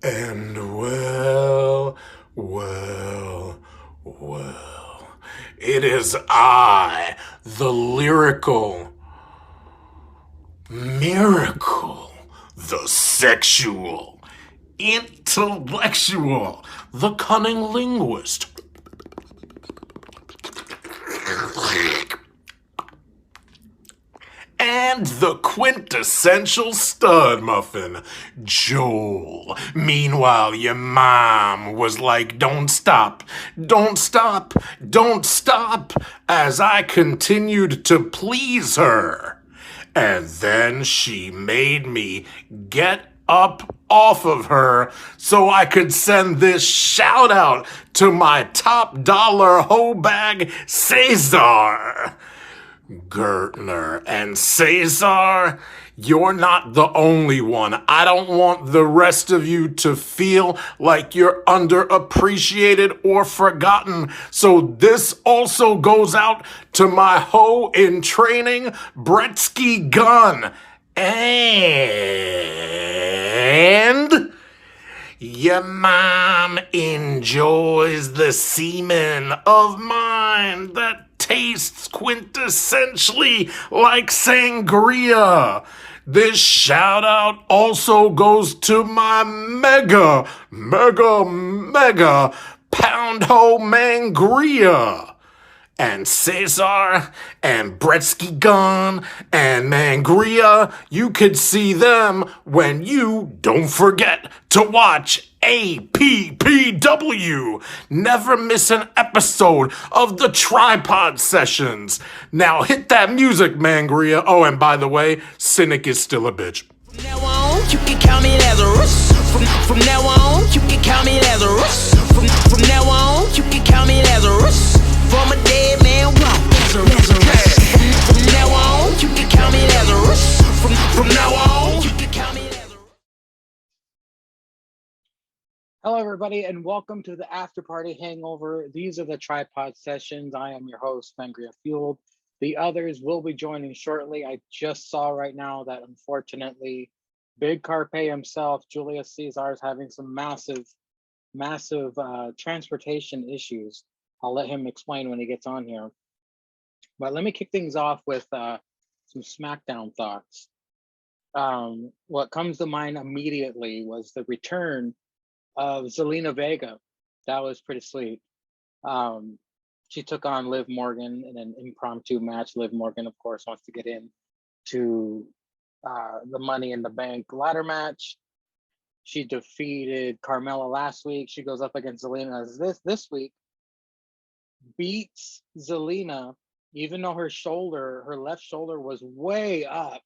And well, it is I, the lyrical miracle, the sexual, intellectual, the cunning linguist, and the quintessential stud muffin, Joel. Meanwhile, your mom was like, don't stop, don't stop, don't stop, as I continued to please her. And then she made me get up off of her so I could send this shout out to my top dollar hoe bag, Cesar. Gertner and Cesar, you're not the only one. I don't want the rest of you to feel like you're underappreciated or forgotten. So this also goes out to my hoe in training, Bretsky Gunn. And your mom enjoys the semen of mine that tastes quintessentially like sangria. This shout out also goes to my mega pound ho mangria. And Cesar and Bretsky Gunn and Mangria, you could see them when you don't forget to watch APPW. Never miss an episode of the Tripod Sessions. Now hit that music, Mangria. Oh, and by the way, Cynic is still a bitch. From now on, you can count me Lazarus. From now on, you can count me Lazarus. From now on, you can count me Lazarus. From a dead man walk, Lazarus. From now on, you can count me Lazarus. From now on, you can count me Lazarus. Hello, everybody, and welcome to the After Party Hangover. These are the Tripod Sessions. I am your host, Mangria Fueled. The others will be joining shortly. I just saw right now that, unfortunately, Big Carpe himself, Julius Caesar, is having some massive transportation issues. I'll let him explain when he gets on here. But let me kick things off with some SmackDown thoughts. What comes to mind immediately was the return of Zelina Vega. That was pretty sweet. She took on Liv Morgan in an impromptu match. Liv Morgan, of course, wants to get into the Money in the Bank ladder match. She defeated Carmella last week. She goes up against Zelina this week. Beats Zelina, even though her left shoulder was way up.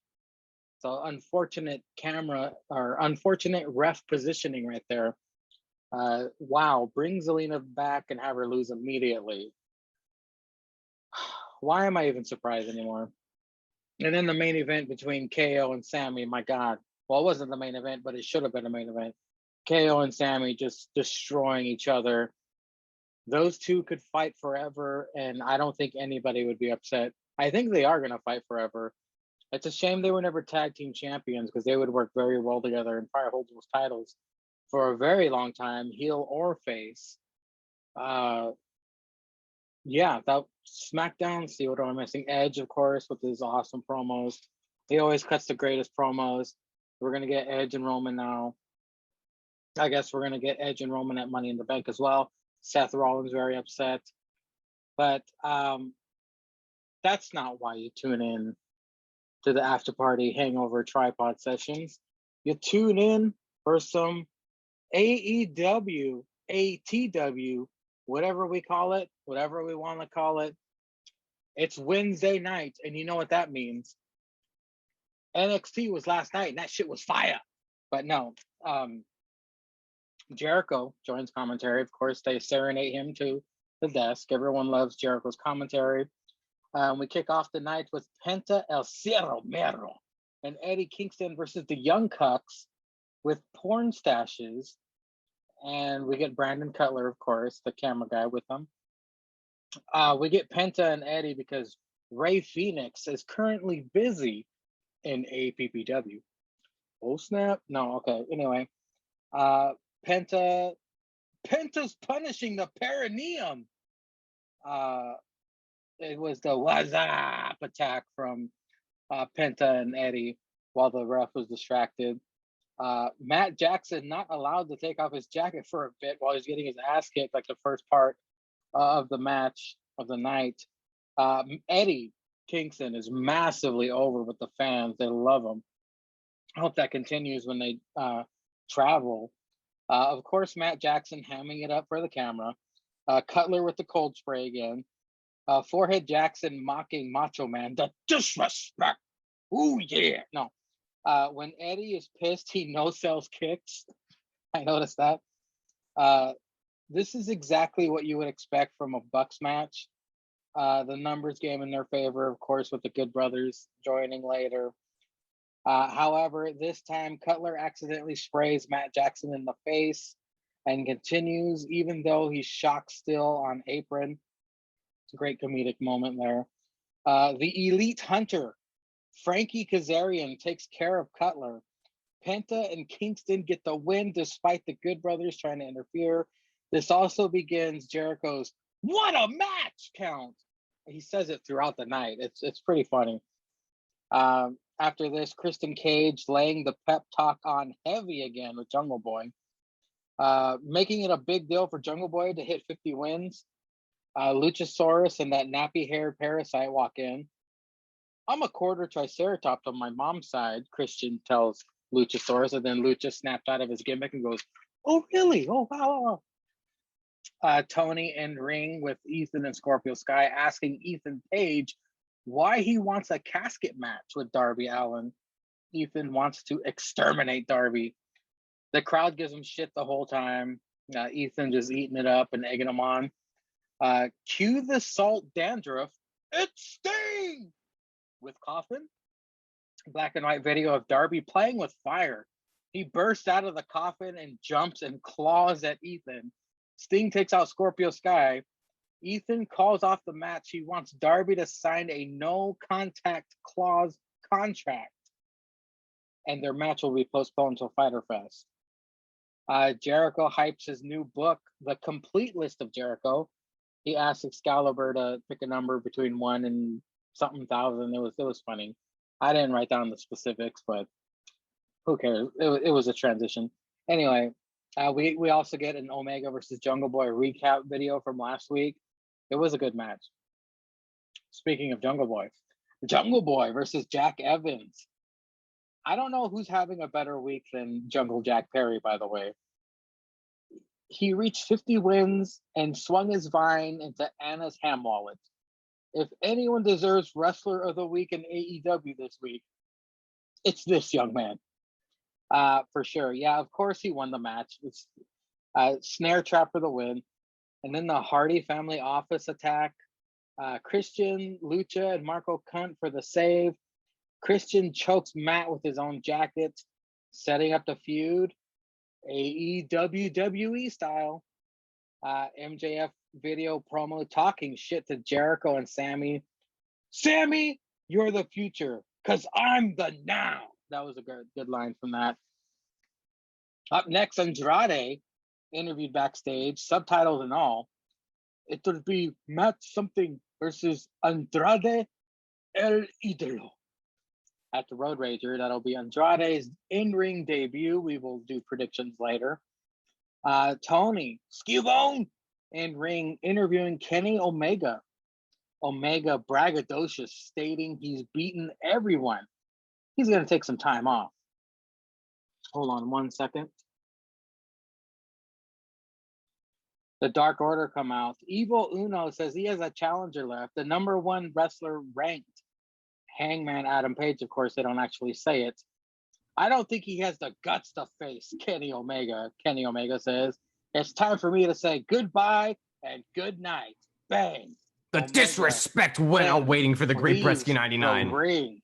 So unfortunate ref positioning right there. Wow, bring Zelina back and have her lose immediately. Why am I even surprised anymore? And then the main event between KO and Sammy, my God. Well, it wasn't the main event, but it should have been a main event. KO and Sammy just destroying each other. Those two could fight forever, and I don't think anybody would be upset. I think they are going to fight forever. It's a shame they were never tag team champions because they would work very well together and probably hold those titles for a very long time, heel or face. Yeah, that SmackDown, see what am I missing? Edge, of course, with his awesome promos. He always cuts the greatest promos. We're going to get Edge and Roman now. I guess we're going to get Edge and Roman at Money in the Bank as well. Seth Rollins very upset. But that's not why you tune in to the After Party Hangover Tripod Sessions. You tune in for some AEW, ATW, whatever we call it, whatever we want to call it. It's Wednesday night, and you know what that means. NXT was last night, and that shit was fire. But no, Jericho joins commentary. Of course, they serenade him to the desk. Everyone loves Jericho's commentary. We kick off the night with Penta El Cero Mero and Eddie Kingston versus the Young Cucks with porn stashes. And we get Brandon Cutler, of course, the camera guy with them. We get Penta and Eddie because Ray Phoenix is currently busy in APPW. Oh, snap. No, okay. Anyway, Penta's punishing the perineum. It was the wazap attack from Penta and Eddie while the ref was distracted. Matt Jackson not allowed to take off his jacket for a bit while he's getting his ass kicked, like the first part of the match of the night. Eddie Kingston is massively over with the fans. They love him. I hope that continues when they travel. Of course, Matt Jackson hamming it up for the camera. Cutler with the cold spray again. Forehead Jackson mocking Macho Man. The disrespect. Ooh, yeah. No. When Eddie is pissed, he no-sells kicks. I noticed that. This is exactly what you would expect from a Bucks match. The numbers game in their favor, of course, with the Good Brothers joining later. However, this time Cutler accidentally sprays Matt Jackson in the face and continues, even though he's shocked still on apron. It's a great comedic moment there. The Elite Hunter, Frankie Kazarian, takes care of Cutler. Penta and Kingston get the win despite the Good Brothers trying to interfere. This also begins Jericho's "What a match" count. He says it throughout the night. It's pretty funny. After this, Kristen Cage laying the pep talk on heavy again with Jungle Boy, making it a big deal for Jungle Boy to hit 50 wins. Luchasaurus and that nappy-haired parasite walk in. I'm a quarter Triceratops on my mom's side, Christian tells Luchasaurus, and then Lucha snaps out of his gimmick and goes, "Oh, really? Oh, wow." Tony in ring with Ethan and Scorpio Sky asking Ethan Page why he wants a casket match with Darby Allin. Ethan wants to exterminate Darby. The crowd gives him shit the whole time. Ethan just eating it up and egging him on. Cue the Salt Dandruff. It's Sting! With Coffin. Black and white video of Darby playing with fire. He bursts out of the coffin and jumps and claws at Ethan. Sting takes out Scorpio Sky. Ethan calls off the match. He wants Darby to sign a no contact clause contract. And their match will be postponed until Fyter Fest. Jericho hypes his new book, The Complete List of Jericho. He asks Excalibur to pick a number between 1 and something thousand. It was funny. I didn't write down the specifics, but who cares? It was a transition. Anyway, we also get an Omega versus Jungle Boy recap video from last week. It was a good match. Speaking of Jungle Boy versus Jack Evans. I don't know who's having a better week than Jungle Jack Perry, by the way. He reached 50 wins and swung his vine into Anna's ham wallet. If anyone deserves Wrestler of the Week in AEW this week, it's this young man. For sure. Yeah, of course he won the match. It's snare trap for the win. And then the Hardy family office attack. Christian, Lucha, and Marco Cunt for the save. Christian chokes Matt with his own jacket, setting up the feud. AEW WWE style. MJF video promo talking shit to Jericho and Sammy. Sammy, you're the future, because I'm the now. That was a good line from that. Up next, Andrade, interviewed backstage, subtitles and all. It would be Matt something versus Andrade El Idolo. At the Road Rager, that'll be Andrade's in-ring debut. We will do predictions later. Tony Skewbone in ring interviewing Kenny Omega. Omega braggadocious, stating he's beaten everyone. He's going to take some time off. Hold on 1 second. The Dark Order come out. Evil Uno says he has a challenger left. The #1 wrestler ranked. Hangman Adam Page, of course, they don't actually say it. I don't think he has the guts to face Kenny Omega. Kenny Omega says, it's time for me to say goodbye and good night. Bang. The Omega disrespect went out waiting for the Great Bresky 99. Ring.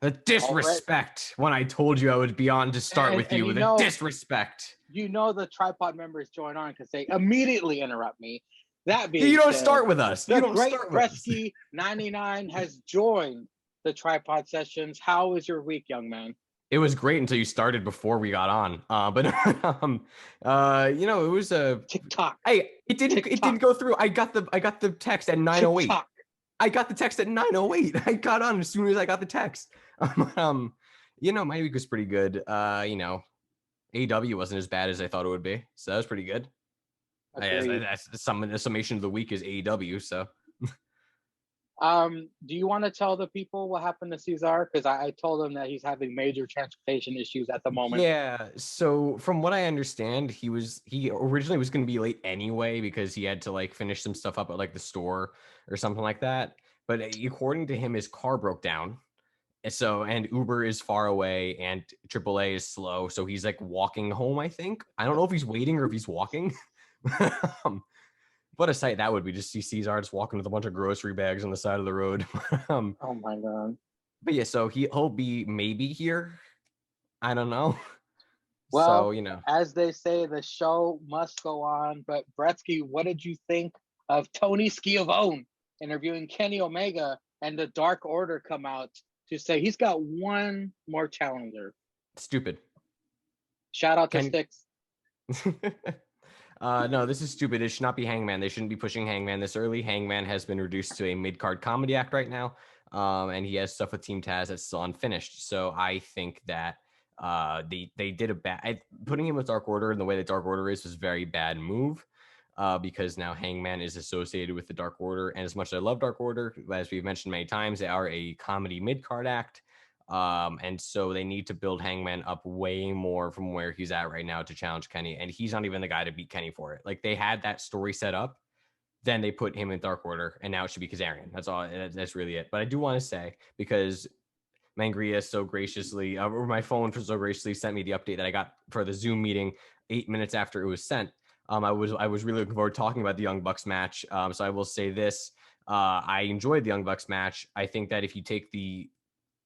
The disrespect when I told you I would be on to start with you. The disrespect. You know the tripod members join on because they immediately interrupt me. That being you don't said, start with us. The Great Bresky 99 has joined the tripod sessions. How was your week, young man? It was great until you started before we got on. It was a TikTok. It didn't go through. I got the text at 9:08. TikTok. I got the text at 9:08. I got on as soon as I got the text. My week was pretty good. AEW wasn't as bad as I thought it would be, so that was pretty good. That's the summation of the week is AEW. So, do you want to tell the people what happened to Cesar? Because I told him that he's having major transportation issues at the moment. Yeah. So from what I understand, he originally was going to be late anyway because he had to like finish some stuff up at like the store or something like that. But according to him, his car broke down. And Uber is far away and AAA is slow. So he's like walking home, I think. I don't know if he's waiting or if he's walking. What a sight that would be, just see Cesar just walking with a bunch of grocery bags on the side of the road. Oh my God. But yeah, so he'll be maybe here. I don't know. Well, so, as they say, the show must go on. But Bretsky, what did you think of Tony Schiavone interviewing Kenny Omega and the Dark Order come out to say he's got one more challenger? Stupid. Shout out to Sticks. No, this is stupid. It should not be Hangman. They shouldn't be pushing Hangman this early. Hangman has been reduced to a mid-card comedy act right now. And he has stuff with Team Taz that's still unfinished. So I think that they did a bad putting him with Dark Order in the way that Dark Order was very bad move. Because now Hangman is associated with the Dark Order. And as much as I love Dark Order, as we've mentioned many times, they are a comedy mid-card act. And so they need to build Hangman up way more from where he's at right now to challenge Kenny. And he's not even the guy to beat Kenny for it. Like they had that story set up, then they put him in Dark Order, and now it should be Kazarian. That's all. That's really it. But I do want to say, because Mangria so graciously, or my phone so graciously sent me the update that I got for the Zoom meeting 8 minutes after it was sent. I was really looking forward to talking about the Young Bucks match. So I will say this. I enjoyed the Young Bucks match. I think that if you take the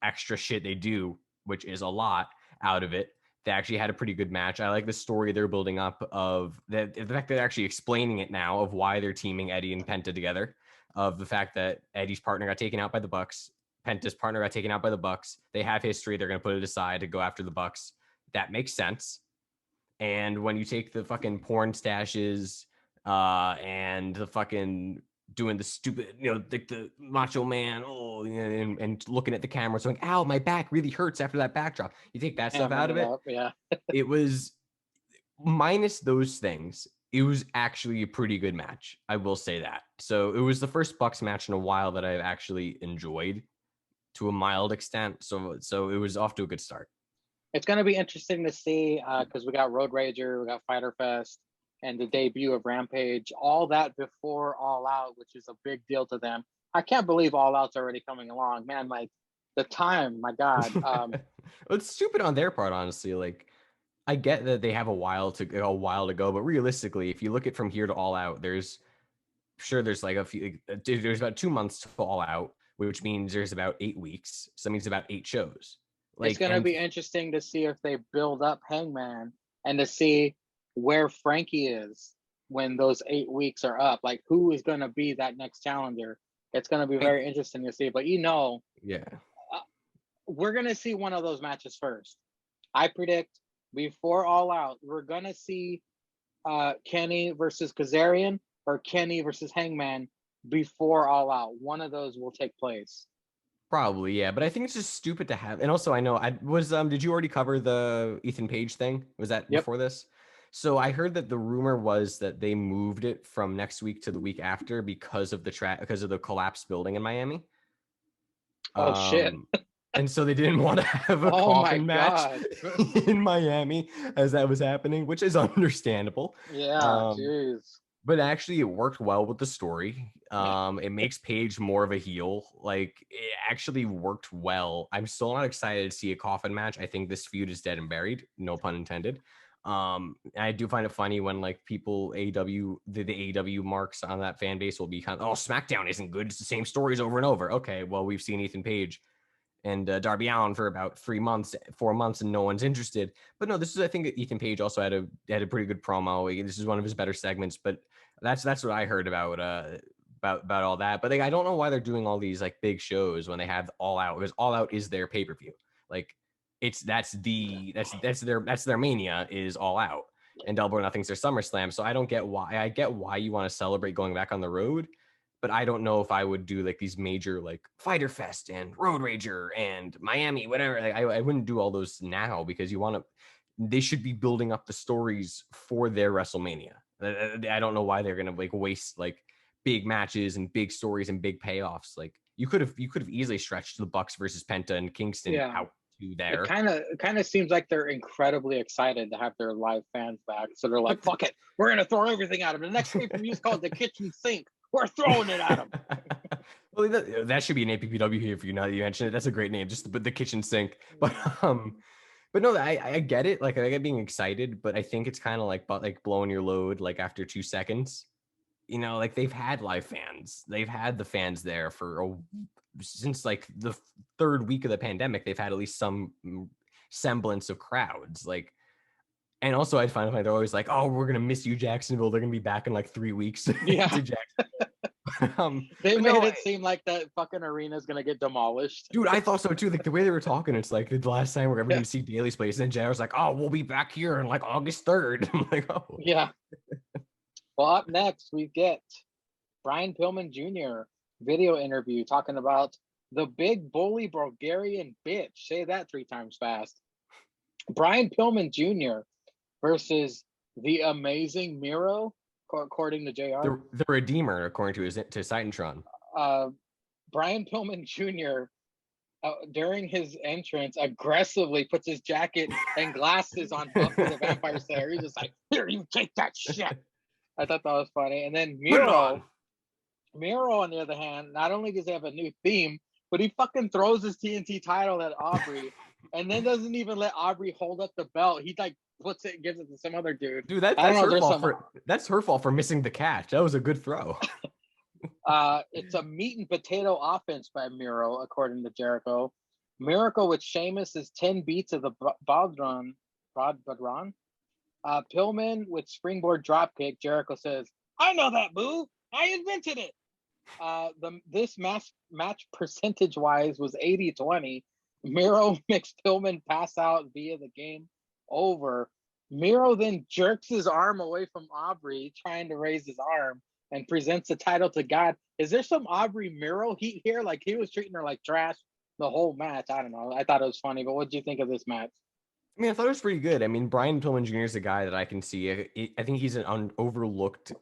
extra shit they do, which is a lot, out of it, they actually had a pretty good match. I like the story they're building up of the fact that they're actually explaining it now of why they're teaming Eddie and Penta together, of the fact that Eddie's partner got taken out by the Bucks, Penta's partner got taken out by the Bucks. They have history. They're going to put it aside to go after the Bucks. That makes sense. And when you take the fucking porn stashes and the fucking doing the stupid, the Macho Man, and looking at the camera, saying, "Ow, my back really hurts after that backdrop." You take that stuff out of it. Yeah. It was minus those things. It was actually a pretty good match. I will say that. So it was the first Bucks match in a while that I've actually enjoyed to a mild extent. So it was off to a good start. It's going to be interesting to see because we got Road Rager, we got Fyter Fest, and the debut of Rampage, all that before All Out, which is a big deal to them. I can't believe All Out's already coming along, man. Like the time, my God. It's stupid on their part, honestly. Like I get that they have a while to go, but realistically, if you look at from here to All Out, there's like there's about 2 months to All Out, which means there's about 8 weeks. So that means about 8 shows. It's going to be interesting to see if they build up Hangman and to see where Frankie is when those 8 weeks are up. Like, who is going to be that next challenger? It's going to be very interesting to see. But we're going to see one of those matches first. I predict before All Out, we're going to see Kenny versus Kazarian or Kenny versus Hangman before All Out. One of those will take place. Probably, yeah, but I think it's just stupid to have. And also, I know did you already cover the Ethan Page thing? Was that before this? So I heard that the rumor was that they moved it from next week to the week after because of the collapsed building in Miami. Oh shit. And so they didn't want to have a coffin match in Miami as that was happening, which is understandable. Yeah, jeez. But actually, it worked well with the story. It makes Paige more of a heel. Like, it actually worked well. I'm still not excited to see a coffin match. I think this feud is dead and buried. No pun intended. I do find it funny when like people the AEW marks on that fan base will be kind of, oh, SmackDown isn't good. It's the same stories over and over. Okay, well, we've seen Ethan Page and Darby Allin for about 4 months, and no one's interested. But no, I think Ethan Page also had a pretty good promo. This is one of his better segments, but that's what I heard about all that. But like, I don't know why they're doing all these like big shows when they have All Out, because All Out is their pay-per-view. Like, that's their mania is All Out, and Double or Nothing's their SummerSlam. So I don't get why. I get why you want to celebrate going back on the road, but I don't know if I would do like these major like Fighter Fest and Road Rager and Miami, whatever. Like, I wouldn't do all those now because they should be building up the stories for their WrestleMania. I don't know why they're gonna like waste like big matches and big stories and big payoffs. Like you could have easily stretched the Bucks versus Penta and Kingston out to there. It kind of seems like they're incredibly excited to have their live fans back. So they're like, fuck it, we're gonna throw everything at them. The next pay-per-view is called the Kitchen Sink. We're throwing it at them. Well, that should be an APPW here for you now that you mentioned it. That's a great name, just the Kitchen Sink. But no, I get it. Like I get being excited, but I think it's kind of like blowing your load like after 2 seconds. You know, like they've had live fans. They've had the fans there since like the 3rd week of the pandemic. They've had at least some semblance of crowds. Like, and also I find they're always like, "Oh, we're gonna miss you, Jacksonville. They're gonna be back in like 3 weeks." Yeah. To Jacksonville. They made it seem like that fucking arena is gonna get demolished. Dude, I thought so too. Like the way they were talking, it's like the last time we're ever going to see Daly's place. And JR's like, "Oh, we'll be back here on like August 3rd." I'm like, "Oh, yeah." Well, up next we get Brian Pillman Jr. video interview talking about the big bully Bulgarian bitch. Say that 3 times fast. Brian Pillman Jr. versus the amazing Miro, according to JR. The Redeemer, according to Titantron. Brian Pillman Jr. During his entrance, aggressively puts his jacket and glasses on Buffy the Vampire Slayer. He's just like, "Here, you take that shit." I thought that was funny. And then Miro, on the other hand, not only does he have a new theme, but he fucking throws his TNT title at Aubrey, and then doesn't even let Aubrey hold up the belt. He like puts it, gives it to some other dude. Dude, that's her fault for missing the catch. That was a good throw. It's a meat and potato offense by Miro, according to Jericho. Miracle with Sheamus' 10 beats of the Bodron. Pillman with springboard dropkick. Jericho says, "I know that move. I invented it." This match percentage-wise was 80-20. Miro makes Pillman pass out via the game over. Miro then jerks his arm away from Aubrey, trying to raise his arm, and presents the title to God. Is there some Aubrey Miro heat here? Like he was treating her like trash the whole match. I don't know. I thought it was funny, but what did you think of this match? I mean, I thought it was pretty good. I mean, Brian Pillman Jr. is a guy that I can see. I think he's an overlooked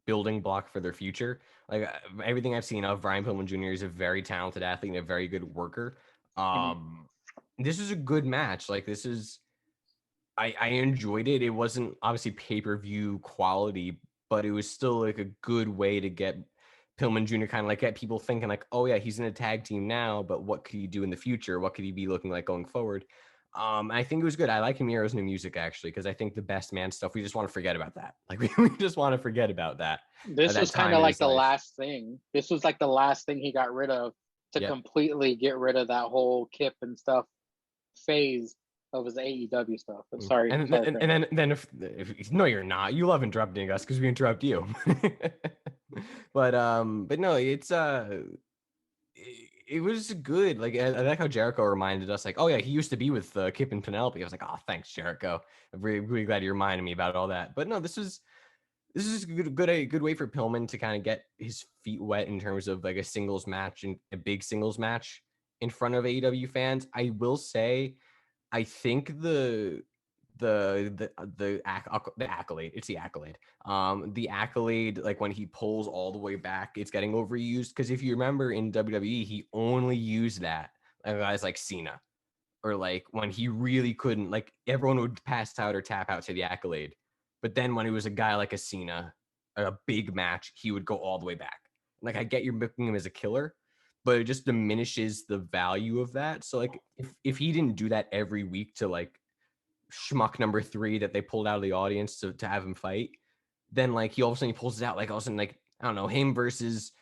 building block for their future. Like everything I've seen of Brian Pillman Jr. is a very talented athlete and a very good worker. This is a good match. Like this is, I enjoyed it. It wasn't obviously pay-per-view quality, but it was still like a good way to get Pillman Jr. kind of like get people thinking like, oh yeah, he's in a tag team now, but what could he do in the future? What could he be looking like going forward? I think it was good. I like Miro's new music actually, because I think the best man stuff, we just want to forget about that. Like we just want to forget about that. This was kind of like the last thing. This was like the last thing he got rid of to completely get rid of that whole Kip and stuff phase of his AEW stuff. I'm sorry. And then if no, you're not. You love interrupting us because we interrupt you. but no, it's it was good. Like I like how Jericho reminded us, like, oh yeah, he used to be with Kip and Penelope. I was like, oh, thanks, Jericho. I'm really glad you reminded me about all that. But no, this is a good way for Pillman to kind of get his feet wet in terms of like a singles match and a big singles match in front of AEW fans. I will say, I think the accolade, it's the accolade. The accolade, like when he pulls all the way back, it's getting overused. Because if you remember in WWE, he only used that guys like Cena, or like when he really couldn't, like everyone would pass out or tap out to the accolade. But then when it was a guy like a Cena, a big match, he would go all the way back. Like I get you're booking him as a killer, but it just diminishes the value of that. So like if he didn't do that every week to like schmuck number 3 that they pulled out of the audience to have him fight, then like he all of a sudden he pulls it out, like all of a sudden, like I don't know, him versus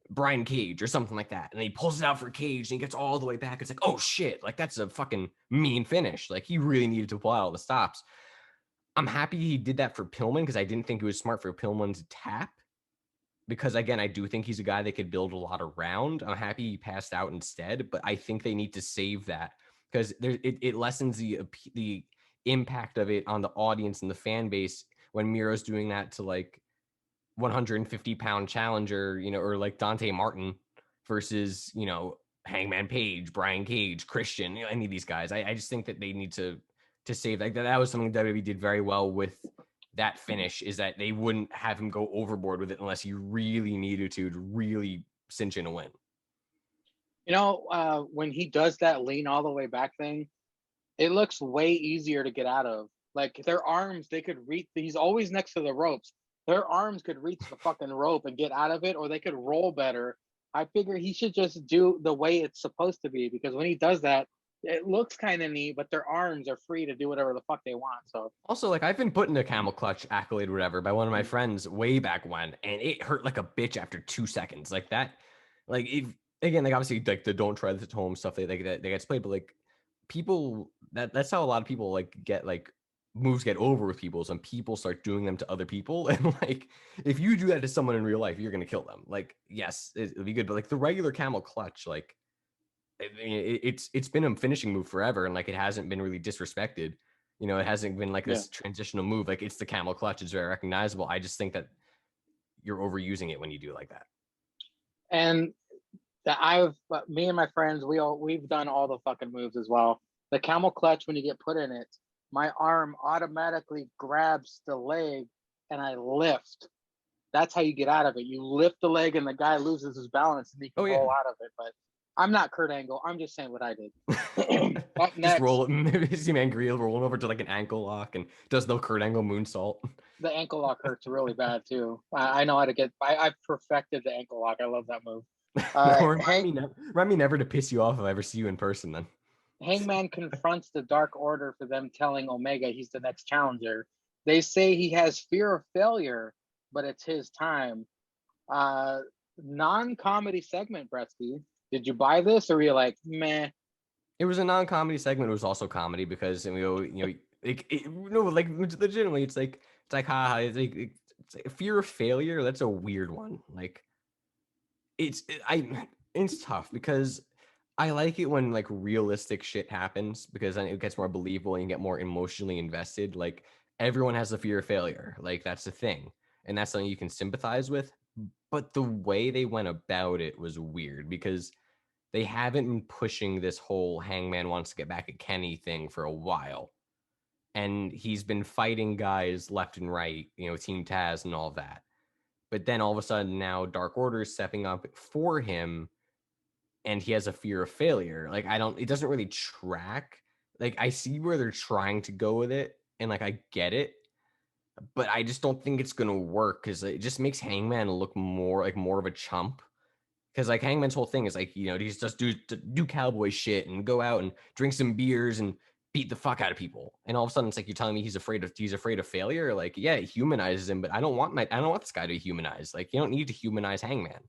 Brian Cage or something like that, and he pulls it out for Cage and he gets all the way back. It's like, oh shit, like that's a fucking mean finish. Like he really needed to pull out all the stops. I'm happy he did that for Pillman because I didn't think it was smart for Pillman to tap, because again, I do think he's a guy they could build a lot around. I'm happy he passed out instead, but I think they need to save that because it lessens the impact of it on the audience and the fan base when Miro's doing that to like 150-pound challenger, or like Dante Martin versus, Hangman Page, Brian Cage, Christian, any of these guys. I just think that they need to save like that was something WWE did very well with that finish, is that they wouldn't have him go overboard with it unless he really needed to really cinch in a win. When he does that lean all the way back thing, it looks way easier to get out of. Like their arms, they could reach. He's always next to the ropes. Their arms could reach the fucking rope and get out of it, or they could roll better. I figure he should just do the way it's supposed to be, because when he does that, it looks kind of neat, but their arms are free to do whatever the fuck they want. So also, like, I've been put in a camel clutch accolade or whatever by one of my friends way back when, and it hurt like a bitch after 2 seconds. Like that, like if again, like obviously like the don't try this at home stuff they get displayed, but like people that's how a lot of people like get like moves get over with people, and people start doing them to other people. And like if you do that to someone in real life, you're gonna kill them. Like yes, it'll be good, but like the regular camel clutch, like it's been a finishing move forever, and like it hasn't been really disrespected. It hasn't been like this transitional move. Like it's the camel clutch. It's very recognizable. I just think that you're overusing it when you do it like that. And me and my friends, we've done all the fucking moves as well. The camel clutch, when you get put in it, my arm automatically grabs the leg and I lift. That's how you get out of it. You lift the leg and the guy loses his balance and he can roll out of it. But I'm not Kurt Angle. I'm just saying what I did. Up next, just roll it. See Mangreel rolling over to like an ankle lock and does the Kurt Angle moonsault. The ankle lock hurts really bad too. I know how to get. I perfected the ankle lock. I love that move. Remind me never to piss you off if I ever see you in person. Then Hangman confronts the Dark Order for them telling Omega he's the next challenger. They say he has fear of failure, but it's his time. Non-comedy segment, Bretsky. Did you buy this, or were you like, meh? It was a non-comedy segment. It was also comedy because legitimately, it's like haha. It's like fear of failure. That's a weird one. Like, it's tough because I like it when like realistic shit happens, because then it gets more believable and you get more emotionally invested. Like everyone has a fear of failure. Like that's the thing, and that's something you can sympathize with. But the way they went about it was weird, because they haven't been pushing this whole Hangman wants to get back at Kenny thing for a while. And he's been fighting guys left and right, Team Taz and all that. But then all of a sudden now Dark Order is stepping up for him, and he has a fear of failure. Like it doesn't really track. Like I see where they're trying to go with it, and like I get it, but I just don't think it's gonna work, because it just makes Hangman look more of a chump. Because like Hangman's whole thing is like, he's just do cowboy shit and go out and drink some beers and beat the fuck out of people. And all of a sudden it's like, you're telling me he's afraid of failure. Like, yeah, it humanizes him, but I don't want this guy to be humanized. Like, you don't need to humanize Hangman.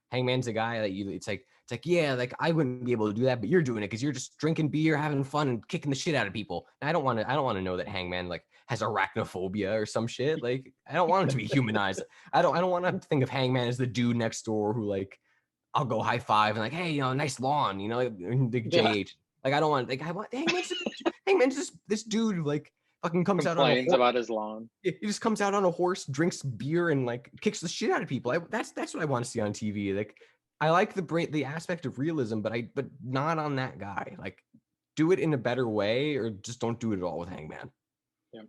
Hangman's a guy that it's like, yeah, like I wouldn't be able to do that, but you're doing it because you're just drinking beer, having fun, and kicking the shit out of people. And I don't want to know that Hangman like has arachnophobia or some shit. Like, I don't want him to be humanized. I don't want to think of Hangman as the dude next door who like, I'll go high five and like, hey, nice lawn, like JH. Like, I want Hangman's just this dude who like fucking comes out on a horse about his lawn. He just comes out on a horse, drinks beer, and like kicks the shit out of people. That's what I want to see on TV. Like, I like the aspect of realism, but not on that guy. Like, do it in a better way, or just don't do it at all with Hangman. Yeah.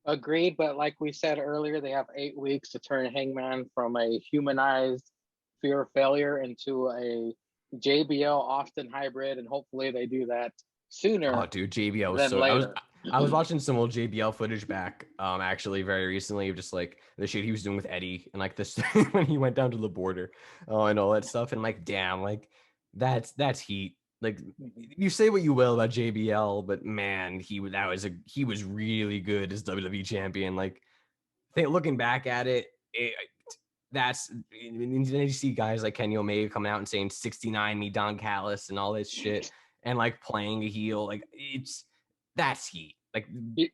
Agreed, but like we said earlier, they have 8 weeks to turn Hangman from a humanized fear of failure into a JBL Austin hybrid, and hopefully they do that sooner. Oh, dude, JBL was so. Later. I was watching some old JBL footage back, actually very recently, of just like the shit he was doing with Eddie, and like this when he went down to the border, and all that stuff, and like, damn, like that's heat. Like, you say what you will about JBL, but man, he was really good as WWE champion. Like, I think looking back at it, then you see guys like Kenny Omega coming out and saying 69 me Don Callis and all this shit, and like playing a heel. Like, that's heat. Like,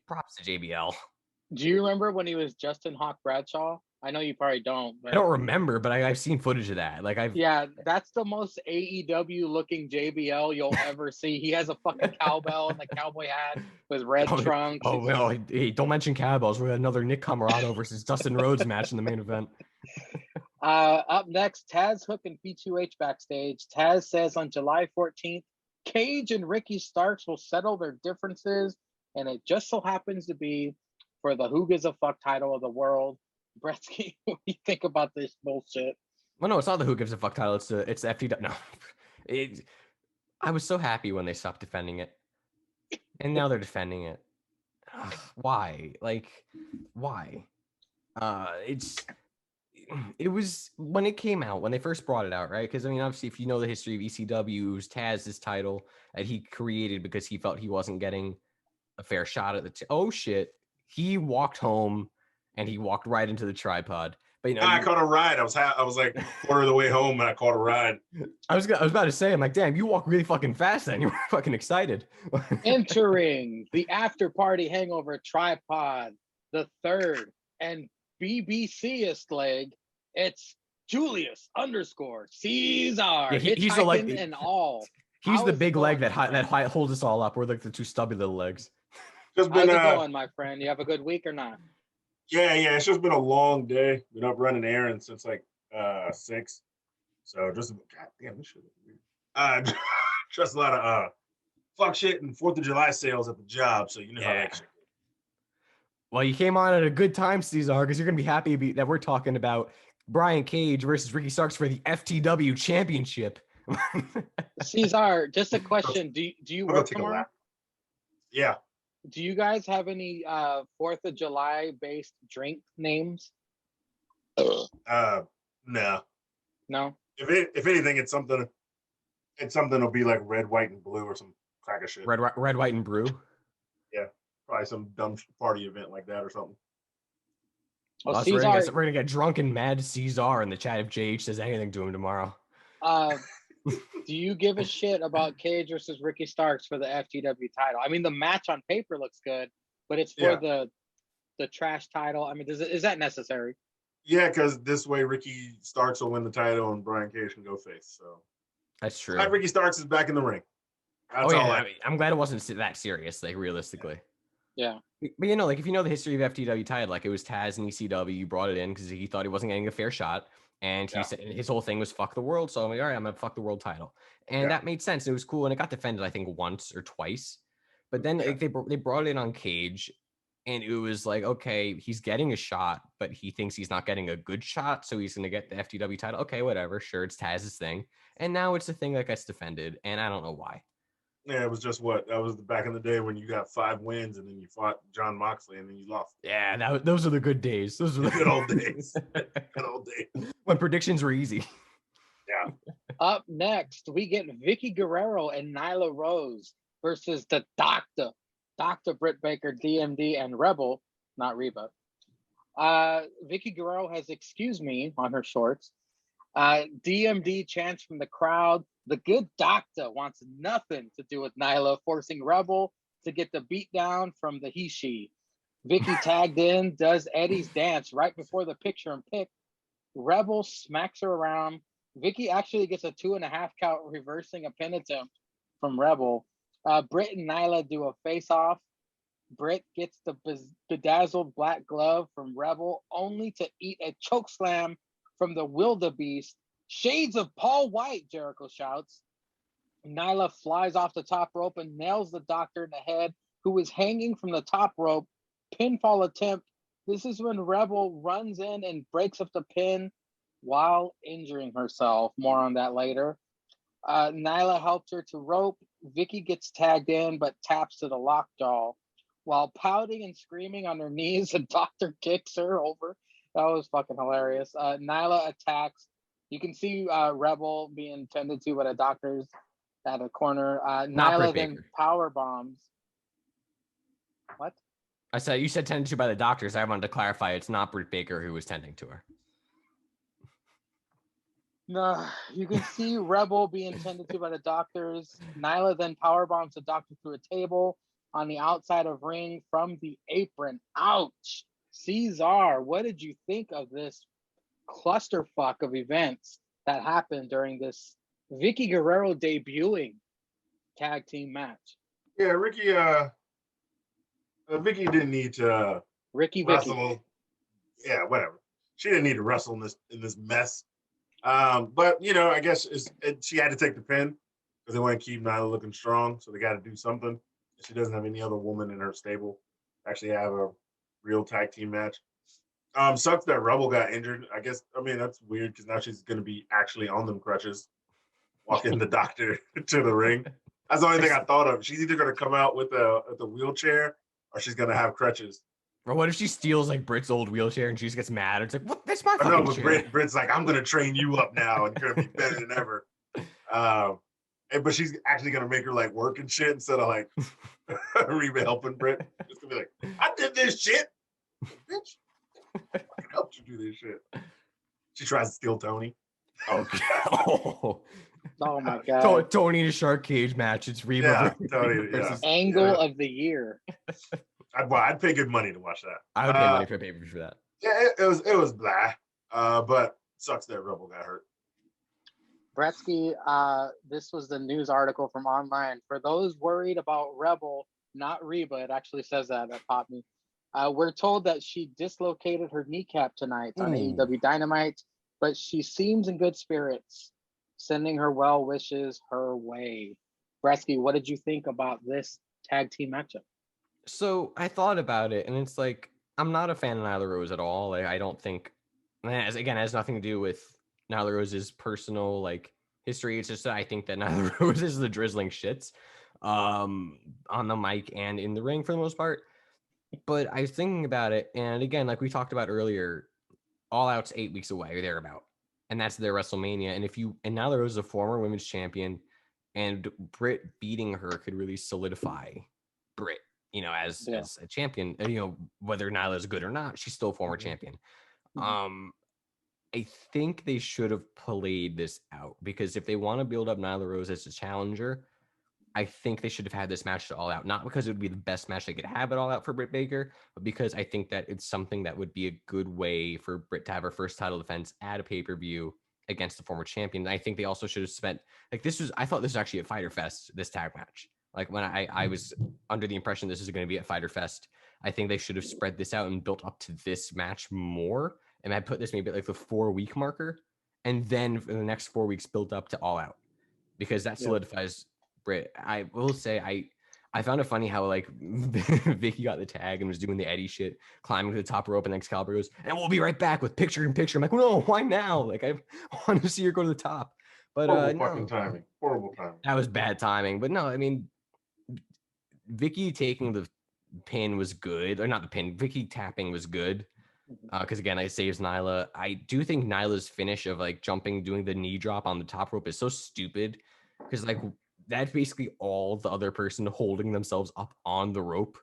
props to JBL. Do you remember when he was Justin Hawk Bradshaw? I know you probably don't, I but don't remember, but I've seen footage of that. Like yeah, that's the most AEW looking JBL you'll ever see. He has a fucking cowbell and the cowboy hat with red trunks. Oh well, hey, don't mention cowbells. We got another Nick Camarado versus Dustin Rhodes match in the main event. Up next, Taz Hook and P2H backstage. Taz says on July 14th, Cage and Ricky Starks will settle their differences, and it just so happens to be for the Who Gives a Fuck title of the world. Bretsky, what do you think about this bullshit? Well, no, it's not the Who Gives a Fuck title. It's the FTW. No, I was so happy when they stopped defending it, and now they're defending it. Ugh, why? Like, why? It was when it came out, when they first brought it out, right? Because I mean, obviously, if you know the history of ECW, it was Taz's title that he created because he felt he wasn't getting a fair shot at the. Oh shit! He walked home and he walked right into the tripod. But you know, I caught a ride. I was like quarter of the way home, and I caught a ride. I was about to say, I'm like, damn, you walk really fucking fast. Then you were fucking excited. Entering the after party hangover tripod, the third and BBCist leg. It's Julius _ Caesar. Yeah, he's the like, and all. He's How the is big it leg going, that holds us all up. We're like the two stubby little legs. Just How's been, it going, my friend? You have a good week or not? yeah. It's just been a long day. Been up running errands since like 6. So just goddamn, this shit is weird. Just a lot of fuck shit and 4th of July sales at the job. So you know how that shit. Well, you came on at a good time, Cesar, because you're gonna be happy that we're talking about Brian Cage versus Ricky Starks for the FTW Championship. Cesar, just a question. Do you I'll go work take a tomorrow? lap. Yeah. Do you guys have any 4th of July based drink names? No. No. If anything, it's something that'll be like red, white, and blue or some crack of shit. Red, white, and brew. Yeah. Probably some dumb party event like that or something. Well, We're Cesar, gonna get drunk and mad Cesar in the chat if JH says anything to him tomorrow. do you give a shit about Cage versus Ricky Starks for the FTW title? I mean, the match on paper looks good, but it's for the trash title. I mean, is that necessary? Yeah, because this way Ricky Starks will win the title and Brian Cage can go face. So That's true. Ricky Starks is back in the ring. That's all I mean, I'm glad it wasn't that serious, like realistically. Yeah. But you know, like if you know the history of FTW title, like it was Taz and ECW brought it in because he thought he wasn't getting a fair shot. And he said his whole thing was fuck the world. So I'm like, all right, I'm gonna fuck the world title. And that made sense. It was cool. And it got defended, I think, once or twice. But then like, they brought it in on Cage. And it was like, okay, he's getting a shot, but he thinks he's not getting a good shot. So he's going to get the FTW title. Okay, whatever. Sure, it's Taz's thing. And now it's a thing that gets defended. And I don't know why. Yeah, it was just that was back in the day when you got 5 wins and then you fought John Moxley and then you lost. Yeah, those are the good days. Those are the good old days. Good old days. When predictions were easy. Yeah. Up next, we get Vicky Guerrero and Nyla Rose versus the Doctor. Dr. Britt Baker, DMD, and Rebel, not Reba. Vicky Guerrero has excuse me on her shorts. DMD chants from the crowd. The good doctor wants nothing to do with Nyla, forcing Rebel to get the beat down from the he-she. Vicky tagged in, does Eddie's dance right before the picture and pick. Rebel smacks her around. Vicky actually gets a 2.5 count, reversing a pin attempt from Rebel. Britt and Nyla do a face-off. Britt gets the bedazzled black glove from Rebel, only to eat a chokeslam from the wildebeest. Shades of Paul White, Jericho shouts. Nyla flies off the top rope and nails the doctor in the head, who is hanging from the top rope. Pinfall attempt. This is when Rebel runs in and breaks up the pin while injuring herself. More on that later. Nyla helps her to rope. Vicky gets tagged in, but taps to the lockjaw. While pouting and screaming on her knees, the doctor kicks her over. That was fucking hilarious. Nyla attacks. You can see Rebel being tended to by the doctors at a corner. Nyla then power bombs. What? I said, you said tended to by the doctors. I wanted to clarify it's not Britt Baker who was tending to her. No, you can see Rebel being tended to by the doctors. Nyla then power bombs the doctor through a table. on the outside of ring from the apron. Ouch. Cesar, what did you think of this clusterfuck of events that happened during this Vicky Guerrero debuting tag team match? Yeah, Vicky didn't need to Vicky. wrestle. Yeah, whatever. She didn't need to wrestle in this mess. But I guess she had to take the pin because they want to keep Nyla looking strong, so they got to do something. She doesn't have any other woman in her stable to actually have a real tag team match. Sucks that Rebel got injured. I guess that's weird because now she's going to be actually on them crutches, walking the doctor to the ring. That's the only thing I thought of. She's either going to come out with the wheelchair or she's going to have crutches. Or what if she steals like Britt's old wheelchair and she just gets mad? It's like, what? That's my fucking I know, but chair. Britt's like, I'm going to train you up now and you're going to be better than ever. But she's actually going to make her like work and shit instead of like Reba helping Britt. It's going to be like, I did this shit. Bitch, I helped you do this shit. She tries to steal Tony. Oh, oh my god. Tony in a shark cage match. It's Reba. Yeah, Tony, Angle of the year. I'd pay good money to watch that. I would pay money for a pay-per-view for that. Yeah, it was blah. But sucks that Rebel got hurt. Bretsky, this was the news article from online. For those worried about Rebel, not Reba, it actually says that popped me. We're told that she dislocated her kneecap tonight on AEW Dynamite, but she seems in good spirits, sending her well wishes her way. Bretsky, what did you think about this tag team matchup? So I thought about it, and it's like, I'm not a fan of Nyla Rose at all. Like, I don't think, it has nothing to do with Nyla Rose's personal like history. It's just that I think that Nyla Rose is the drizzling shits on the mic and in the ring for the most part. But I was thinking about it, and again, like we talked about earlier, All Out's 8 weeks away or thereabout, and that's their WrestleMania. And Nyla Rose is a former women's champion, and Britt beating her could really solidify Britt, as a champion. Whether Nyla is good or not, she's still a former champion. I think they should have played this out, because if they want to build up Nyla Rose as a challenger, I think they should have had this match to All Out, not because it would be the best match they could have at All Out for Britt Baker, but because I think that it's something that would be a good way for Britt to have her first title defense at a pay-per-view against the former champion. And I think they also should have spent, I thought this was actually at Fyter Fest, this tag match. Like when I was under the impression this is going to be at Fyter Fest, I think they should have spread this out and built up to this match more. And I put this maybe like the 4-week marker, and then for the next 4 weeks built up to All Out, because that solidifies Britt. I will say I found it funny how like Vicky got the tag and was doing the Eddie shit, climbing to the top rope, and Excalibur goes, and we'll be right back with picture in picture. I'm like, no, why now? Like I want to see her go to the top. But Horrible timing. That was bad timing. But no, I mean, Vicky taking the pin was good, or not the pin. Vicky tapping was good. Because again, it saves Nyla. I do think Nyla's finish of like jumping, doing the knee drop on the top rope is so stupid, because like that's basically all the other person holding themselves up on the rope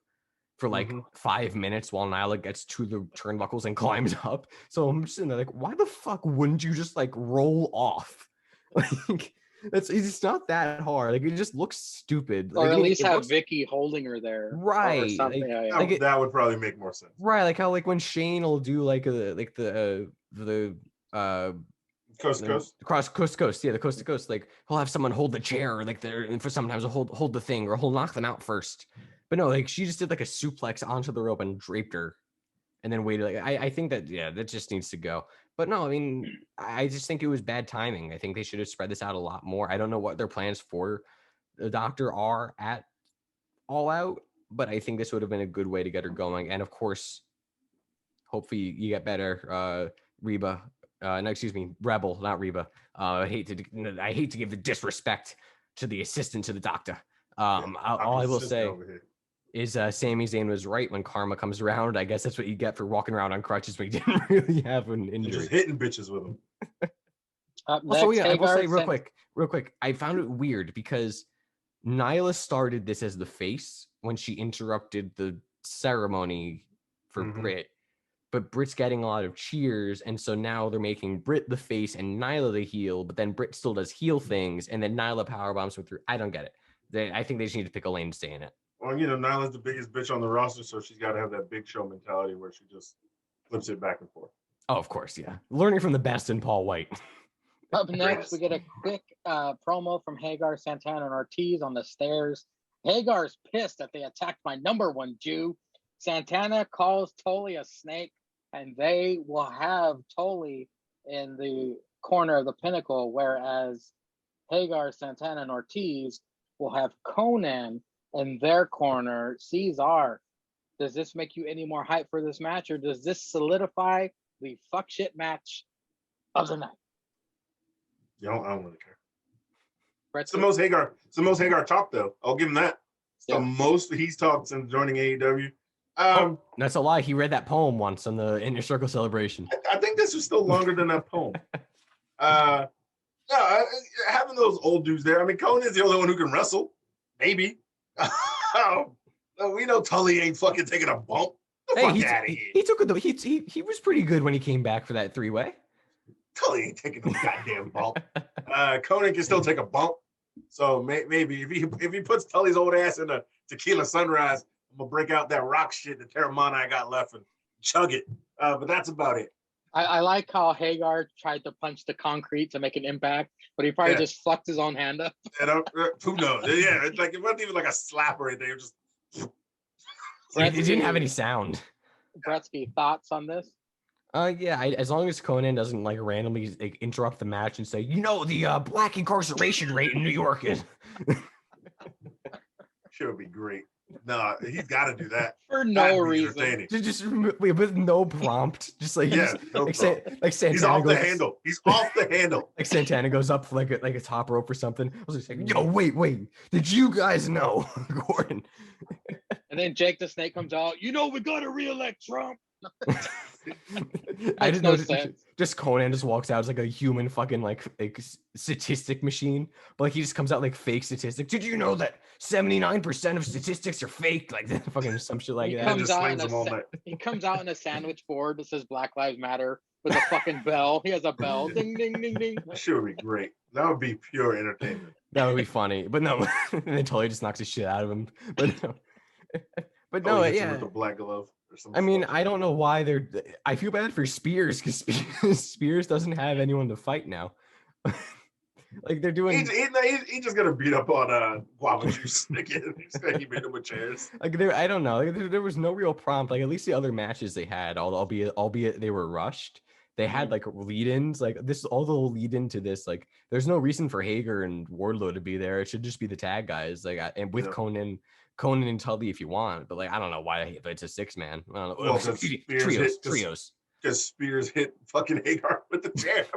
for like 5 minutes while Nyla gets to the turnbuckles and climbs up. So I'm just in there like, why the fuck wouldn't you just like roll off? Like it's not that hard. Like it just looks stupid. Or like, at least have Vicky holding her there, right? Or something. That would probably make more sense, right? Like how like when Shane will do like the coast to coast, coast to coast, the coast to coast. Like he'll have someone hold the chair, or like and for sometimes he'll hold the thing, or he'll knock them out first. But no, like she just did like a suplex onto the rope and draped her, and then waited. Like I think that that just needs to go. But no, I mean, I just think it was bad timing. I think they should have spread this out a lot more. I don't know what their plans for the Doctor are at All Out, but I think this would have been a good way to get her going. And of course, hopefully you get better, Reba. Rebel, not Reba. I hate to give the disrespect to the assistant to the Doctor. All I will say is Sami Zayn was right. When karma comes around, I guess that's what you get for walking around on crutches when you didn't really have an injury. Just hitting bitches with them. Also, I will say real quick, I found it weird because Nyla started this as the face when she interrupted the ceremony for Britt, but Britt's getting a lot of cheers, and so now they're making Britt the face and Nyla the heel, but then Britt still does heel things, and then Nyla powerbombs her through. I don't get it. I think they just need to pick a lane to stay in it. Well, Nyla's the biggest bitch on the roster, so she's got to have that big show mentality where she just flips it back and forth. Oh, of course, yeah. Learning from the best in Paul White. Up next, we get a quick promo from Hagar, Santana, and Ortiz on the stairs. Hagar's pissed that they attacked my number one Jew. Santana calls Tully a snake, and they will have Tully in the corner of the Pinnacle, whereas Hagar, Santana, and Ortiz will have Conan in their corner. Cesar, does this make you any more hype for this match, or does this solidify the fuck shit match of the night? I don't really care. Brett's It's the most Hagar talk, though. I'll give him that. It's the most he's talked since joining AEW. That's a lie. He read that poem once on the Inner Circle celebration. I think this was still longer than that poem. No, having those old dudes there. I mean, Conan's the only one who can wrestle. Maybe. We know Tully ain't fucking taking a bump. He was pretty good when he came back for that 3-way. Tully ain't taking no goddamn bump. Conan can still take a bump. So maybe if he puts Tully's old ass in a tequila sunrise, I'm gonna break out that rock shit, the Terramana I got left, and chug it. But that's about it. I like how Hagar tried to punch the concrete to make an impact, but he probably just fucked his own hand up. Who knows? Yeah, it's like it wasn't even like a slap or anything. It just It didn't have any sound. Gretzky, thoughts on this? As long as Conan doesn't like randomly interrupt the match and say, the black incarceration rate in New York is. Sure, would be great. No, he's got to do that for no reason. Just with no prompt. Just like Santana he's off the handle. He's off the handle. Like Santana goes up for like a top rope or something. I was like, yo, wait. Did you guys know, Gordon? And then Jake the Snake comes out. We got to reelect Trump. I didn't know. Just Conan just walks out as like a human fucking like statistic machine, but like he just comes out like fake statistics. Did you know that 79% of statistics are fake? Like fucking some shit like that. He comes out in a sandwich board that says Black Lives Matter with a fucking bell. He has a bell. Ding ding ding ding. That sure would be great. That would be pure entertainment. That would be funny, but no. And then Tully just knocks the shit out of him. But no. But no, with the black glove. I mean, I don't know why I feel bad for Spears because Spears doesn't have anyone to fight now. Like they're doing. He's just gonna beat up on guava juice again. He made him with chairs. Like I don't know. Like, there was no real prompt. Like at least the other matches they had, albeit they were rushed. They had like lead-ins. Like this, all the lead into this. Like there's no reason for Hager and Wardlow to be there. It should just be the tag guys. Like and with Conan and Tully if you want, but like I don't know why it's a 6-man. I don't know. Well, trios. Because Spears hit fucking Hagar with the chair.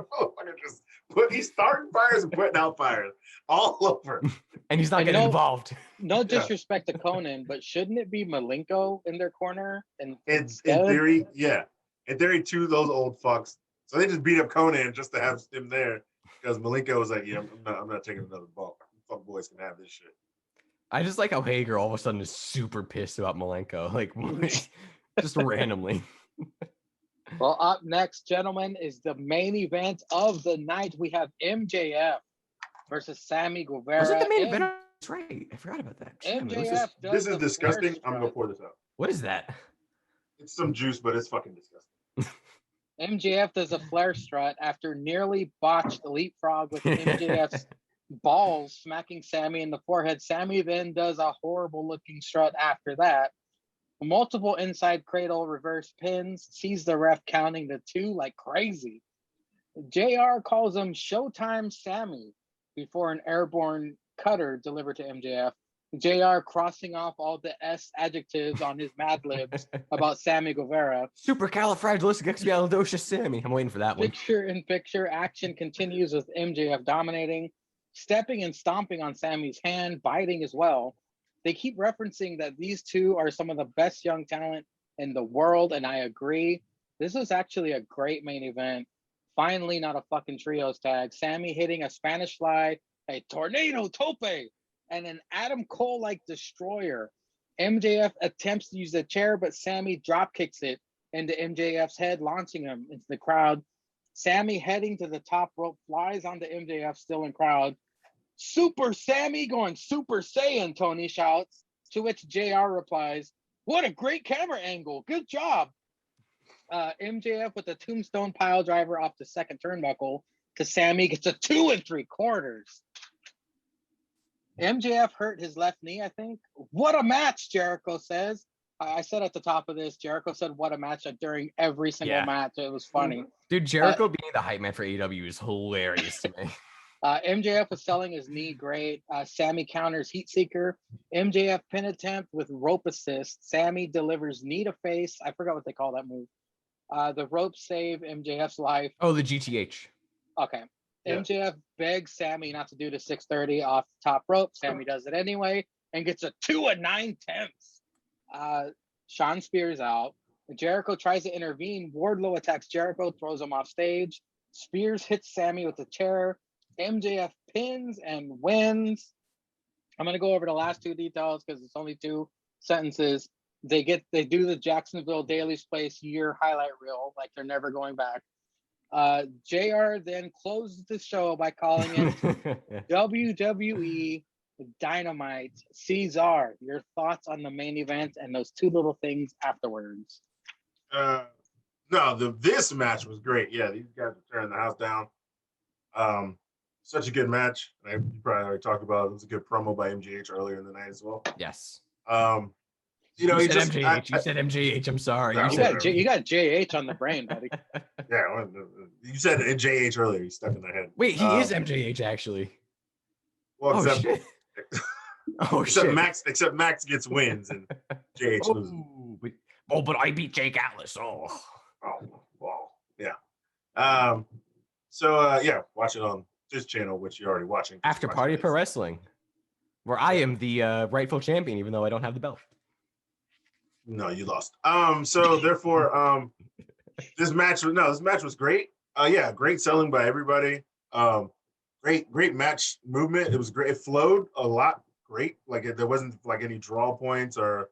He's starting fires and putting out fires all over. And he's not getting involved. No disrespect to Conan, but shouldn't it be Malenko in their corner? And in theory, yeah. In theory, two of those old fucks. So they just beat up Conan just to have him there because Malenko was like, yeah, I'm not taking another bump. Fuck boys can have this shit. I just like how Hager all of a sudden is super pissed about Malenko, like just randomly. Well, up next, gentlemen, is the main event of the night. We have MJF versus Sammy Guevara. Was it the main event? That's right. I forgot about that. MJF this is disgusting. I'm gonna pour this out. What is that? It's some juice, but it's fucking disgusting. MJF does a flare strut after nearly botched leapfrog with MJF's balls smacking Sammy in the forehead. Sammy then does a horrible looking strut after that. Multiple inside cradle reverse pins, sees the ref counting the 2 like crazy. JR calls him Showtime Sammy before an airborne cutter delivered to MJF. JR crossing off all the S adjectives on his Mad Libs about Sammy Guevara. Supercalifragilisticexpialidocious Sammy. I'm waiting for that one. Picture-in-picture action continues with MJF dominating, stepping and stomping on Sammy's hand, biting as well. They keep referencing that these two are some of the best young talent in the world, and I agree. This was actually a great main event. Finally, not a fucking trios tag. Sammy hitting a Spanish fly, a tornado tope, and an Adam Cole-like destroyer. MJF attempts to use the chair, but Sammy drop kicks it into MJF's head, launching him into the crowd. Sammy heading to the top rope, flies onto MJF, still in crowd. Super Sammy going Super Saiyan, Tony shouts. To which JR replies, "What a great camera angle. Good job." MJF with a tombstone pile driver off the second turnbuckle to Sammy gets a 2 3/4. MJF hurt his left knee, I think. What a match, Jericho says. I said at the top of this, Jericho said what a match during every single match. It was funny. Dude, Jericho being the hype man for AEW is hilarious to me. MJF was selling his knee great. Sammy counters Heat Seeker. MJF pin attempt with rope assist. Sammy delivers knee to face. I forgot what they call that move. The rope save MJF's life. Oh, the GTH. Okay. Yeah. MJF begs Sammy not to do the 630 off the top rope. Sammy does it anyway and gets a 2 9/10. Sean Spears out. Jericho tries to intervene. Wardlow attacks Jericho, throws him off stage. Spears hits Sammy with a chair. MJF pins and wins. I'm going to go over the last two details because it's only 2 sentences. They do the Jacksonville Daily's Place year highlight reel like they're never going back. JR then closes the show by calling it WWE Dynamite. Cesar, your thoughts on the main event and those 2 little things afterwards? No, this match was great. Yeah, these guys are tearing the house down. Such a good match. You probably already talked about it. It was a good promo by MGH earlier in the night as well. Yes. You know, you said MJH. You said MJH. I'm sorry. No, You got JH on the brain, buddy. Yeah, you said JH earlier. You stuck in the head. Wait, he is MJH actually. Well, shit. Except Max gets wins and JH loses. But I beat Jake Atlas. Oh, well, yeah. Yeah, watch it on this channel, which you're already watching. After Party Pro Wrestling, where I am the rightful champion, even though I don't have the belt. No, you lost. So therefore, this match was great. Yeah, great selling by everybody. Great match movement. It was great. It flowed a lot. Great. Like there wasn't like any draw points or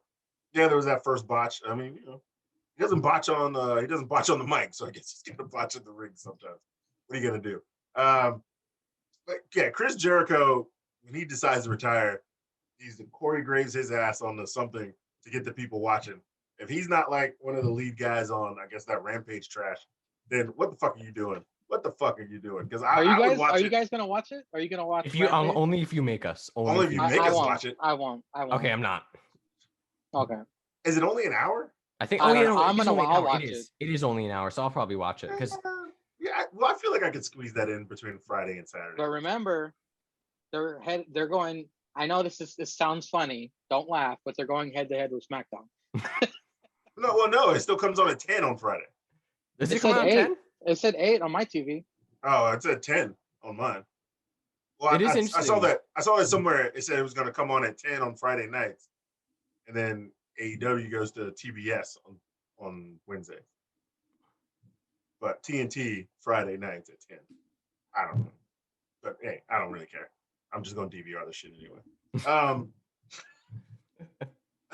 there was that first botch. I mean, he doesn't botch on the mic, so I guess he's gonna botch in the ring sometimes. What are you gonna do? But yeah, Chris Jericho, when he decides to retire, Corey Graves his ass on something to get the people watching. If he's not like one of the lead guys on, I guess, that Rampage trash, then what the fuck are you doing? What the fuck are you doing? Because are you guys gonna watch it? Are you gonna watch? Only if you make us. Only if you make us watch it. I won't. Okay, I'm not. Okay. Is it only an hour? I think. I'll watch it. It is only an hour, so I'll probably watch it because. Yeah, well, I feel like I could squeeze that in between Friday and Saturday. But remember, they're going. I know this sounds funny. Don't laugh, but they're going head to head with SmackDown. No, it still comes on at 10 on Friday. Does it come out at 10? It said 8 on my TV. Oh, it's at 10 on mine. Well, it is interesting. I saw that somewhere. It said it was going to come on at 10 on Friday nights, and then AEW goes to TBS on Wednesday. But TNT Friday nights at 10. I don't know. But hey, I don't really care. I'm just going to DVR the shit anyway.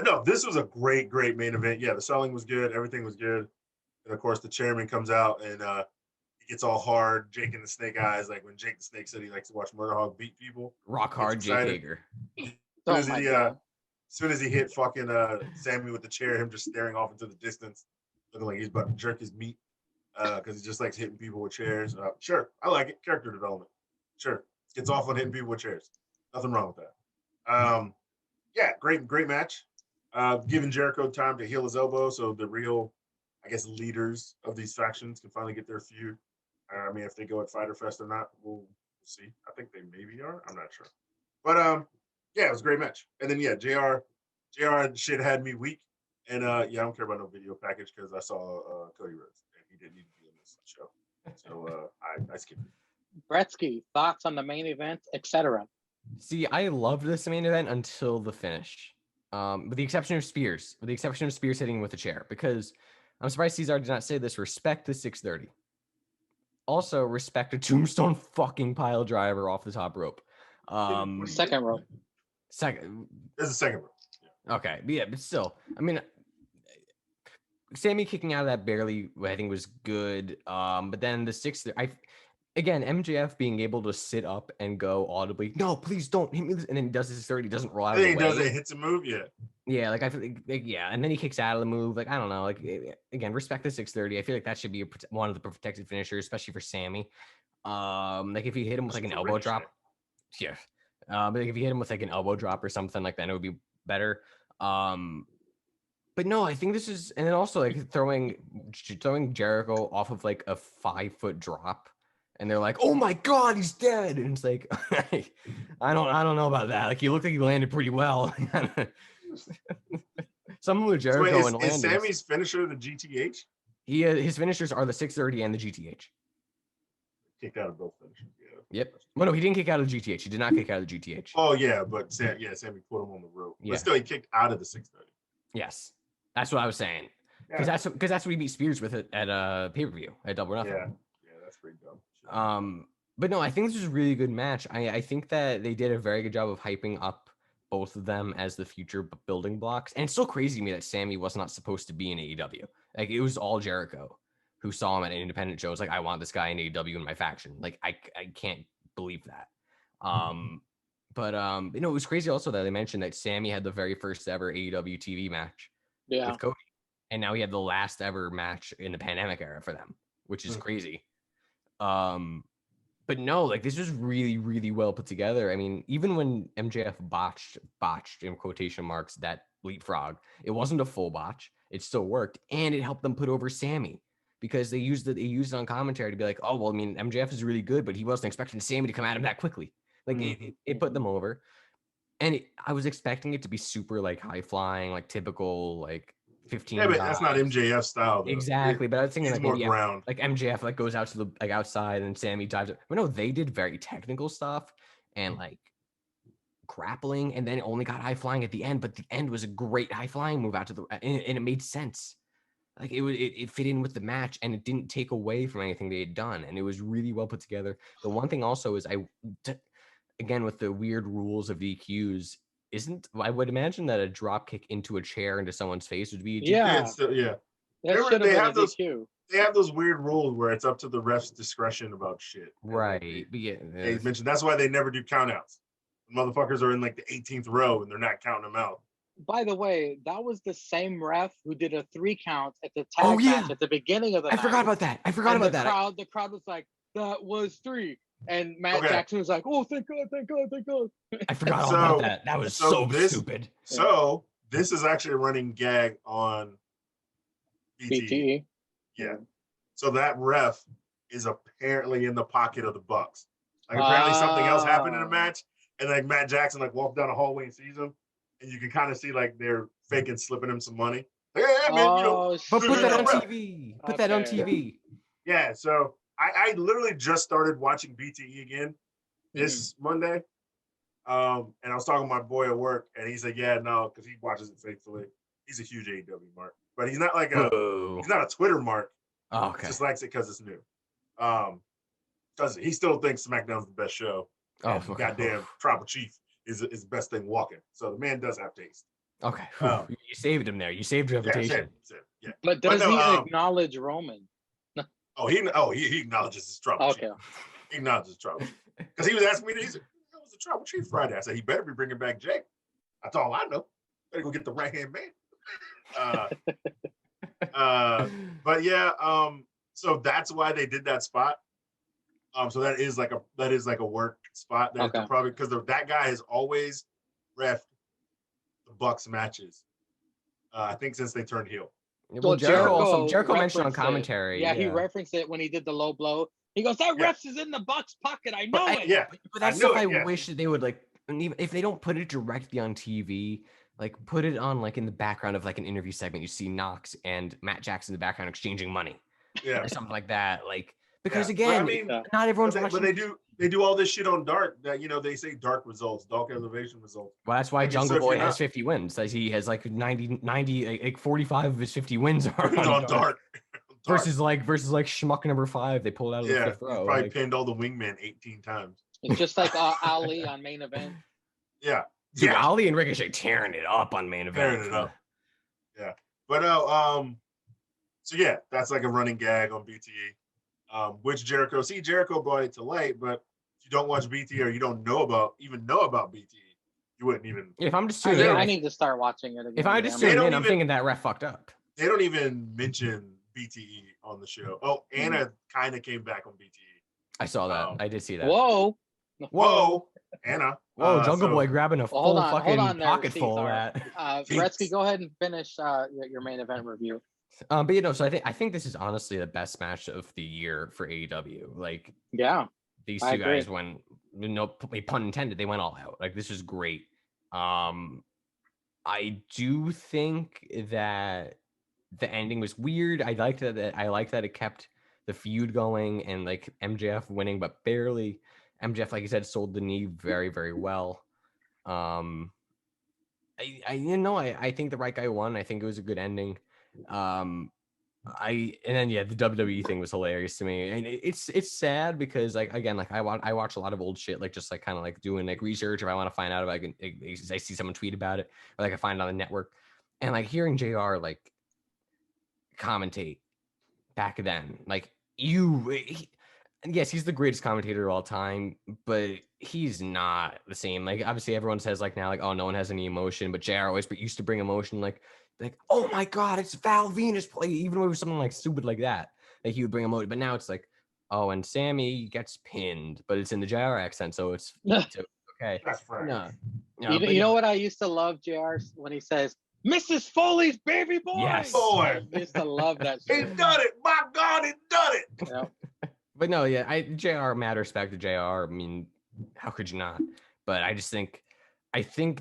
No, this was a great main event. Yeah, the selling was good. Everything was good. And of course, the chairman comes out and he gets all hard. Jake and the Snake Eyes, like when Jake the Snake said he likes to watch Murder Hog beat people. Rock hard Jake Hager. As soon as he hit fucking Sammy with the chair, him just staring off into the distance, looking like he's about to jerk his meat because he just likes hitting people with chairs. Sure, I like it. Character development. Sure, gets off on hitting people with chairs. Nothing wrong with that. Yeah, great match. Giving Jericho time to heal his elbow so the real, I guess, leaders of these factions can finally get their feud. I mean, if they go at Fyter Fest or not, we'll see. I think they maybe are. I'm not sure. But yeah, it was a great match. And then yeah, JR shit had me weak. And yeah, I don't care about no video package because I saw Cody Rhodes and he didn't need to be in this show. So I skipped it. Bretsky, thoughts on the main event, etc. See, I loved this main event until the finish. With the exception of Spears. With the exception of Spears hitting with a chair. Because I'm surprised Cesar did not say this. Respect the 630. Also, respect a tombstone fucking pile driver off the top rope. Second rope. There's a second rope. Yeah. Okay. But yeah, but still. I mean, Sammy kicking out of that barely, I think, was good. But then the again, MJF being able to sit up and go audibly, no, please don't hit me, and then he does his 30, doesn't roll out And of then the he way. does it, hits a move, yeah. Yeah, like I feel like, yeah, and then he kicks out of the move. Like I don't know, like again, respect the 630. I feel like that should be one of the protected finishers, especially for Sammy. Like if you hit him with like an elbow drop, yeah. But like if you hit him with like an elbow drop or something like that, it would be better. But no, I think this is, and then also like throwing Jericho off of like a 5-foot drop, and they're like, "Oh my God, he's dead!" And it's like, I don't know about that. Like he looked like he landed pretty well. Some with So wait, Jericho and is landings. Sammy's finisher the GTH? His finishers are the 630 and the GTH. Kicked out of both finishers. Yeah. Yep. Well, no, he didn't kick out of the GTH. He did not kick out of the GTH. Oh yeah, but Sammy put him on the rope. Yeah. But still, he kicked out of the 630. Yes, that's what I was saying. Because that's what he beat Spears with it at pay-per-view at Double or Nothing. Yeah, that's pretty dumb. But no, I think this was a really good match. I think that they did a very good job of hyping up both of them as the future building blocks. And it's so crazy to me that Sammy was not supposed to be in AEW. Like it was all Jericho who saw him at an independent show. It's like, I want this guy in AEW in my faction. Like I can't believe that. But you know, it was crazy also that they mentioned that Sammy had the very first ever AEW TV match with Cody. And now he had the last ever match in the pandemic era for them, which is crazy. But no, like this was really, really well put together. I mean, even when MJF botched in quotation marks that leapfrog, it wasn't a full botch. It still worked, and it helped them put over Sammy because they used it on commentary to be like, oh well, I mean, MJF is really good, but he wasn't expecting Sammy to come at him that quickly. Like it put them over, and I was expecting it to be super like high flying, like typical like 15. Yeah, but that's not MJF style though. Exactly, but I was thinking like more maybe ground. like MJF like goes out to the like outside and Sammy dives up. But no, they did very technical stuff and like grappling, and then it only got high flying at the end. But the end was a great high flying move out to the and it made sense. Like it fit in with the match, and it didn't take away from anything they had done, and it was really well put together. The one thing also is again with the weird rules of DQs. I would imagine that a drop kick into a chair into someone's face would be a DQ. Yeah. They have those weird rules where it's up to the ref's discretion about shit. Right. They mentioned that's why they never do countouts. Motherfuckers are in like the 18th row and they're not counting them out. By the way, that was the same ref who did a 3 count at the tag match at the beginning of the night. I forgot about that. The crowd was like, that was 3. And Matt Jackson was like, "Oh, thank God." I forgot all about that. That was so stupid. So this is actually a running gag on BTE. Yeah. So that ref is apparently in the pocket of the Bucks. Like apparently something else happened in the match, and like Matt Jackson like walked down the hallway and sees him, and you can kind of see like they're faking slipping him some money. Like, hey, man, but put that on TV. Put that on TV. Yeah. So. I literally just started watching BTE again this Monday. And I was talking to my boy at work, and he said, yeah, no, because he watches it faithfully. He's a huge AEW mark. But he's not like he's not a Twitter mark. Oh, okay. He just likes it because it's new. Because he still thinks SmackDown's the best show. Oh, goddamn, Tribal Chief is the best thing walking. So the man does have taste. Okay. You saved him there. You saved your reputation. Yeah. But does he acknowledge Roman? He acknowledges his trouble. Okay. He acknowledges his trouble. Because he was asking me, he said, it was a Tribal Chief Friday. I said, he better be bringing back Jake. That's all I know. Better go get the right-hand man. But yeah, so that's why they did that spot. So that is like a work spot. That probably because that guy has always reffed the Bucks matches. I think since they turned heel. Well, Jericho mentioned on commentary. Yeah, he referenced it when he did the low blow. He goes, "That refs is in the Bucks pocket. I know it." Yeah, but that's stuff I wish that they would like. Even if they don't put it directly on TV, like put it on like in the background of like an interview segment. You see Knox and Matt Jackson in the background exchanging money, or something like that. Like because again, not everyone's watching. But they do all this shit on Dark. That they say Dark results, Dark Elevation results. Well, that's why Jungle Boy has 50 wins. He has like 90, like 45 of his 50 wins are on Dark. Versus like Schmuck number 5, they pulled out of the 5th row. Probably pinned all the wingmen 18 times. It's just like Ali on Main Event. Yeah. Dude, Ali and Ricochet tearing it up on Main Event. Tearing it up. Yeah. But so yeah, that's like a running gag on BTE. which Jericho. See, Jericho brought it to light, but if you don't watch BTE or you don't know about BTE, you wouldn't even. If I'm just tuning in, I need to start watching it again. If I just tune in, I'm thinking that ref fucked up. They don't even mention BTE on the show. Oh, Anna kind of came back on BTE. I saw that. I did see that. Whoa, Anna. Whoa, Jungle Boy grabbing a full fucking pocket full of that. Bretsky, go ahead and finish your main event review. But so I think this is honestly the best match of the year for AEW. Like, yeah, these two guys went, no pun intended, they went all out. Like, this is great. I do think that the ending was weird. I liked that it kept the feud going and like MJF winning, but barely. MJF, like you said, sold the knee very, very well. I think the right guy won. I think it was a good ending. The WWE thing was hilarious to me, and it's sad because like again, like I watch a lot of old shit, like just like kind of like doing like research if I want to find out if I see someone tweet about it or like I find it on the network, and like hearing JR like commentate back then, like yes, he's the greatest commentator of all time, but he's not the same. Like obviously everyone says like now like, oh, no one has any emotion, but JR always used to bring emotion, like oh my god, it's Val Venus play, even when it was something like stupid like that, like he would bring emotion. But now it's like, oh, and Sammy gets pinned, but it's in the JR accent, so it's okay. That's right. You know what I used to love JR when he says Mrs. Foley's baby boy. Yes, boy. I used to love that shit. He done it. My God, he done it. Yep. But no, yeah, JR, mad respect to JR. I mean, how could you not? But I think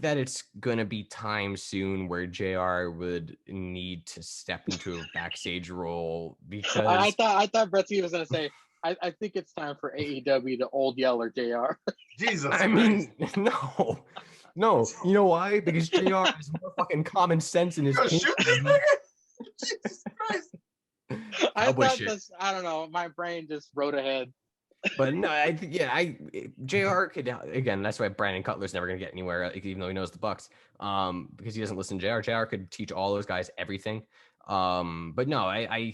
that it's gonna be time soon where JR would need to step into a backstage role because I thought Bretsky was gonna say, I think it's time for AEW to old yeller JR. Jesus. I mean, no. You know why? Because JR has more fucking common sense in his shoot me, nigga. Jesus Christ. I don't know. My brain just wrote ahead. But no, JR could, again, that's why Brandon Cutler's never gonna get anywhere, even though he knows the Bucks, because he doesn't listen to JR. JR could teach all those guys everything. But no, I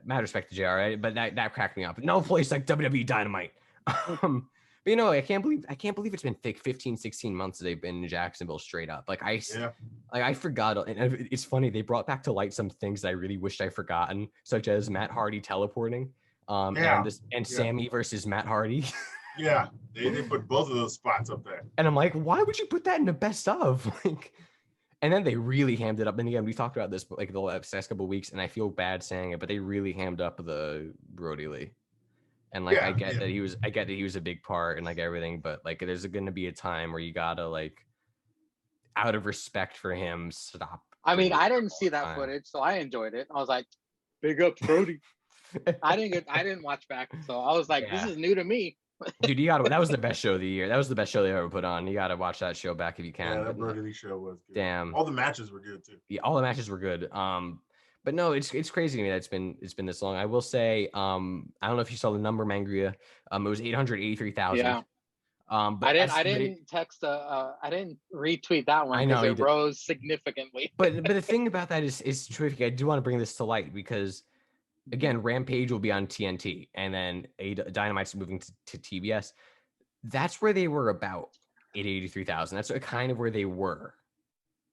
mad respect to JR, but that cracked me up. No place like WWE Dynamite. But I can't believe it's been 15, 16 months they've been in Jacksonville straight up. Like I forgot, and it's funny, they brought back to light some things that I really wished I'd forgotten, such as Matt Hardy teleporting, and Sammy versus Matt Hardy. Yeah, they put both of those spots up there. And I'm like, why would you put that in the best of? Like, and then they really hammed it up. And again, we talked about this like the last couple of weeks, and I feel bad saying it, but they really hammed up the Brody Lee. And like I get that he was a big part and like everything, but like there's gonna be a time where you gotta like, out of respect for him, stop. I mean, I didn't see that footage, so I enjoyed it. I was like, big up Brody. I didn't watch back, so I was like, this is new to me. Dude, that was the best show of the year. That was the best show they ever put on. You gotta watch that show back if you can. Yeah, that Brody Lee show was good. Damn. All the matches were good too. Yeah, all the matches were good. But no, it's crazy to me that it's been this long. I will say, I don't know if you saw the number, Mangria. It was 883,000. Yeah. But I didn't retweet that one. I know it rose significantly. But the thing about that is terrific. I do want to bring this to light because, again, Rampage will be on TNT, and then Dynamite's moving to TBS. That's where they were about 883,000. That's kind of where they were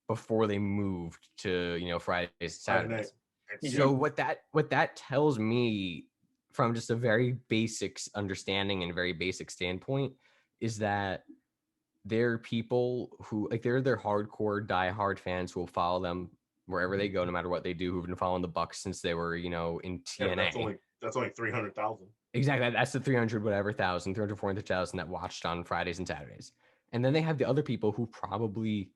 before they moved to Fridays and Saturdays. So what that tells me from just a very basic understanding and very basic standpoint is that there are people who like they're hardcore diehard fans who will follow them wherever they go, no matter what they do, who've been following the Bucks since they were in TNA. Yeah, that's only 300,000. Exactly, that's the 300,000 that watched on Fridays and Saturdays. And then they have the other people who probably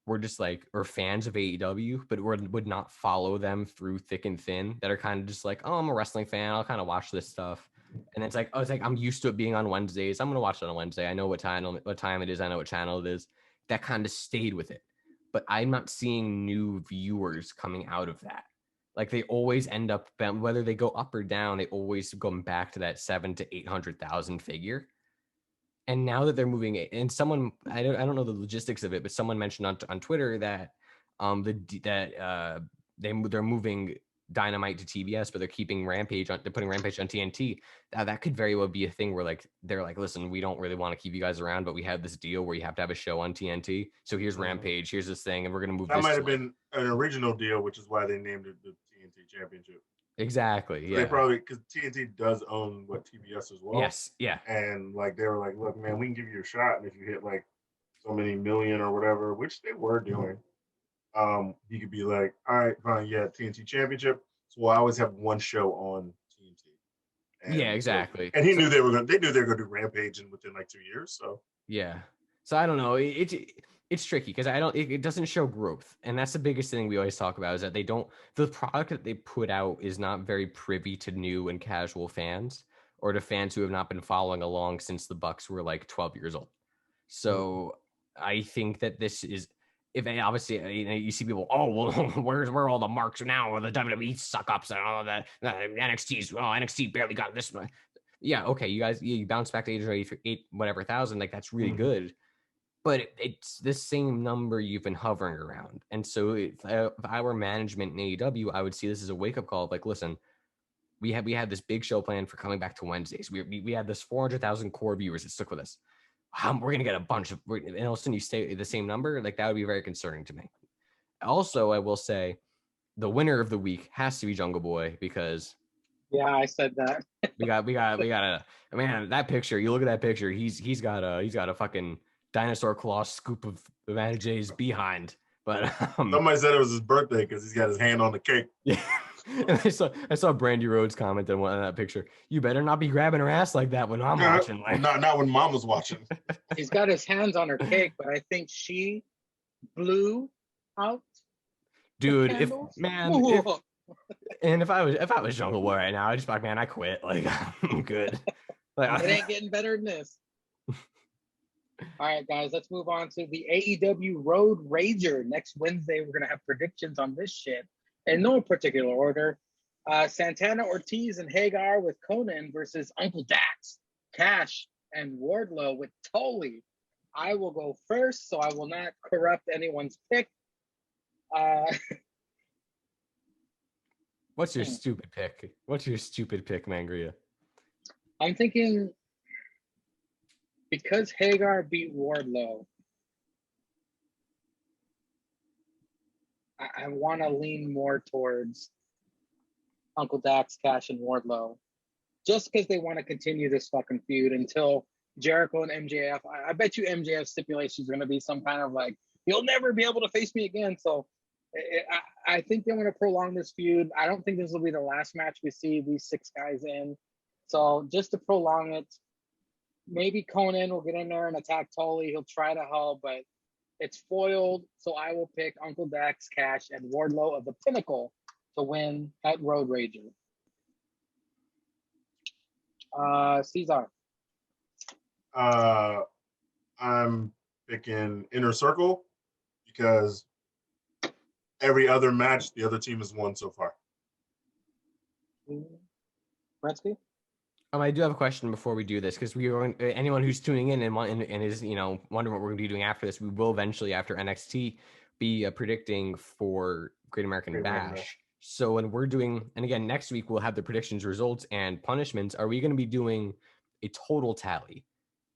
were just like, or fans of AEW, but would not follow them through thick and thin, that are kind of just like, oh, I'm a wrestling fan, I'll kind of watch this stuff. And it's like I'm used to it being on Wednesdays, I'm gonna watch it on Wednesday, I know what time it is, I know what channel it is. That kind of stayed with it. But I'm not seeing new viewers coming out of that. Like they always end up, whether they go up or down, they always go back to that 700,000 to 800,000 figure. And now that they're moving it, and someone, I don't know the logistics of it, but someone mentioned on Twitter that they're moving Dynamite to TBS, but they're keeping Rampage on. They're putting Rampage on TNT. That could very well be a thing where like they're like, listen, we don't really want to keep you guys around, but we have this deal where you have to have a show on TNT. So here's Rampage. Here's this thing, and we're gonna move. That this might have been an original deal, which is why they named it the TNT Championship. Exactly. Yeah. They probably, because TNT does own what TBS as well. Yes. Yeah. And like they were like, look, man, we can give you a shot, and if you hit like so many million or whatever, which they were doing, you could be like, all right, fine, yeah, TNT Championship. So we'll always have one show on TNT. And yeah. Exactly. So, and he knew they were going. They knew they were going to do Rampage within like 2 years. So yeah. So I don't know. It's tricky because it doesn't show growth, and that's the biggest thing we always talk about is that the product that they put out is not very privy to new and casual fans or to fans who have not been following along since the Bucks were like 12 years old. So I think that this is, if obviously you see people, oh well, where are all the marks now, or the WWE suck ups and all of that, NXT barely got this one. Yeah, okay, you bounce back to 8 whatever thousand, like that's really good. But it's the same number you've been hovering around. And so if I were management in AEW, I would see this as a wake-up call of like, listen, we had this big show plan for coming back to Wednesdays. We had this 400,000 core viewers that stuck with us. We're going to get a bunch of, and all of a sudden you stay the same number. Like that would be very concerning to me. Also, I will say the winner of the week has to be Jungle Boy because yeah, I said that. we got a, man, that picture, you look at that picture, he's got a fucking dinosaur claw scoop of Anna Jay's behind, but somebody said it was his birthday because he's got his hand on the cake. Yeah, and I saw Brandy Rhodes comment on that picture. You better not be grabbing her ass like that when I'm watching. Like, not when Mama's watching. He's got his hands on her cake, but I think she blew out. Dude, if I was Jungle Boy right now, I'd just be like, man, I quit. Like I'm good. Like, it ain't getting better than this. All right, guys, let's move on to the AEW Road Rager. Next Wednesday, we're going to have predictions on this shit in no particular order. Santana Ortiz and Hagar with Conan versus Uncle Dax, Cash, and Wardlow with Tully. I will go first, so I will not corrupt anyone's pick. What's your stupid pick? What's your stupid pick, Mangria? I'm thinking because Hagar beat Wardlow, I want to lean more towards Uncle Dax, Cash, and Wardlow, just because they want to continue this fucking feud until Jericho and MJF. I bet you MJF stipulation is going to be some kind of like, you'll never be able to face me again. So I think they want to prolong this feud. I don't think this will be the last match we see these 6 guys in. So just to prolong it, maybe Conan will get in there and attack Tully. He'll try to help, but it's foiled. So I will pick Uncle Dax, Cash, and Wardlow of the Pinnacle to win at Road Rager. Cesar. I'm picking Inner Circle because every other match the other team has won so far. Bretsky? I do have a question before we do this because anyone who's tuning in and is wondering what we're going to be doing after this, we will eventually after NXT be predicting for Great American Bash. So when we're doing, and again next week we'll have the predictions, results, and punishments. Are we going to be doing a total tally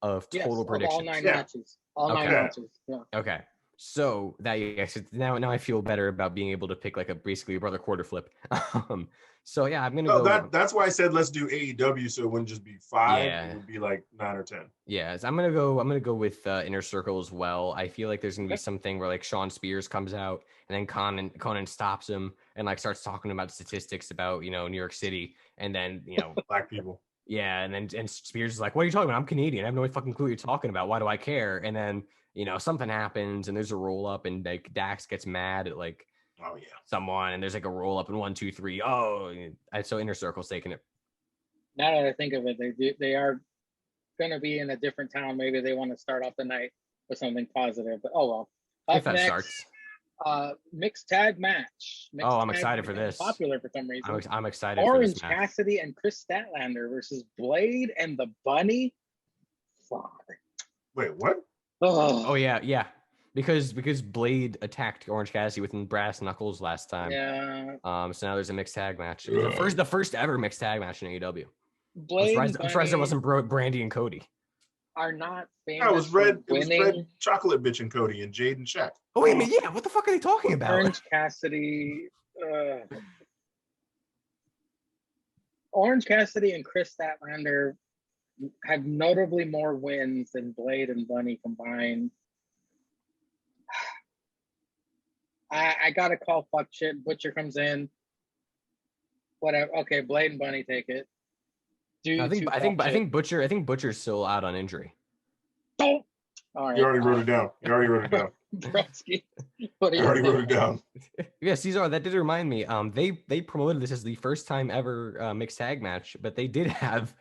of total predictions? All 9 matches. All 9 matches. Yeah. Okay. So now I feel better about being able to pick like basically a brother quarter flip. So yeah, I'm gonna go. That's why I said let's do AEW, so it wouldn't just be 5. Yeah. It would be like 9 or 10. Yeah, so I'm gonna go with Inner Circle as well. I feel like there's gonna be something where like Sean Spears comes out and then Conan stops him and like starts talking about statistics about New York City, and then black people. Yeah, and Spears is like, "What are you talking about? I'm Canadian. I have no fucking clue what you're talking about. Why do I care?" And then something happens and there's a roll up and like Dax gets mad at like someone and there's like a roll up and 1, 2, 3. So Inner Circle's taking it. Now that I think of it, they are gonna be in a different town. Maybe they want to start off the night with something positive. But oh well. If that starts. Mixed tag match. I'm excited for this. Popular for some reason. I'm excited. Orange for this match. Cassidy and Chris Statlander versus Blade and the Bunny. Fuck. Wait, what? Oh yeah. Because Blade attacked Orange Cassidy with brass knuckles last time. Yeah. So now there's a mixed tag match. The first ever mixed tag match in AEW. Blade I'm surprised it wasn't Brandy and Cody. Are not famous. No, it was red. It was winning. red chocolate bitch and Cody and Jade and Shaq. Oh wait a minute, yeah. What the fuck are they talking about? Orange Cassidy. Orange Cassidy and Chris Statlander have notably more wins than Blade and Bunny combined. I gotta call fuck shit. Butcher comes in. Whatever. Okay, Blade and Bunny take it. I think Butcher's still out on injury. Don't. All right. You already wrote it down. Brodsky. What You already wrote it down. Yeah, Cesar, that did remind me. They promoted this as the first time ever mixed tag match, but they did have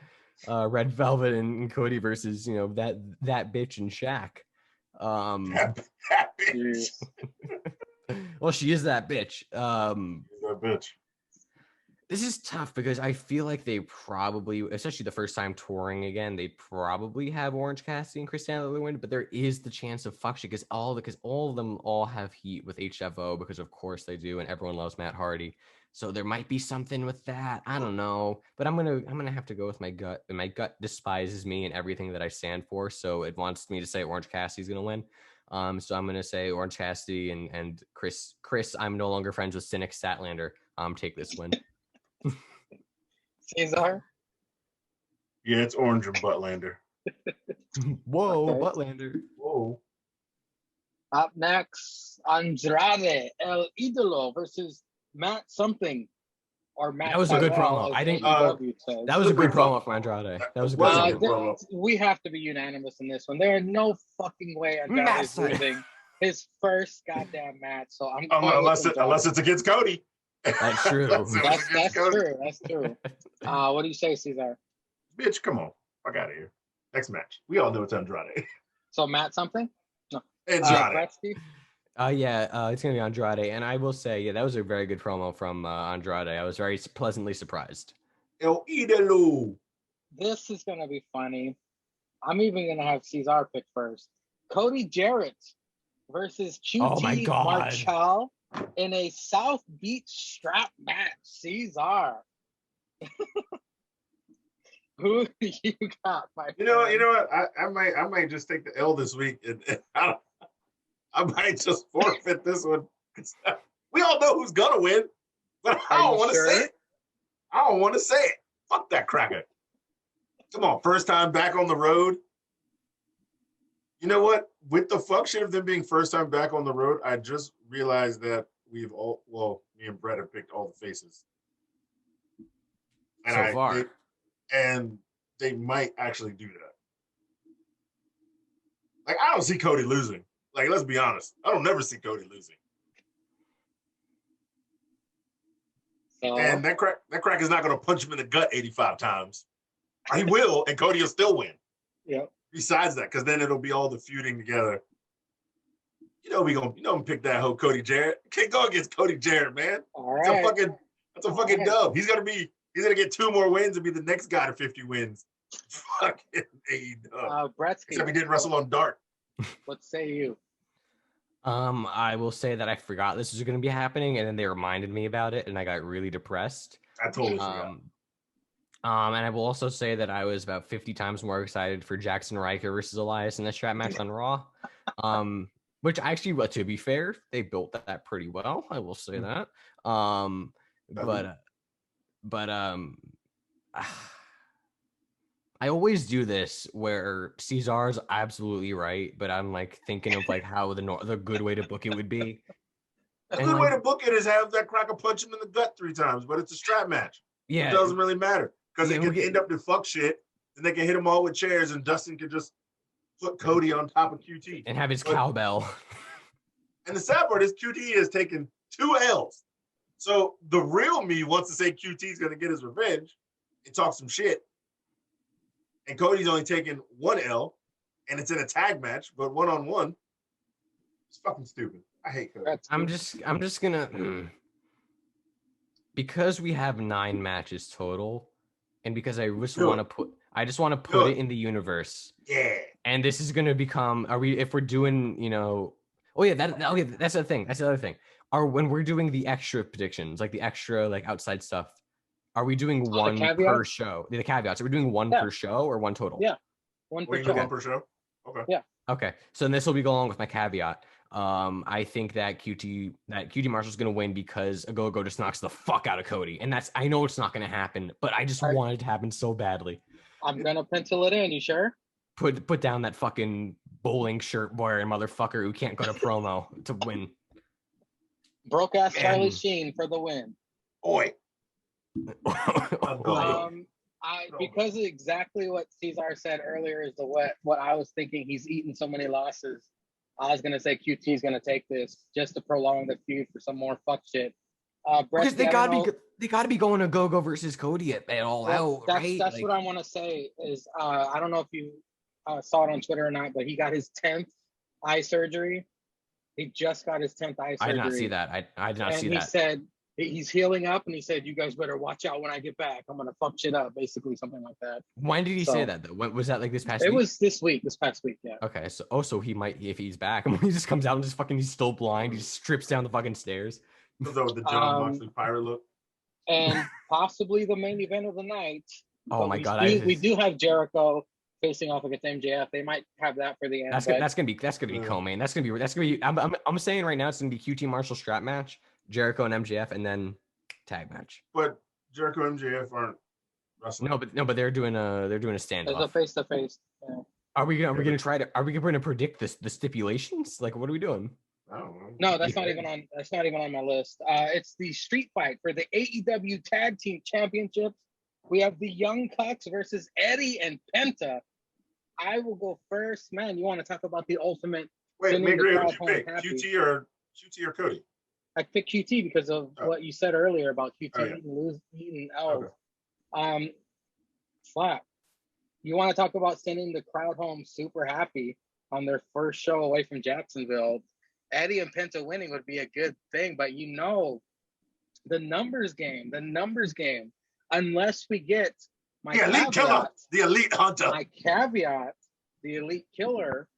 Red Velvet and Cody versus that bitch and Shaq. That bitch. Well, she is that bitch. That bitch. This is tough because I feel like they probably, especially the first time touring again, they probably have Orange Cassidy and Chris Statlander win, but there is the chance of fuck shit because all of them have heat with HFO because of course they do, and everyone loves Matt Hardy. So there might be something with that. I don't know, but I'm gonna have to go with my gut, and my gut despises me and everything that I stand for. So it wants me to say Orange Cassidy's gonna win. So I'm gonna say Orange Cassidy and Chris. I'm no longer friends with Cynic Statlander. Take this win. Cesar? Yeah, it's Orange and Buttlander. Whoa, Okay. Buttlander. Whoa. Up next, Andrade El Idolo versus Matt something. Or Matt That was a good Tyrell, promo. as I didn't- AEW says. That was a good promo from Andrade. That was a good Well, promo. We have to be unanimous in this one. There is no fucking way Andrade is Matt- losing his first goddamn match. So I'm going Unless with unless it's against Cody. That's true. That's true. That's true. What do you say, Cesar? Bitch, come on. Fuck out of here. Next match. We all know it's Andrade. So Matt something? No. Andrade. Gretzky? It's gonna be Andrade, and I will say, yeah, that was a very good promo from Andrade. I was very pleasantly surprised. El Idolo. This is gonna be funny. I'm even gonna have Cesar pick first. Cody Jarrett versus Oh my QT God. Marshall in a South Beach strap match. Cesar. Who do you got, my You know friend? what? I might just take the L this week, and I might just forfeit this one. We all know who's gonna win, but I Are don't you want to sure? say it. I don't want to say it. Fuck that cracker. Come on, first time back on the road. You know what? With the function of them being first time back on the road, I just realized that me and Brett have picked all the faces. So far. And they might actually do that. Like, I don't see Cody losing. Like, let's be honest. I don't never see Cody losing. So, And that crack is not going to punch him in the gut 85 times. He will, and Cody will still win. yep. Besides that, because then it'll be all the feuding together. We gonna pick that whole Cody Jarrett. Can't go against Cody Jarrett, man. All That's right. a fucking right. dub. He's gonna get 2 more wins and be the next guy to 50 wins. Fucking AEW. Bretsky. Except he didn't wrestle on Dark. What say you? I will say that I forgot this was going to be happening, and then they reminded me about it, and I got really depressed. I totally forgot. And I will also say that I was about 50 times more excited for Jackson Riker versus Elias in the strap match on Raw. Which actually, to be fair, they built that pretty well. I will say that. I always do this where Cesar's absolutely right, but I'm like thinking of like how the good way to book it would be. A good way to book it is have that cracker punch him in the gut 3 times, but it's a strap match. Yeah, It doesn't really matter because Yeah, it can end up to fuck shit, and they can hit them all with chairs, and Dustin can just put Cody on top of QT. and have his cowbell. And the sad part is QT has taken 2 L's. So the real me wants to say QT is going to get his revenge and talk some shit. And Cody's only taken 1 L, and it's in a tag match, but 1-on-1. It's fucking stupid. I hate Cody. I'm just gonna because we have 9 matches total, and because I just want to put it in the universe. Yeah. And this is gonna become if we're doing Oh yeah, that's the thing. That's the other thing. When we're doing the extra predictions, like the extra like outside stuff, are we doing one per show? The caveats. Are we doing one per show or one total? Yeah, one per show. One per show. Okay. Yeah. Okay. So then this will be going along with my caveat. I think that QT Marshall's going to win because Go just knocks the fuck out of Cody, and I know it's not going to happen, but I just want it to happen so badly. I'm gonna pencil it in. You sure? Put down that fucking bowling shirt wearing motherfucker who can't go to promo to win. Broke ass Charlie Sheen for the win. Oi. Because of exactly what Cesar said earlier is what I was thinking. He's eaten so many losses. I was gonna say QT is gonna take this just to prolong the feud for some more fuck shit. Because they gotta be going to Go versus Cody at all out, right? That's what I want to say. Is I don't know if you saw it on Twitter or not, but he got his 10th eye surgery. He just got his 10th eye surgery. I did not see that. I did not see that. And he said he's healing up, and he said, "You guys better watch out when I get back. I'm gonna fuck shit up," basically something like that. When did he say that though? When was that? Like this past week? It was this past week. Yeah. Okay, so he might, if he's back, and he just comes out and just fucking, he's still blind. He just strips down the fucking stairs. So the John Moxley pirate look. And possibly the main event of the night. Oh my god! We do have Jericho facing off against MJF. They might have that for the end. That's gonna be co-main. That's gonna be. I'm saying right now it's gonna be QT Marshall strap match, Jericho and MJF, and then tag match. But Jericho and MJF aren't wrestling. No, but they're doing a standoff. There's a face to face. Are we gonna predict the stipulations? Like, what are we doing? I don't know. No, that's not even on my list. It's the street fight for the AEW Tag Team Championships. We have the Young Bucks versus Eddie and Penta. I will go first. Man, you want to talk about the ultimate? Wait, Maygrave, what you pick? QT or Cody? I picked QT because of what you said earlier about QT eating L's. Okay. Slap. You want to talk about sending the crowd home super happy on their first show away from Jacksonville? Eddie and Penta winning would be a good thing, but the numbers game. Unless we get the elite killer, the elite hunter. My caveat, the elite killer.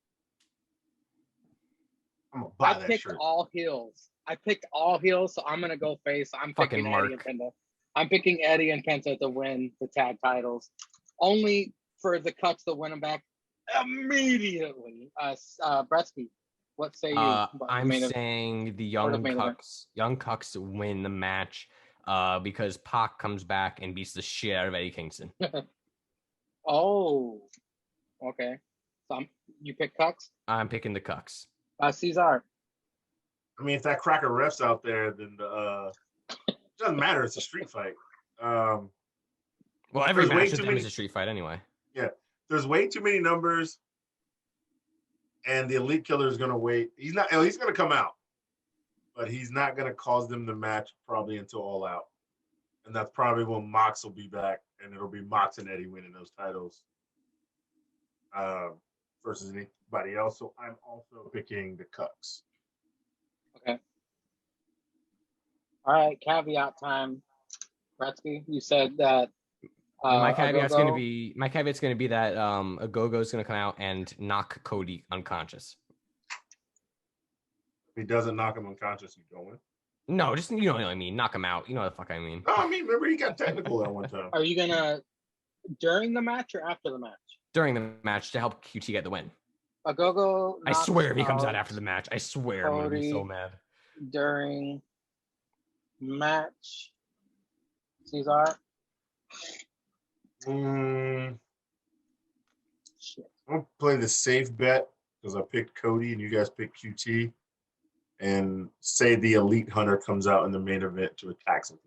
I'm gonna buy that shirt. I picked all heels, so I'm gonna go face. I'm picking Eddie and Penta. I'm picking Eddie and Penta to win the tag titles, only for the Cuts to win them back immediately. Bretsky, what say you? I'm saying the Young Cucks win the match because Pac comes back and beats the shit out of Eddie Kingston. Oh, okay. So you pick Cucks? I'm picking the Cucks. Cesar. I mean, if that cracker ref's out there, then it doesn't matter. It's a street fight. Well, every match with them is a street fight anyway. Yeah, there's way too many numbers, and the elite killer is going to wait. He's going to come out, but he's not going to cause them to match probably until All Out, and that's probably when Mox will be back, and it'll be Mox and Eddie winning those titles versus anybody else. So I'm also picking the Cucks. Okay. All right, caveat time. Bretsky, you said that my caveat's going to be that Agogo's going to come out and knock Cody unconscious. If he doesn't knock him unconscious, you don't win. No, just you know what I mean. Knock him out. You know what the fuck I mean. No, I mean, remember he got technical that one time. Are you gonna during the match or after the match? During the match to help QT get the win. Agogo. I swear if he comes out after the match, I swear Cody, I'm gonna be so mad. During match, Cesar. Shit. I'm gonna play the safe bet because I picked Cody and you guys picked QT, and say the elite hunter comes out in the main event to attack some people.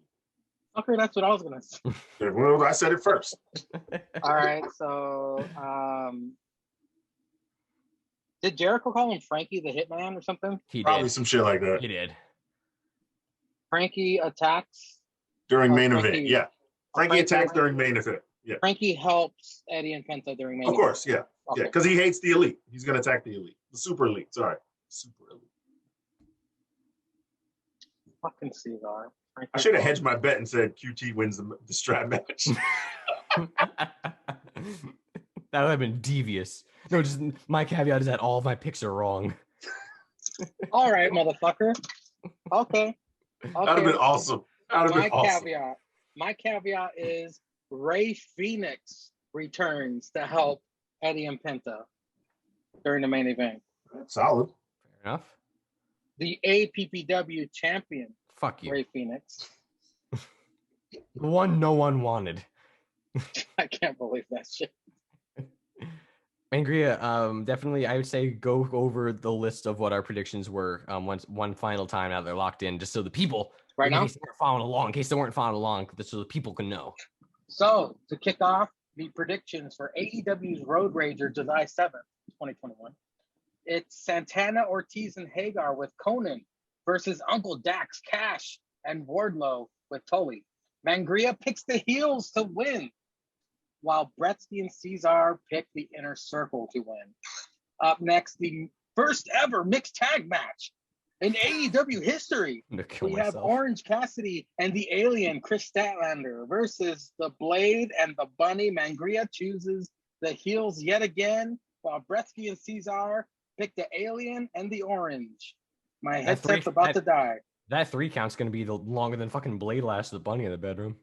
Okay, that's what I was gonna say. Well, I said it first. All right, so did Jericho call him Frankie the Hitman or something? He Probably did. Some shit like that. He did. Frankie attacks during main event. Yeah, Frankie attacks during main event. Yeah. Frankie helps Eddie and Penta during main event. Of course, yeah. Okay. Yeah, because he hates the elite. He's gonna attack the elite. The super elite. Sorry. Super elite. Fucking Cesar. I should have hedged my bet and said QT wins the strap match. That would have been devious. No, just my caveat is that all of my picks are wrong. All right, motherfucker. Okay. That'd have been awesome. That'd have been awesome. My caveat is Ray Phoenix returns to help Eddie and Penta during the main event. Solid. Fair enough. The APPW champion, Fuck you. Ray Phoenix. The one no one wanted. I can't believe that shit. Mangria, definitely, I would say go over the list of what our predictions were one final time now they're locked in, just so the people, Right now? in case they weren't following along, so the people can know. So, to kick off the predictions for AEW's Road Rager July 7th, 2021, it's Santana, Ortiz, and Hagar with Conan versus Uncle Dax, Cash, and Wardlow with Tully. Mangria picks the heels to win, while Bretsky and Cesar pick the Inner Circle to win. Up next, the first ever mixed tag match in AEW history. We have Orange Cassidy and the Alien, Chris Statlander, versus the Blade and the Bunny. Mangria chooses the heels yet again, while Bretsky and Cesar pick the Alien and the Orange. My headset's about to die. That 3 count's going to be longer than fucking Blade lasted the Bunny in the bedroom.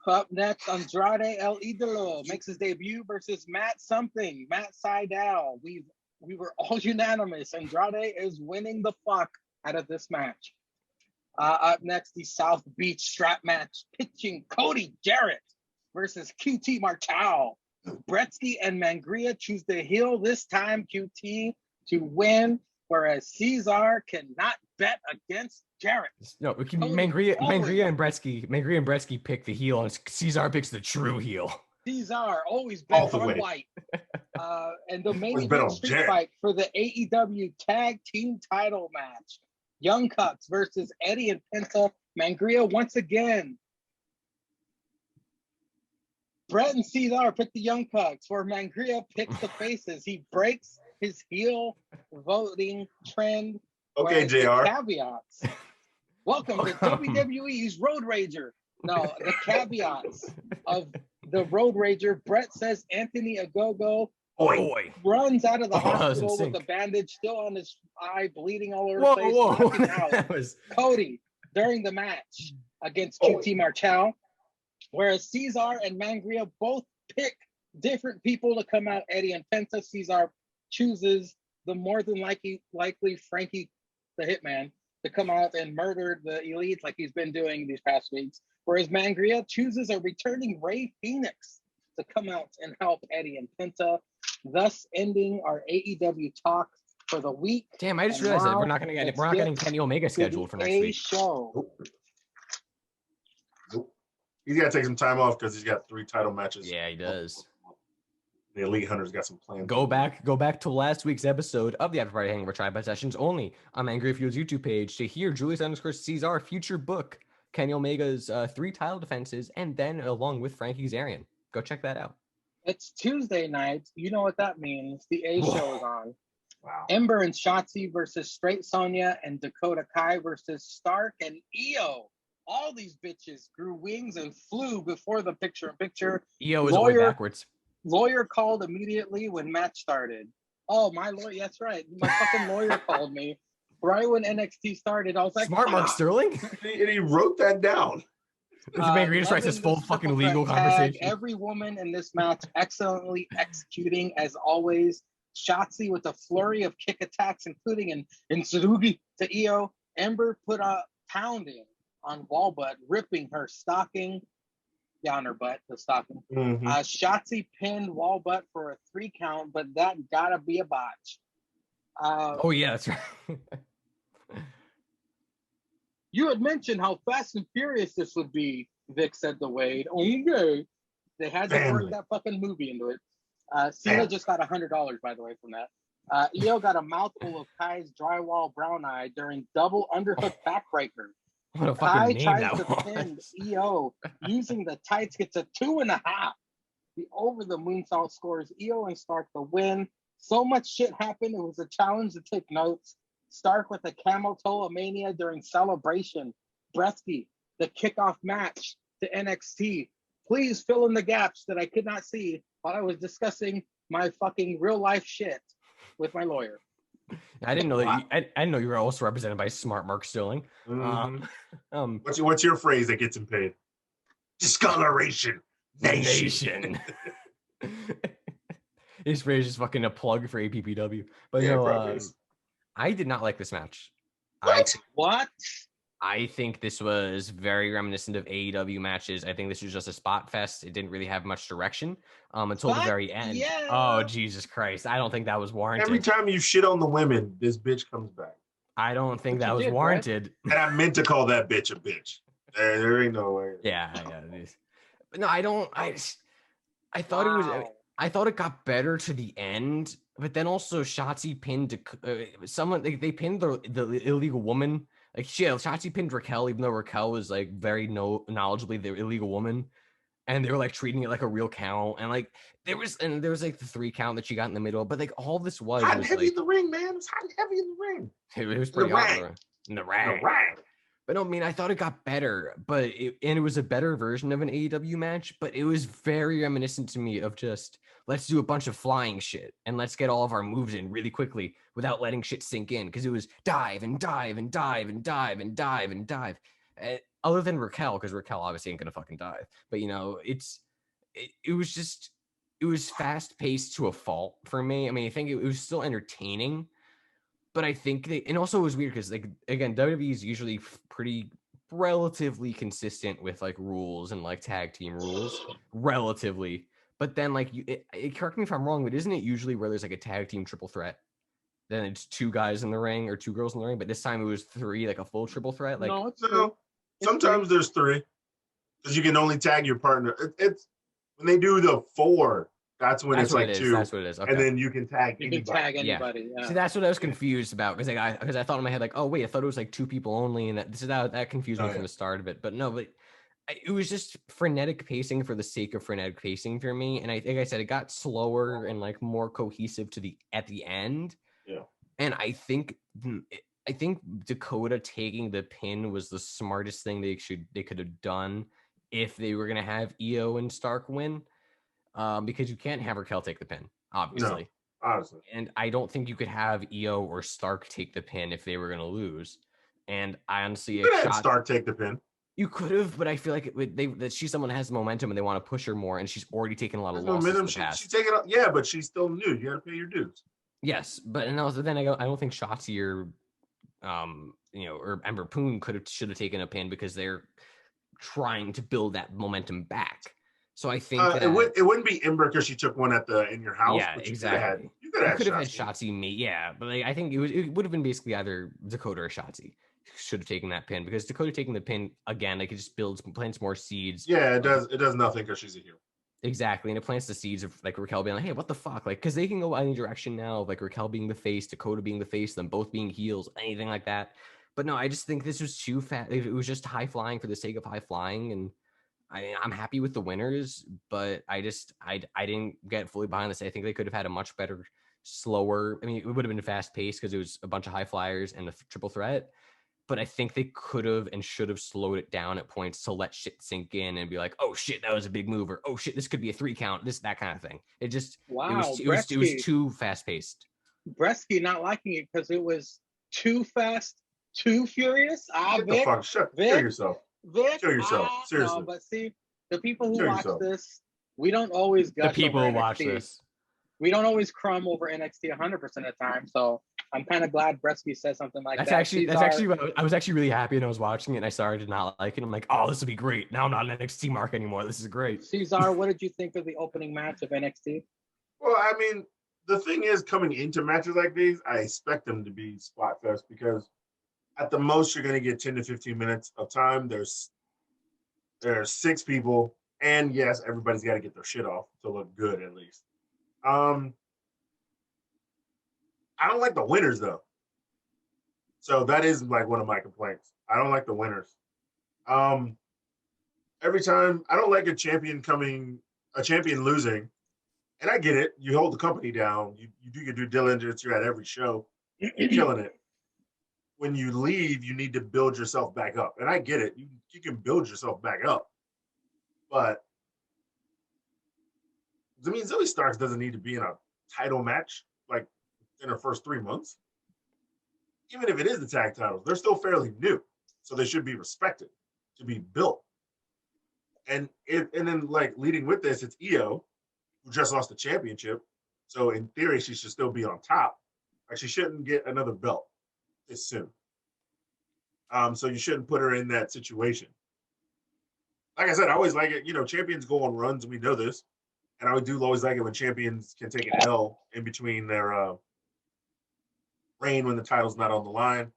Up next, Andrade El Idolo makes his debut versus Matt Sydal. We were all unanimous. Andrade is winning the fuck out of this match. Up next, the South Beach strap match, pitching Cody Jarrett versus QT Marshall. Bretsky and Mangria choose the heel this time, QT, to win, whereas Cesar cannot bet against Jarrett. No, Mangria and Bretsky pick the heel, and Cesar picks the true heel. Cesar always bets on white. And the main event street fight for the AEW Tag Team title match. Young Bucks versus Eddie and Penta. Mangria once again. Brett and Cesar pick the Young Bucks, where Mangria picks the faces. He breaks his heel voting trend. Okay, JR. Caveats. Welcome to WWE's Road Rager. No, the caveats of the Road Rager. Brett says Anthony Ogogo runs out of the hospital with a bandage still on his eye, bleeding all over the place. Cody during the match against QT Marshall, whereas Cesar and Mangria both pick different people to come out. Eddie and Penta. Cesar chooses the more than likely Frankie the Hitman to come out and murder the elites like he's been doing these past weeks. Whereas Mangria chooses a returning Ray Phoenix to come out and help Eddie and Penta, thus ending our AEW talk for the week. Damn, I just realized that we're not getting Kenny Omega scheduled for next week. Show. Nope. He's got to take some time off because he's got 3 title matches. Yeah, he does. The Elite Hunter's got some plans. Go back to last week's episode of the After Party Hangover Tribe Sessions only on Angry Field's YouTube page to hear Julius _Cesar future book Kenny Omega's 3 title defenses, and then along with Frankie Kazarian. Go check that out. It's Tuesday night. You know what that means. The A show is on. Wow. Ember and Shotzi versus Straight Sonya, and Dakota Kai versus Stark and Io. All these bitches grew wings and flew before the picture-in-picture. Io is way backwards. Lawyer called immediately when match started. Oh, my lawyer. That's right. My fucking lawyer called me right when NXT started. I was like, smart Mark Sterling. And he wrote that down. Mangria just writes this full fucking legal conversation. Every woman in this match excellently executing as always. Shotzi with a flurry of kick attacks, including an Tsurugi to Io. Ember put a pounding on Wallbutt, ripping her stocking. Yeah, on her butt, the stocking. Mm-hmm. Shotzi pinned Wallbutt for a 3 count, but that gotta be a botch. Oh yeah, that's right. You had mentioned how fast and furious this would be, Vic said to Wade. Okay. They had to work that fucking movie into it. Cena just got $100, by the way, from that. Io got a mouthful of Kai's drywall brown eye during double underhook backbreaker. What a fucking name tries that to was. pin Io using the tights, gets a 2.5. The over the moonsault scores Io and Stark the win. So much shit happened. It was a challenge to take notes. Stark with a camel toe mania during celebration. Bretsky, the kickoff match to NXT. Please fill in the gaps that I could not see while I was discussing my fucking real life shit with my lawyer. I didn't know that. I didn't know you were also represented by Smart Mark Sterling. What's your phrase that gets him paid? Discoloration nation. His phrase is fucking a plug for APPW. But Yeah, no, probably is. I did not like this match. What? I think this was very reminiscent of AEW matches. I think this was just a spot fest. It didn't really have much direction until the very end. Yeah. Oh, Jesus Christ. I don't think that was warranted. Every time you shit on the women, this bitch comes back. I don't think But that you was did, warranted. And I meant to call that bitch a bitch. There ain't no way. Yeah. But no, I don't. I thought it was. Wow. I thought it got better to the end, but then also Shotzi pinned someone. They pinned the illegal woman. Like Shotzi pinned Raquel, even though Raquel was like very knowledgeably the illegal woman, and they were like treating it like a real count. And like there was like the 3 count that she got in the middle, but like all this was Hot and heavy like, in the ring, man. It was hot and heavy in the ring. It was pretty hot in the The rag. ring. But no, I mean, I thought it got better, but it was a better version of an AEW match, but it was very reminiscent to me of just let's do a bunch of flying shit and let's get all of our moves in really quickly without letting shit sink in, because it was dive and dive and dive and dive and dive and dive. Other than Raquel, because Raquel obviously ain't gonna fucking dive, but you know, it was fast paced to a fault for me. I mean, I think it was still entertaining. But I think and also it was weird because, like, again, WWE is usually pretty relatively consistent with like rules and like tag team rules, relatively. But then, like, correct me if I'm wrong, but isn't it usually where there's like a tag team triple threat? Then it's 2 guys in the ring or 2 girls in the ring, but this time it was 3, like a full triple threat. Like, No, it's No, true. sometimes there's 3 because you can only tag your partner. It's when they do the 4. That's when it's like 2. That's what it is. Okay. And then you can tag You anybody. can tag anybody. Yeah. See, that's what I was confused about, because I thought in my head like, oh wait, I thought it was like 2 people only, and that confused me from the start of it. But no, but it was just frenetic pacing for the sake of frenetic pacing for me. And I think I said it got slower and like more cohesive at the end. Yeah. And I think Dakota taking the pin was the smartest thing they could have done if they were gonna have Io and Stark win. Because you can't have Raquel take the pin, obviously. No, honestly. And I don't think you could have Io or Stark take the pin if they were going to lose. And I honestly, Stark take the pin. You could have, but I feel like that she's someone that has momentum and they want to push her more, and she's already taken a lot of losses in the past. She's taking up, yeah, but she's still new. You got to pay your dues. Yes, but and also then I don't think Shotzi or or Ember Poon should have taken a pin because they're trying to build that momentum back. So I think that it wouldn't be Ember because she took one in your house. Yeah, exactly. You could have had Shotzi. Yeah, but like, I think it would have been basically either Dakota or Shotzi should have taken that pin, because Dakota taking the pin again, like, it just plants more seeds. Yeah, it does. It does nothing because she's a heel. Exactly, and it plants the seeds of like Raquel being like, hey, what the fuck? Like, because they can go any direction now, like Raquel being the face, Dakota being the face, them both being heels, anything like that. But no, I just think this was too fast. It was just high flying for the sake of high flying, and I'm happy with the winners, but I didn't get fully behind this. I think they could have had a much better, slower. I mean, it would have been fast paced because it was a bunch of high flyers and a triple threat. But I think they could have and should have slowed it down at points to let shit sink in and be like, oh shit, that was a big move, or oh shit, this could be a 3 count, that kind of thing. It just it was too fast paced. Bresky not liking it because it was too fast, too furious. Get the fuck, kill yourself. Vic, kill yourself. Seriously. No, but see, the people who watch this, we don't always gush the people over who watch NXT. This. We don't always crumb over NXT 100% of the time. So I'm kind of glad Bresky said something like that. That's actually I was actually really happy when I was watching it and I saw I did not like it. I'm like, oh, this would be great. Now I'm not an NXT mark anymore. This is great. Cesar, what did you think of the opening match of NXT? Well, I mean, the thing is, coming into matches like these, I expect them to be spot fest because at the most you're going to get 10 to 15 minutes of time. There's 6 people, and yes, everybody's got to get their shit off to look good at least. I don't like the winners though. So that is like one of my complaints. I don't like the winners. Every time, I don't like a champion losing, and I get it. You hold the company down. You do your due diligence. You're at every show. You're killing it. When you leave, you need to build yourself back up. And I get it. You can build yourself back up. But I mean, Zoe Starks doesn't need to be in a title match like in her first 3 months. even if it is the tag titles, they're still fairly new, so they should be respected, to be built. And then like leading with this, it's Io, who just lost the championship. So in theory, she should still be on top. Like, she shouldn't get another belt this soon. So you shouldn't put her in that situation. Like I said, I always like it. Champions go on runs, and we know this. And I do always like it when champions can take an L in between their reign when the title's not on the line.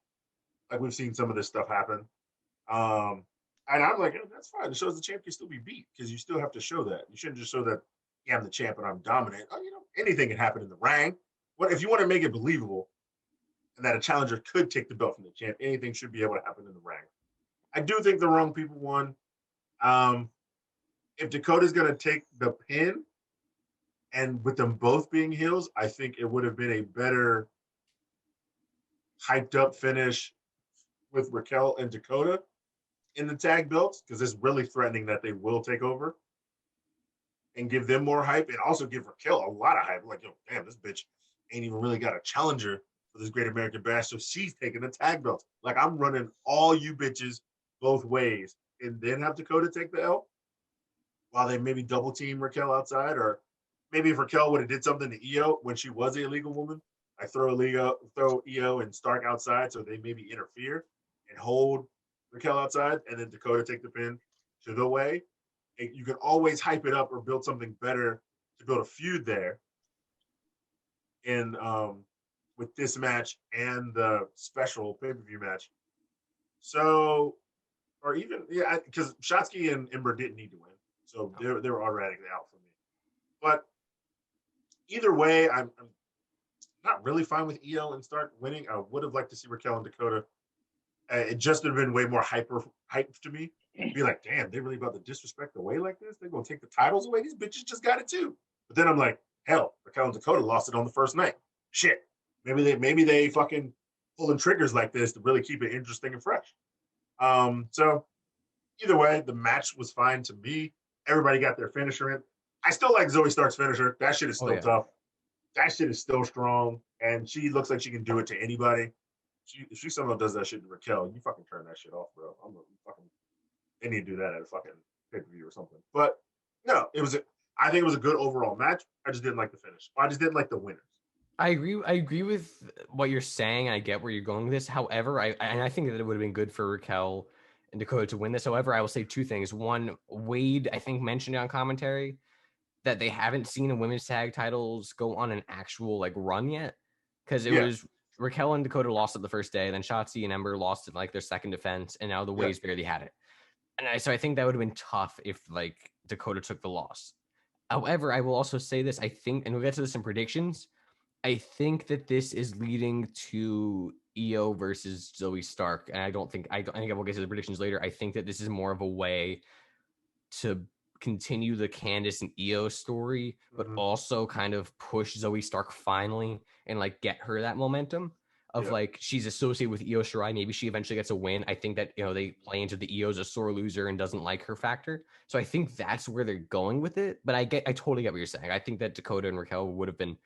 Like, we've seen some of this stuff happen. And I'm like, that's fine. It shows the champ can still be beat, because you still have to show that. You shouldn't just show that, yeah, I'm the champ and I'm dominant. Anything can happen in the ring. What if you want to make it believable and that a challenger could take the belt from the champ? Anything should be able to happen in the ring. I do think the wrong people won. If Dakota's going to take the pin, and with them both being heels, I think it would have been a better hyped up finish with Raquel and Dakota in the tag belts, because it's really threatening that they will take over, and give them more hype, and also give Raquel a lot of hype. Like, damn, this bitch ain't even really got a challenger for this Great American Bash, so she's taking the tag belts. Like, I'm running all you bitches both ways, and then have Dakota take the L while they maybe double team Raquel outside. Or maybe if Raquel would have did something to Io when she was a legal woman, I throw Io and Stark outside, so they maybe interfere and hold Raquel outside, and then Dakota take the pin to the way. And you can always hype it up or build something better to build a feud there. And with this match and the special pay-per-view match. So, or even, yeah, because Shotzi and Ember didn't need to win, so they were automatically out for me. But either way, I'm not really fine with Io and Stark winning. I would have liked to see Raquel and Dakota. It just would have been way more hype to me. Be like, damn, they really about to disrespect the way like this? They're going to take the titles away? These bitches just got it too. But then I'm like, hell, Raquel and Dakota lost it on the first night. Shit. Maybe they fucking pulling triggers like this to really keep it interesting and fresh. So either way, the match was fine to me. Everybody got their finisher in. I still like Zoe Stark's finisher. That shit is still tough. That shit is still strong. And she looks like she can do it to anybody. If she somehow does that shit to Raquel, you fucking turn that shit off, bro. They need to do that at a fucking pay-per-view or something. But no, I think it was a good overall match. I just didn't like the finish. I just didn't like the winners. I agree with what you're saying. I get where you're going with this. However, I think that it would have been good for Raquel and Dakota to win this. However, I will say two things. One, Wade, I think, mentioned on commentary that they haven't seen a women's tag titles go on an actual run yet, because it was Raquel and Dakota lost it the first day, then Shotzi and Ember lost it their second defense, and now the Waves barely had it. And so I think that would have been tough if Dakota took the loss. However, I will also say this. I think, and we'll get to this in predictions, I think that this is leading to Io versus Zoe Stark. And I think I will get to the predictions later. I think that this is more of a way to continue the Candice and Io story, but also kind of push Zoe Stark finally and get her that momentum of she's associated with Io Shirai. Maybe she eventually gets a win. I think that, they play into the Io's a sore loser and doesn't like her factor. So I think that's where they're going with it. But I totally get what you're saying. I think that Dakota and Raquel would have been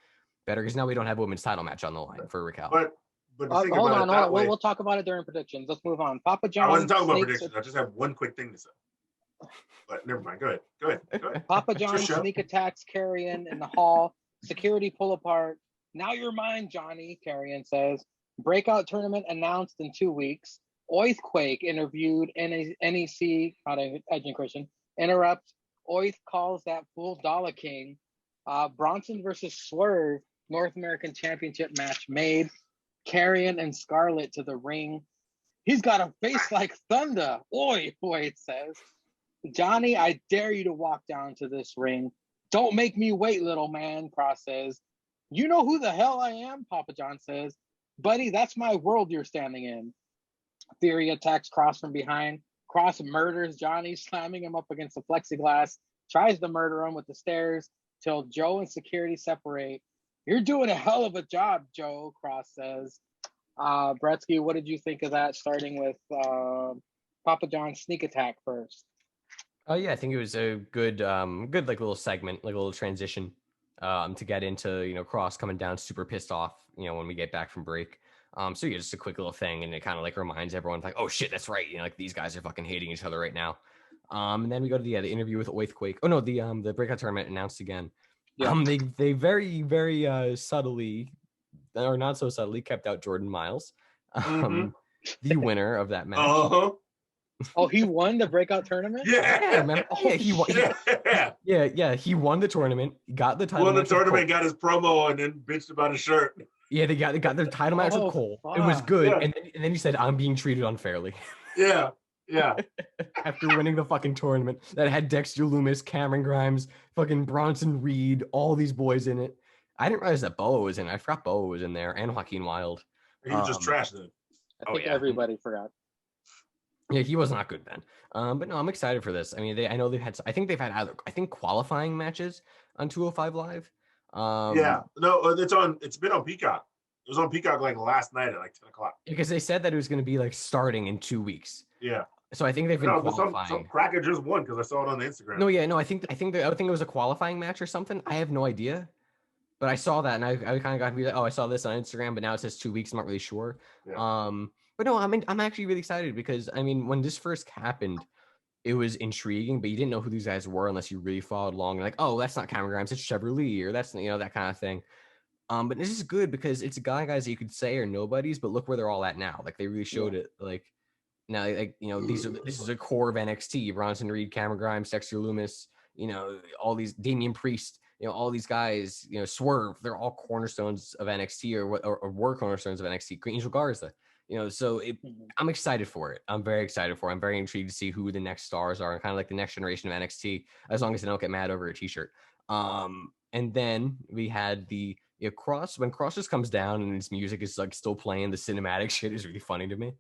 better, because now we don't have a women's title match on the line for Raquel. But hold on. We'll talk about it during predictions. Let's move on. Papa John. I wasn't talking about predictions. I just have one quick thing to say. But never mind. Go ahead. Papa John sneak attacks Karrion in the hall. Security pull apart. Now you're mine, Johnny, Karrion says. Breakout tournament announced in 2 weeks. Oathquake interviewed NEC, not Edge and Christian. Interrupt. Oath calls that fool Dollar King. Bronson versus Swerve North American Championship match made. Karrion and Scarlett to the ring. He's got a face like thunder. Oi, it says. Johnny, I dare you to walk down to this ring. Don't make me wait, little man, Cross says. You know who the hell I am, Papa John says. Buddy, that's my world you're standing in. Theory attacks Cross from behind. Cross murders Johnny, slamming him up against the plexiglass. Tries to murder him with the stairs till Joe and security separate. You're doing a hell of a job, Joe, Cross says. Bretsky, what did you think of that, starting with Papa John's sneak attack first? Oh yeah, I think it was a good little segment, a little transition to get into Cross coming down super pissed off when we get back from break. So yeah, just a quick little thing, and it kind of like reminds everyone like, oh shit, that's right. You know, like these guys are fucking hating each other right now. And then we go to the interview with Oathquake. Oh no, the breakout tournament announced again. Yeah. They very subtly, or not so subtly, kept out Jordan Miles, the winner of that match. Uh-huh. Oh, he won the breakout tournament? Yeah, remember? Yeah, he won. Yeah. He won the tournament, got the title. Won the match with tournament, Cole. got his promo, and then bitched about his shirt. Yeah, they got their title match with Cole. It was fuck. good, Yeah. and then he said, "I'm being treated unfairly." Yeah. After winning the fucking tournament that had Dexter Loomis, Cameron Grimes, fucking Bronson Reed, all these boys in it. I didn't realize that Boa was in it. I forgot Boa was in there, and Joaquin Wilde. He was just trash then. I think everybody forgot. Yeah, he was not good then. But no, I'm excited for this. I mean, I think they've had qualifying matches on 205 Live. Yeah. No, it's been on Peacock. It was on Peacock like last night at like 10 o'clock. Because they said that it was going to be like starting in 2 weeks. Yeah. So I think they've been qualifying. Some cracker just won because I saw it on the Instagram. No, yeah, no, I think it was a qualifying match or something. I have no idea. But I saw that and I kind of got to be like, oh, I saw this on Instagram, but now it says 2 weeks. I'm not really sure. Yeah. But no, I'm actually really excited because I mean, when this first happened, it was intriguing, but you didn't know who these guys were unless you really followed along. Like, oh, that's not Cameron Grimes, it's Trevor Lee, or that's that kind of thing. But this is good because it's guys that you could say are nobodies, but look where they're all at now. Like they really showed it. Like now, like this is a core of NXT: Bronson Reed, Cameron Grimes, Dexter Loomis. All these Damian Priest. All these guys. Swerve. They're all cornerstones of NXT, or were cornerstones of NXT. Angel Garza. So I'm excited for it. I'm very excited for it. I'm very intrigued to see who the next stars are and kind of like the next generation of NXT, as long as they don't get mad over a t-shirt. And then we had the Cross. When Cross just comes down and his music is like still playing, the cinematic shit is really funny to me.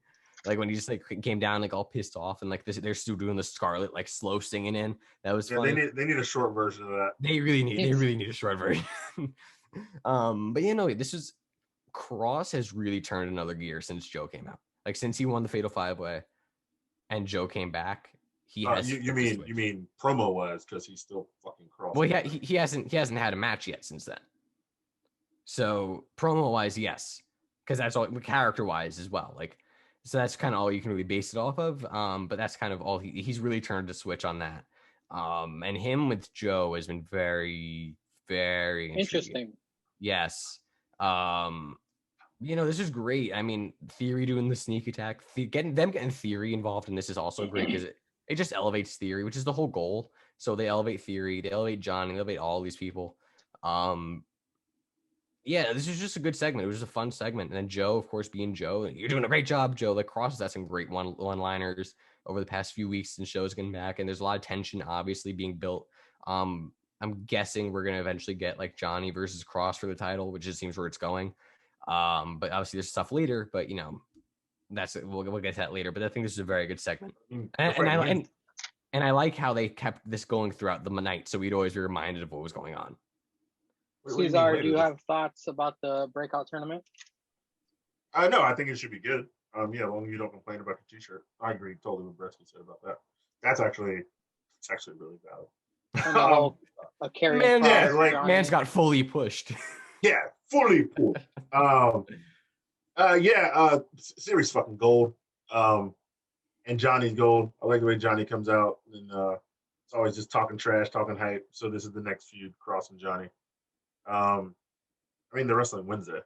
Like when he just like came down like all pissed off and like they're still doing the Scarlet like slow singing in. That was funny. They need a short version of that. They really need a short version. But this is Cross has really turned another gear since Joe came out. Like since he won the Fatal 5-Way and Joe came back, he has. You mean promo wise because he's still fucking Cross. Well, he hasn't had a match yet since then. So promo wise, yes, because that's all. Character wise as well, like so that's kind of all you can really base it off of. But that's kind of all he's really turned a switch on that. And him with Joe has been very, very interesting. Yes. This is great. I mean, Theory doing the sneak attack, getting Theory involved in this is also great because it just elevates Theory, which is the whole goal. So they elevate Theory, they elevate Johnny, they elevate all these people. This is just a good segment. It was just a fun segment. And then Joe, of course, being Joe, you're doing a great job, Joe. Like Cross has had some great one-liners over the past few weeks and shows getting back, and there's a lot of tension obviously being built. I'm guessing we're gonna eventually get like Johnny versus Cross for the title, which just seems where it's going. But obviously there's stuff later, but that's it. We'll get to that later. But I think this is a very good segment. And I like how they kept this going throughout the night, so we'd always be reminded of what was going on. Cesar, do you have thoughts about the breakout tournament? No, I think it should be good. As long as you don't complain about the t-shirt. I agree totally with Bresky said about that. It's actually really valid. A carrying man's got fully pushed. Yeah, fully pushed. Series fucking gold. And Johnny's gold. I like the way Johnny comes out and it's always just talking trash, talking hype. So this is the next feud, Cross and Johnny. They're wrestling Wednesday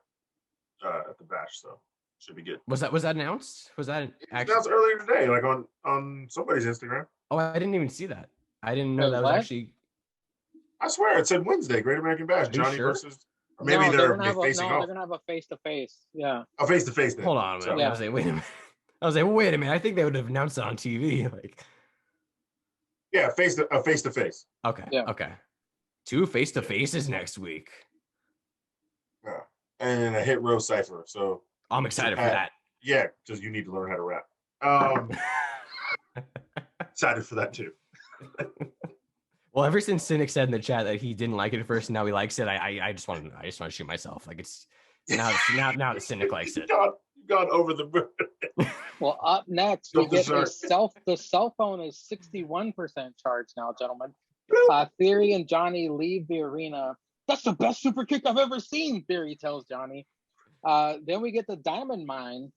at the Bash, so should be good. Was that announced? Was that announced earlier today, like on somebody's Instagram? Oh, I didn't even see that. I didn't know that was actually. I swear it said Wednesday, Great American Bash, Johnny versus. Or maybe they're facing off. They're gonna have a face-to-face. Yeah. A face-to-face. Hold on a minute. So, wait a minute. I think they would have announced it on TV. Like. Yeah, face-to-face. Okay. Yeah. Okay. 2 face-to-faces next week. Yeah. And then a hit row cipher. So I'm excited for that. Yeah, because you need to learn how to rap. Excited for that too. Well, ever since Cynic said in the chat that he didn't like it at first and now he likes it, I just want to shoot myself. Like it's now the Cynic likes it. Gone over the moon. Well, up next we get the cell phone is 61% charged now, gentlemen. Theory and Johnny leave the arena. That's the best super kick I've ever seen, Theory tells Johnny. Then we get the Diamond Mine,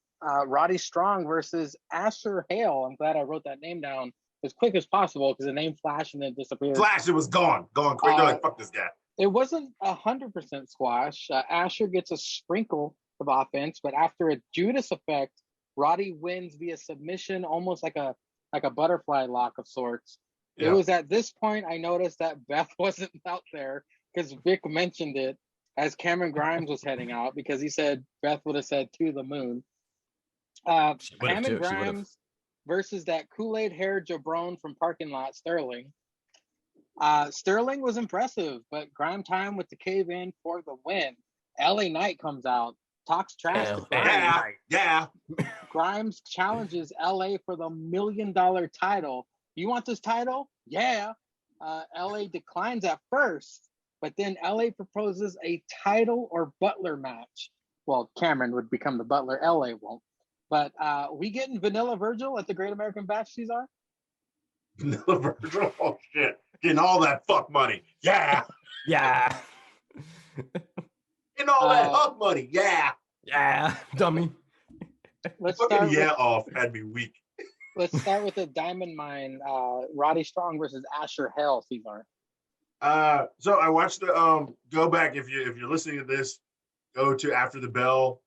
Roddy Strong versus Asher Hale. I'm glad I wrote that name down as quick as possible because the name flashed and then disappeared. Flash, it was gone quick. They're like, fuck this guy. It wasn't 100% squash. Asher gets a sprinkle of offense, but after a Judas effect, Roddy wins via submission, almost like a butterfly lock of sorts. Yeah. It was at this point I noticed that Beth wasn't out there because Vic mentioned it as Cameron Grimes was heading out because he said Beth would have said to the moon. Cameron Grimes versus that Kool-Aid hair jabron from parking lot, Sterling. Sterling was impressive, but Grime Time with the cave in for the win. LA Knight comes out, talks trash to Grimes. Yeah. Grimes challenges LA for the $1 million title. You want this title? Yeah. LA declines at first, but then LA proposes a title or butler match. Well, Cameron would become the butler. LA won't. But we getting Vanilla Virgil at the Great American Bash, Cesar? Vanilla Virgil? Oh, shit. Getting all that fuck money. Yeah. Yeah. Getting all that fuck money. Yeah. Yeah. Dummy. Let's fucking off had me weak. Let's start with the Diamond Mine, Roddy Strong versus Asher Hale, Cesar. So I watched the go back if you're listening to this, go to After the Bell,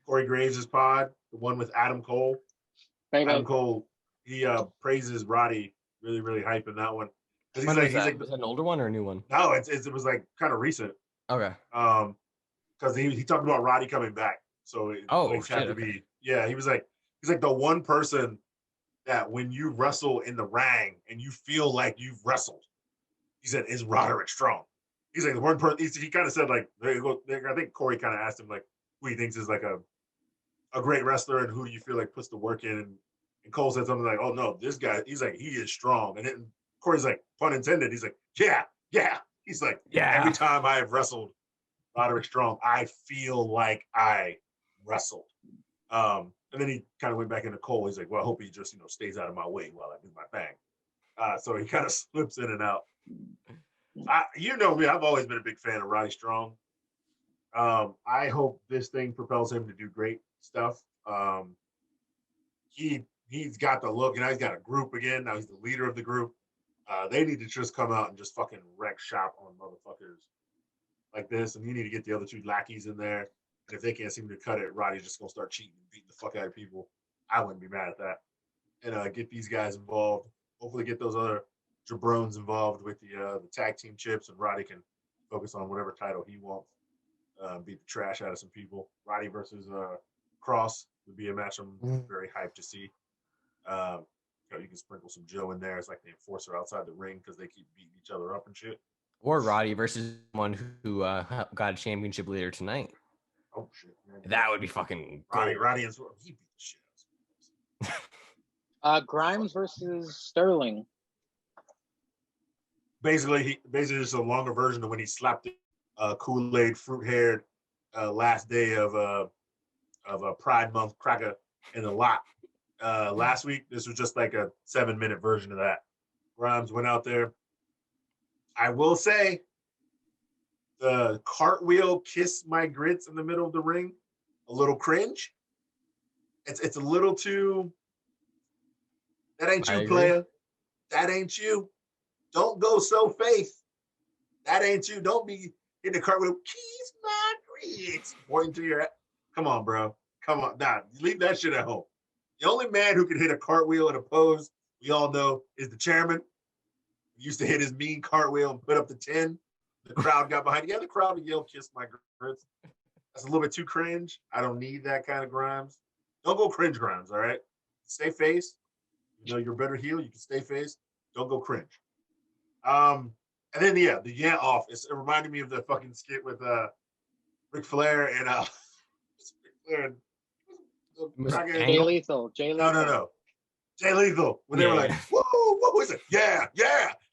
Corey Graves' pod, the one with Adam Cole. Adam Cole, he praises Roddy, really, really hyping that one. He's like, was that an older one or a new one? No, it was like kind of recent. Okay. Because he talked about Roddy coming back. So it had to be, yeah, he's like the one person that when you wrestle in the ring and you feel like you've wrestled, he said, is Roderick Strong. He's like the one person, he kind of said like, I think Corey kind of asked him like who he thinks is like a great wrestler and who do you feel like puts the work in. And Cole said something like, oh no, this guy, he's like, he is strong. And then Corey's like, pun intended, he's like, yeah. He's like, every time I have wrestled Roderick Strong, I feel like I wrestled. And then he kind of went back into Cole. He's like, well, I hope he just, stays out of my way while I do my thing. So he kind of slips in and out. You know me, I've always been a big fan of Roddy Strong. I hope this thing propels him to do great stuff. He's got the look, and now he's got a group again. Now he's the leader of the group. They need to just come out and just fucking wreck shop on motherfuckers like this. And you need to get the other two lackeys in there. And if they can't seem to cut it, Roddy's just going to start cheating and beating the fuck out of people. I wouldn't be mad at that. And get these guys involved. Hopefully get those other jabrones involved with the tag team chips, and Roddy can focus on whatever title he wants. Beat the trash out of some people. Roddy versus Cross would be a match I'm very hyped to see. You can sprinkle some Joe in there as like the enforcer outside the ring because they keep beating each other up and shit. Or Roddy versus someone who got a championship later tonight. Oh shit! Man. That would be fucking Roddy and he beat the shit out of Grimes versus Sterling. Basically just a longer version of when he slapped the Kool-Aid fruit-haired last day of a Pride Month cracker in the lot. Last week, this was just like a 7-minute version of that. Grimes went out there. I will say, the cartwheel kiss my grits in the middle of the ring, a little cringe. It's a little too. That ain't you, player. That ain't you. Don't go so faith. That ain't you. Don't be in the cartwheel. Kiss my grits. Pointing to your. Come on, bro. Come on. Nah, leave that shit at home. The only man who can hit a cartwheel in a pose, we all know, is the chairman. He used to hit his mean cartwheel and put up the 10. The crowd got behind it. Yeah, the crowd would yell, kiss my grits. That's a little bit too cringe. I don't need that kind of Grimes. Don't go cringe Grimes, all right? Stay face. You're a better heel. You can stay face. Don't go cringe. And then, the off. It reminded me of the fucking skit with Ric Flair and Jay Lethal. No. Jay Lethal. When they were like, whoa, what was it? Yeah.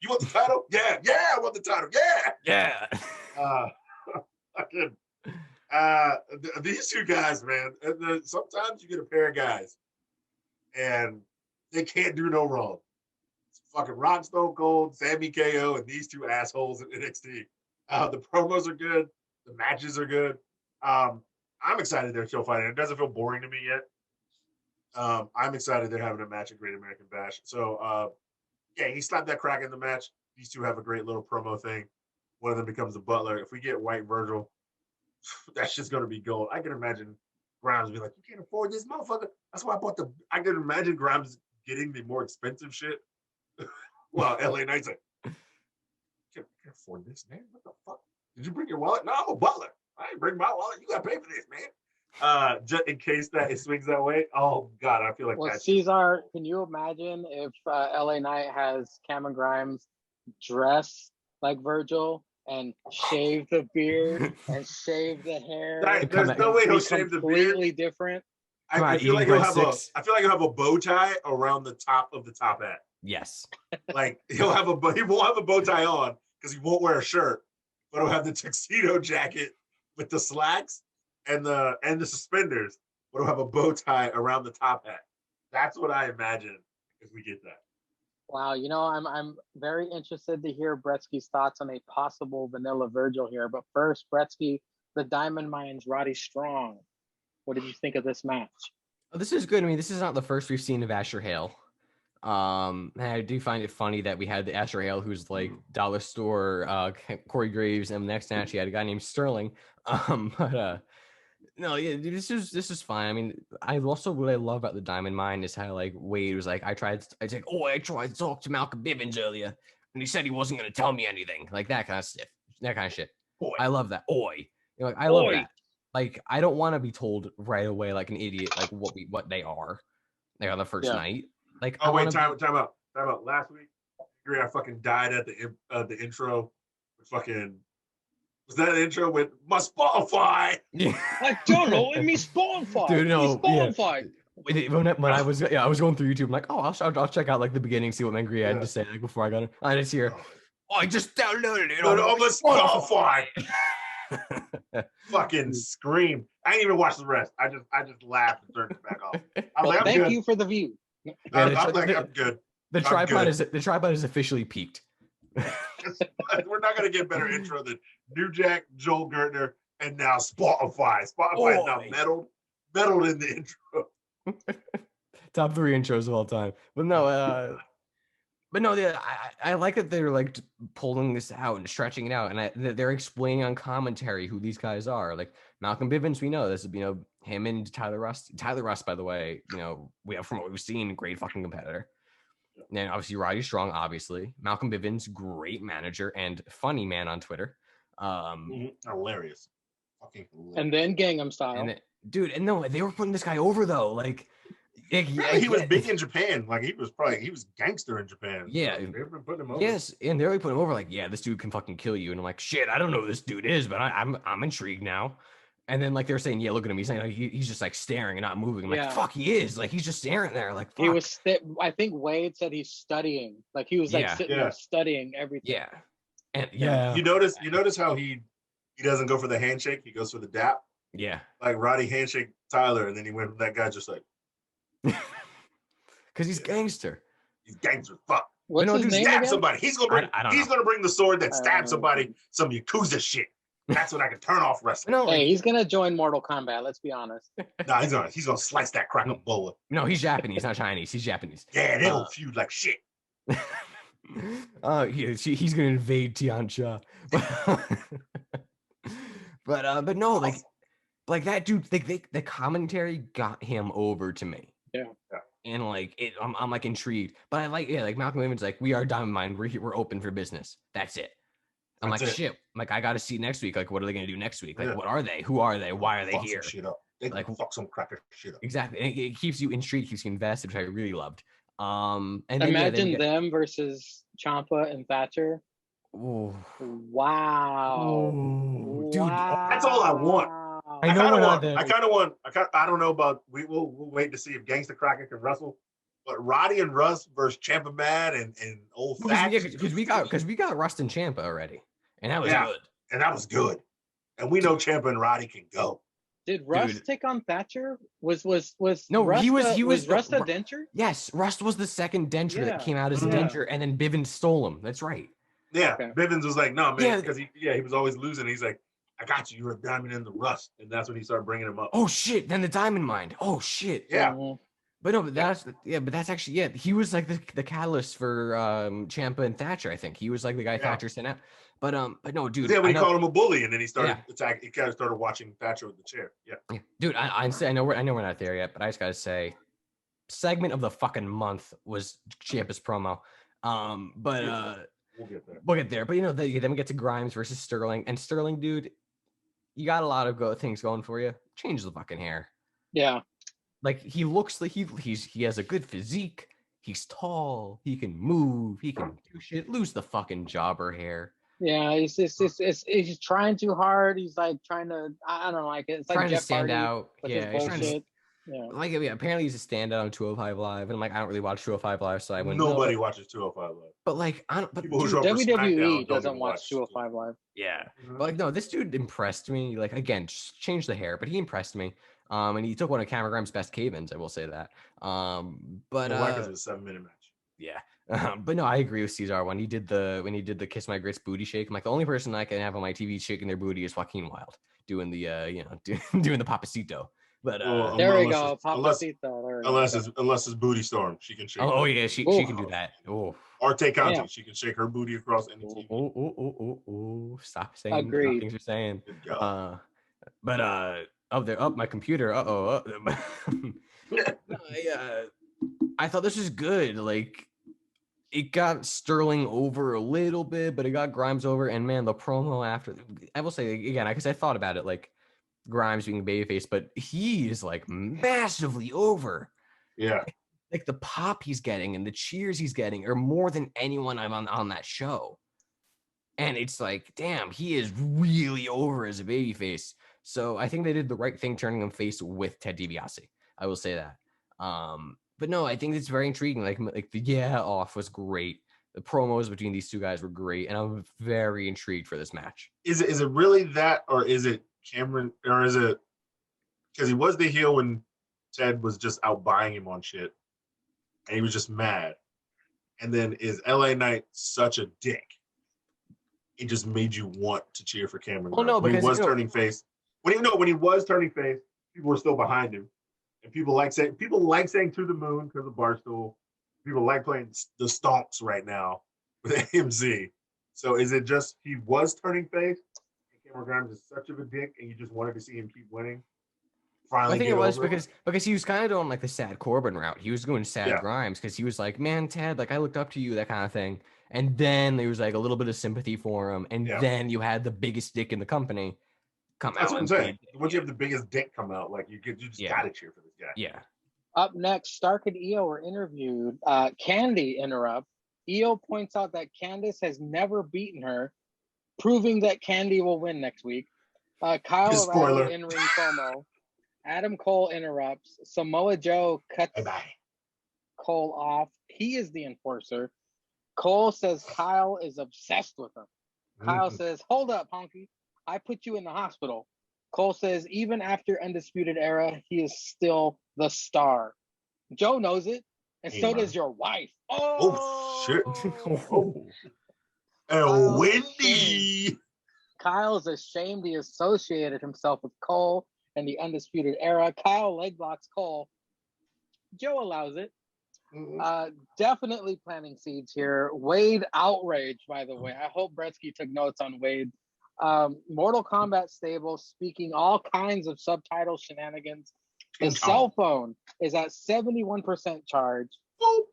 You want the title? Yeah, I want the title. Yeah. These two guys, man. Sometimes you get a pair of guys and they can't do no wrong. It's fucking Rock Stone Cold, Sammy KO, and these two assholes in NXT. The promos are good. The matches are good. I'm excited they're still fighting. It doesn't feel boring to me yet. I'm excited they're having a match at Great American Bash. So, yeah, he slapped that crack in the match. These two have a great little promo thing. One of them becomes the butler. If we get White Virgil, that's just going to be gold. I can imagine Grimes be like, you can't afford this motherfucker. That's why I bought the. I can imagine Grimes getting the more expensive shit. While LA Knight's like, can't afford this, man. What the fuck? Did you bring your wallet? No, I'm a butler. I didn't bring my wallet. You got to pay for this, man. Just in case that it swings that way. Oh God, I feel like Well, that's Cesar, can you imagine if LA Knight has Cameron Grimes dress like Virgil and shave the beard and shave the hair? There's no way he'll shave the beard. Completely different. I feel like he'll have a bow tie around the top of the top hat. Yes. Like he won't have a bow tie on because he won't wear a shirt, but he'll have the tuxedo jacket with the slacks and the suspenders, but he'll have a bow tie around the top hat. That's what I imagine if we get that. Wow, you know, I'm very interested to hear Bretsky's thoughts on a possible Vanilla Virgil here. But first, Bretsky, the Diamond Mines, Roddy Strong. What did you think of this match? Oh, this is good. I mean, this is not the first we've seen of Asher Hale. And I do find it funny that we had the Asher Hale, who's like Dollar Store, Corey Graves, and the next match he had a guy named Sterling. No, yeah, dude, this is fine. I mean, what I love about the Diamond Mine is how like Wade was like, I tried to talk to Malcolm Bivens earlier, and he said he wasn't going to tell me anything, like that kind of stuff, that kind of shit. Boy. I love that. I love that. Like, I don't want to be told right away like an idiot, like what they are, like on the first night. Like, oh wait, time out. Last week, I fucking died at the intro. Fucking was that an intro with my Spotify? Yeah, I don't know. It means Spotify. Dude, no, Spotify. Yeah. When I was going through YouTube, I'm like, oh, I'll check out like the beginning, see what Mangria had to say like before I got it. I just hear, I just downloaded it on my Spotify. Fucking scream! I didn't even watch the rest. I just laughed and turned it back off. I was like, thank you for the view. I'm good. The tripod is officially peaked. We're not gonna get better intro than New Jack, Joel Gertner, and now Spotify. Spotify is now meddled in the intro. Top 3 intros of all time. But no, I like that they're like pulling this out and stretching it out, and they're explaining on commentary who these guys are. Like Malcolm Bivens, we know this. Him and Tyler Rust. Tyler Rust, by the way, we have from what we've seen, great fucking competitor. And then obviously Roddy Strong, obviously Malcolm Bivens, great manager and funny man on Twitter. Hilarious, fucking hilarious. And then Gangnam Style, they were putting this guy over though, like. He was big in Japan. Like he was gangster in Japan. Yeah, they've been putting him over. Yes, and they're really putting him over. Like, yeah, this dude can fucking kill you. And I'm like, shit, I don't know who this dude is, but I'm intrigued now. And then like they're saying, yeah, look at him. He's saying like, he's just like staring and not moving. I'm like, fuck, he is. Like he's just staring there. Like fuck. He was. I think Wade said he's studying. Like he was like sitting there studying everything. Yeah, and You notice how he doesn't go for the handshake. He goes for the dap. Yeah, like Roddy handshake Tyler, and then he went from that guy just like. Because he's gangster. He's gangster. Fuck. What's his name stab again? Somebody. He's gonna bring the sword that stabs somebody. Some Yakuza shit. That's what I can turn off wrestling. No, hey, he's gonna join Mortal Kombat. Let's be honest. No, he's gonna slice that crack up boa. No, he's Japanese, not Chinese. He's Japanese. Yeah, they'll feud like shit. He's gonna invade Tiancha. But no, like that dude. The commentary got him over to me. Yeah. And like I'm like intrigued. But I like Malcolm Bivens like, we are Diamond Mine. We're open for business. That's it. I'm like, shit. I'm like, I got to see next week. Like, what are they going to do next week? Like, what are they? Who are they? Why are they here? Some shit up. They like fuck some cracker shit up. Exactly. And it keeps you intrigued, keeps you invested, which I really loved. And imagine them versus Ciampa and Thatcher. Ooh. Wow. Ooh, dude, that's all I want. I don't know about. We'll wait to see if Gangsta Cracker can wrestle. But Roddy and Russ versus Ciampa Mad and old Thatcher. Because we got Rust and Ciampa already, and that was good. And that was good. And we know Ciampa and Roddy can go. Did Rust take on Thatcher? Was Rust Rust a denture? Yes, Rust was the second denture that came out as a denture, and then Bivens stole him. That's right. Yeah, okay. Bivens was like, no, man, because he was always losing. He's like, I got you. You're a diamond in the rust. And that's when he started bringing him up. Oh, shit. Then the Diamond Mind. Oh, shit. Yeah. But no, but that's actually, he was like the catalyst for Ciampa and Thatcher, I think. He was like the guy Thatcher sent out. But no, dude. Yeah, when he called him a bully, and then he started attacking. He kind of started watching Thatcher with the chair. Yeah. Dude, I know we're not there yet, but I just gotta say, segment of the fucking month was Ciampa's promo. But we'll get there. But then we get to Grimes versus Sterling, and Sterling, dude, you got a lot of things going for you. Change the fucking hair. Yeah. Like, he looks like he has a good physique. He's tall. He can move. He can do shit. Lose the fucking jobber hair. Yeah, he's trying too hard. He's like trying to. I don't like it. It's like trying Jeff to stand Hardy out. Yeah, he's trying to. Yeah. Like, apparently he's a standout on 205 Live, and I'm like, I don't really watch 205 Live, so I wouldn't. Nobody watches 205 Live. But like, I don't. But people who show up for SmackDown WWE don't doesn't watch 205 Live. Yeah, but like, no, this dude impressed me. Like, again, just change the hair, but he impressed me. And he took one of Cameron Grimes' best cave-ins, I will say that. But like it's a 7-minute match. Yeah. But no, I agree with Cesar when he did the Kiss My Grits booty shake. I'm like, the only person I can have on my TV shaking their booty is Joaquin Wilde doing the doing the Papacito. But there we go, Papacito. Unless it's Booty Storm, she can shake. Oh yeah, she can do that. Oh. Arte Conti, she can shake her booty across any TV. Oh! Stop saying Agreed. things you're saying. My computer. I thought this was good. Like, it got Sterling over a little bit, but it got Grimes over. And man, the promo after, I will say again, because I thought about it, like Grimes being babyface, but he is like massively over. Yeah. Like the pop he's getting and the cheers he's getting are more than anyone I'm on that show. And it's like, damn, he is really over as a babyface. So I think they did the right thing turning him face with Ted DiBiase. I will say that. But no, I think it's very intriguing. Like the off was great. The promos between these two guys were great, and I'm very intrigued for this match. Is it really that, or is it Cameron, or is it because he was the heel when Ted was just out buying him on shit, and he was just mad, and then is LA Knight such a dick? It just made you want to cheer for Cameron. Well, no, because when he was turning face. When he was turning face, people were still behind him. And people like saying to the moon because of Barstool. People like playing the stonks right now with AMZ. So is it just he was turning face and Cameron Grimes is such of a dick and you just wanted to see him keep winning? Finally, I think it was because he was kind of doing like the sad Corbin route. He was going sad Grimes because he was like, man, Ted, like I looked up to you, that kind of thing. And then there was like a little bit of sympathy for him. And then you had the biggest dick in the company come out. That's what I'm saying. Once you have the biggest dick come out, like you just gotta cheer for this guy. Yeah. Up next, Stark and Io were interviewed. Candy interrupts. Io points out that Candice has never beaten her, proving that Candy will win next week. Kyle arrives in-ring promo. Adam Cole interrupts. Samoa Joe cuts Cole off. He is the enforcer. Cole says Kyle is obsessed with him. Kyle says, hold up, honky. I put you in the hospital. Cole says, even after Undisputed Era, he is still the star. Joe knows it, and so does your wife. Oh shit. Wendy. Kyle's ashamed he associated himself with Cole in the Undisputed Era. Kyle leg locks Cole. Joe allows it. Definitely planting seeds here. Wade outraged, by the way. I hope Bretsky took notes on Wade. Mortal Kombat stable speaking all kinds of subtitle shenanigans. The cell phone is at 71% charge.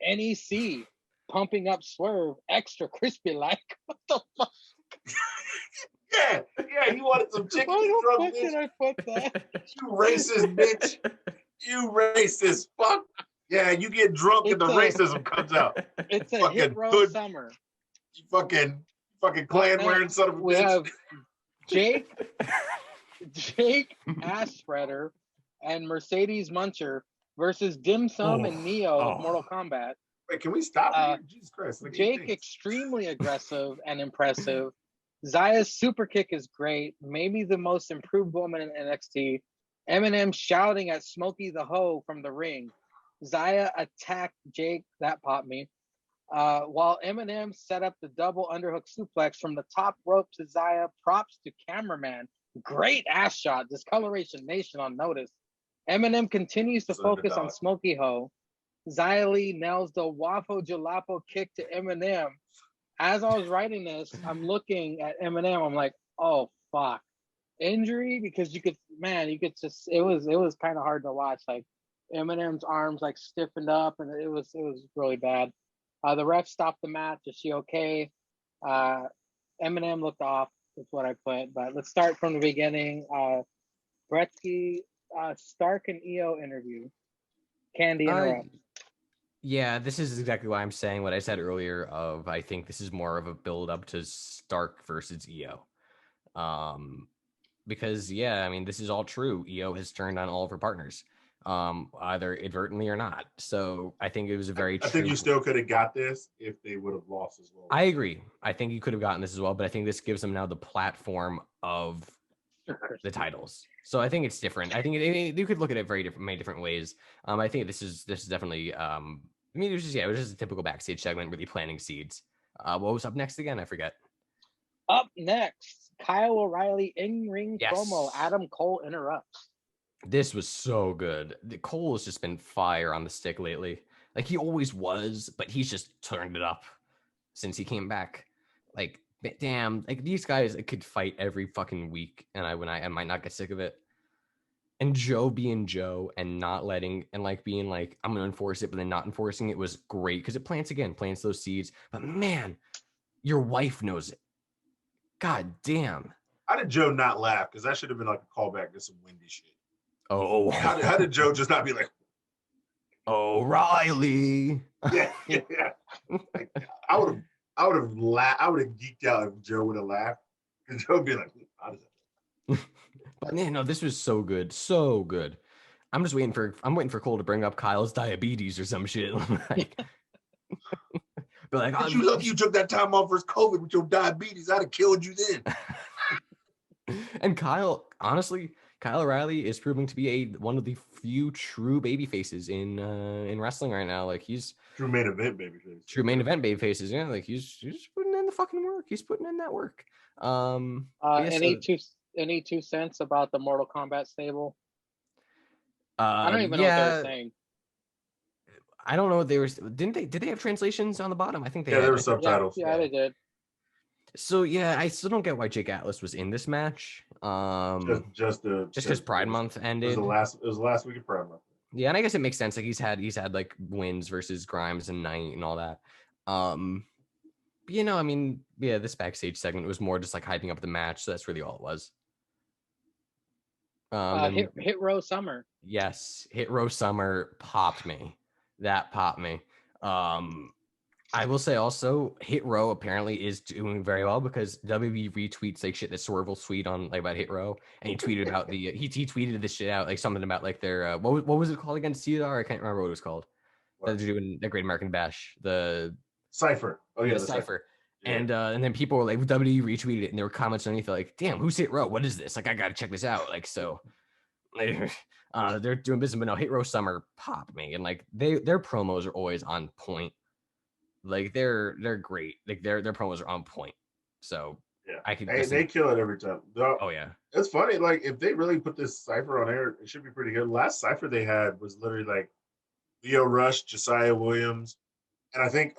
NEC pumping up Swerve extra crispy like. What the fuck? Yeah, you wanted some chicken. Why the fuck did I put that? You racist bitch. You racist fuck. Yeah, you get drunk and the racism comes out. It's a hit row summer. You fucking clan wearing son of a bitch. We have Jake Ass Spreader and Mercedes Muncher versus Dim Sum and Neo of Mortal Kombat. Wait, can we stop? Jesus Christ. Jake extremely aggressive and impressive. Zaya's super kick is great. Maybe the most improved woman in NXT. Eminem shouting at Smokey the Hoe from the ring. Zaya attacked Jake. That popped me. While Eminem set up the double underhook suplex from the top rope to Zaya, props to cameraman. Great ass shot. Discoloration Nation on notice. Eminem continues to focus on Smokey Ho. Zia Lee nails the Waffle Jalapeno kick to Eminem. As I was writing this, I'm looking at Eminem. I'm like, oh fuck, injury, because you could just it was kind of hard to watch. Like Eminem's arms like stiffened up, and it was really bad. The ref stopped the match. Is she okay? Eminem looked off. Is what I put. But let's start from the beginning. Gretzky, Stark and EO interview. Candy interrupts. Yeah, this is exactly why I'm saying what I said earlier. I think this is more of a build up to Stark versus EO. Because I mean, this is all true. EO has turned on all of her partners, either inadvertently or not. So I think it was a very. I think you still could have got this if they would have lost as well. I agree. I think you could have gotten this as well, but I think this gives them now the platform of the titles. So I think it's different. I think you could look at it many different ways. I think this is definitely. I mean, it was just a typical backstage segment, really planting seeds. What was up next again? I forget. Up next, Kyle O'Reilly in-ring promo. Adam Cole interrupts. This was so good. Cole has just been fire on the stick lately. Like he always was, but he's just turned it up since he came back. Like, damn, like these guys could fight every fucking week, and I might not get sick of it. And Joe being Joe and not letting and like being like, I'm gonna enforce it, but then not enforcing it was great because it plants those seeds. But man, your wife knows it. God damn. How did Joe not laugh? Because that should have been like a callback to some windy shit. Oh, how did Joe just not be like, O'Reilly? Yeah. Like, I would have laughed. I would have geeked out if Joe would have laughed. Because Joe would be like, how does that? But man, no, this was so good, so good. I'm waiting for Cole to bring up Kyle's diabetes or some shit. Like, but like, you lucky you took that time off versus COVID with your diabetes. I'd have killed you then. And Kyle O'Reilly is proving to be one of the few true baby faces in wrestling right now. Like he's true main event baby face. True main event baby faces. Yeah, like he's putting in the fucking work. He's putting in that work. Any 2 cents about the Mortal Kombat stable? I don't even know what they were saying. I don't know what they were. Did they have translations on the bottom? I think they there were subtitles. Yeah, they did. So I still don't get why Jake Atlas was in this match. Just because Pride Month ended. It was the last week of Pride Month. Yeah, and I guess it makes sense. Like he's had like wins versus Grimes and Knight and all that. But, I mean, this backstage segment was more just like hyping up the match. So that's really all it was. Hit Row Summer. Yes, Hit Row Summer popped me. That popped me. I will say also, Hit Row apparently is doing very well because WWE retweets like shit that Swerve will tweet on like about Hit Row, and he tweeted about he tweeted this shit out, like something about like their what was it called against CR? I can't remember what it was called. That they're doing the Great American Bash, the Cypher. Oh yeah, the Cypher. Yeah. And then people were like, WWE retweeted it, and there were comments underneath like, "Damn, who's Hit Row? What is this? Like, I gotta check this out." Like, so they're doing business, but no, Hit Row Summer popped me, and like their promos are always on point. Like they're great. Like their promos are on point. So yeah, they kill it every time. Oh yeah, it's funny. Like if they really put this Cypher on air, it should be pretty good. Last Cypher they had was literally like Leo Rush, Josiah Williams, and I think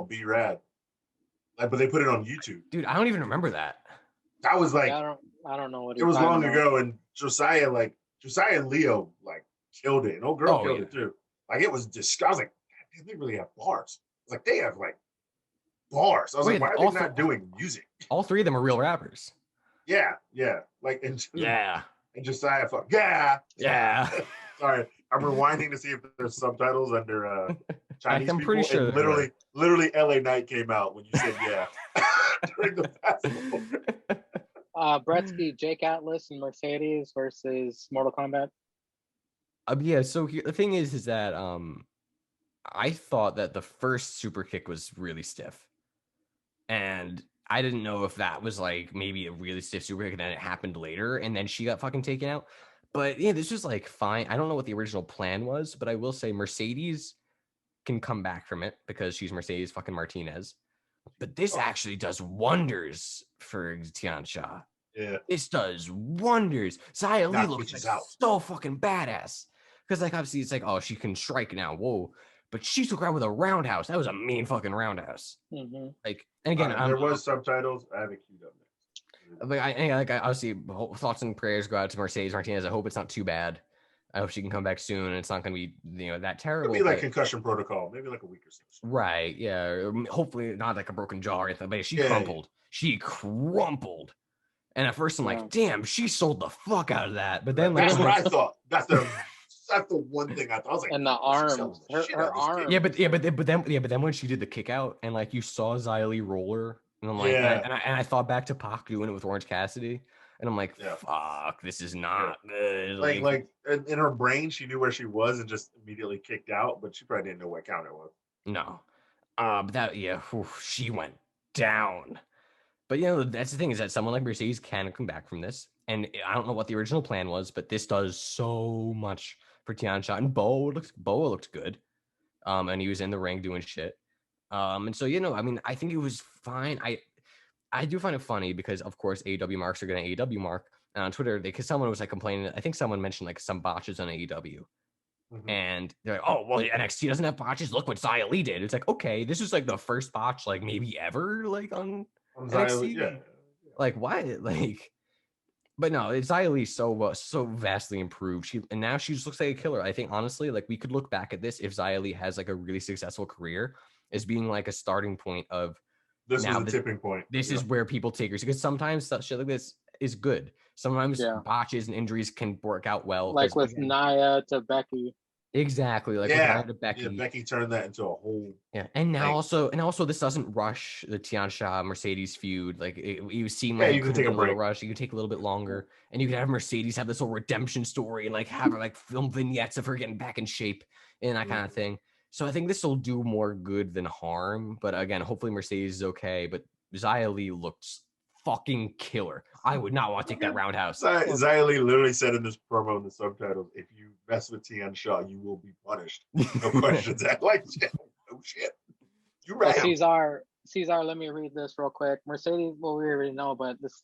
B Rad. Like, but they put it on YouTube. Dude, I don't even remember that. That was like I don't know what it was long ago, and Josiah and Leo like killed it, and killed it too. Like it was disgusting. I was like, they really have bars. It's like they have like bars. I was like, why are they not doing music? All three of them are real rappers. Yeah. Like and Josiah, Sorry, I'm rewinding to see if there's subtitles under Chinese I'm people. Pretty sure. And literally, LA Knight came out when you said yeah during the festival. Bretsky, Jake Atlas, and Mercedes versus Mortal Kombat. So the thing is that I thought that the first super kick was really stiff, and I didn't know if that was like maybe a really stiff super kick, and then it happened later, and then she got fucking taken out. But this was like fine. I don't know what the original plan was, but I will say Mercedes can come back from it because she's Mercedes fucking Martinez. But this actually does wonders for Tiansha. Yeah. This does wonders. Xia Li Knock looks bitches like out. so fucking badass. Because like obviously it's like, oh, she can strike now. Whoa. But she took her out with a roundhouse. That was a mean fucking roundhouse. Mm-hmm. Like, and again, there was subtitles. I have it queued up next. Like I obviously thoughts and prayers go out to Mercedes Martinez. I hope it's not too bad. I hope she can come back soon and it's not going to be that terrible. It'll be like concussion protocol, maybe like a week or so. Right? Yeah. Hopefully not like a broken jaw or anything. But she crumpled. She crumpled. And at first I'm like, damn, she sold the fuck out of that. But then like, that's what I thought. That's the one thing I thought. I was like, and the arms, her arms. Yeah, but then when she did the kick out and like you saw Xia Li roll her, and I'm like, and I thought back to Pac doing it with Orange Cassidy, and I'm like, fuck, this is not good. Like in her brain, she knew where she was and just immediately kicked out, but she probably didn't know what count it was. No, but that she went down. But that's the thing is that someone like Mercedes can come back from this, and I don't know what the original plan was, but this does so much for Tiansha. And Boa looked good, and he was in the ring doing shit. And so I mean, I think it was fine. I do find it funny because of course AEW marks are going to AEW mark, and on Twitter because someone was like complaining. I think someone mentioned like some botches on AEW. Mm-hmm. And they're like, oh, well, NXT doesn't have botches. Look what Xia Li did. It's like, okay, this is like the first botch, like maybe ever, like on NXT. Yeah. Like, why? Like, but no, Xia Li so vastly improved. Now she just looks like a killer. I think honestly, like we could look back at this if Xia Li has like a really successful career as being like a starting point of this is a tipping point. This is where people take her because sometimes stuff shit like this is good. Sometimes botches and injuries can work out well. Like with Nia to Becky. With Nia to Becky. Yeah, Becky turned that into a whole. Yeah, and now also this doesn't rush the Tiansha Mercedes feud. Like you seem like you can take a break. Rush. You can take a little bit longer, and you can have Mercedes have this whole redemption story and like have her like film vignettes of her getting back in shape and that kind of thing. So I think this will do more good than harm. But again, hopefully Mercedes is okay. But Xia Li looks fucking killer. I would not want to take that roundhouse. Xia Li literally said in this promo in the subtitles, if you mess with Tiansha, you will be punished. No questions. Like, oh shit. You're right. Cesar, let me read this real quick. Mercedes, well, we already know, but this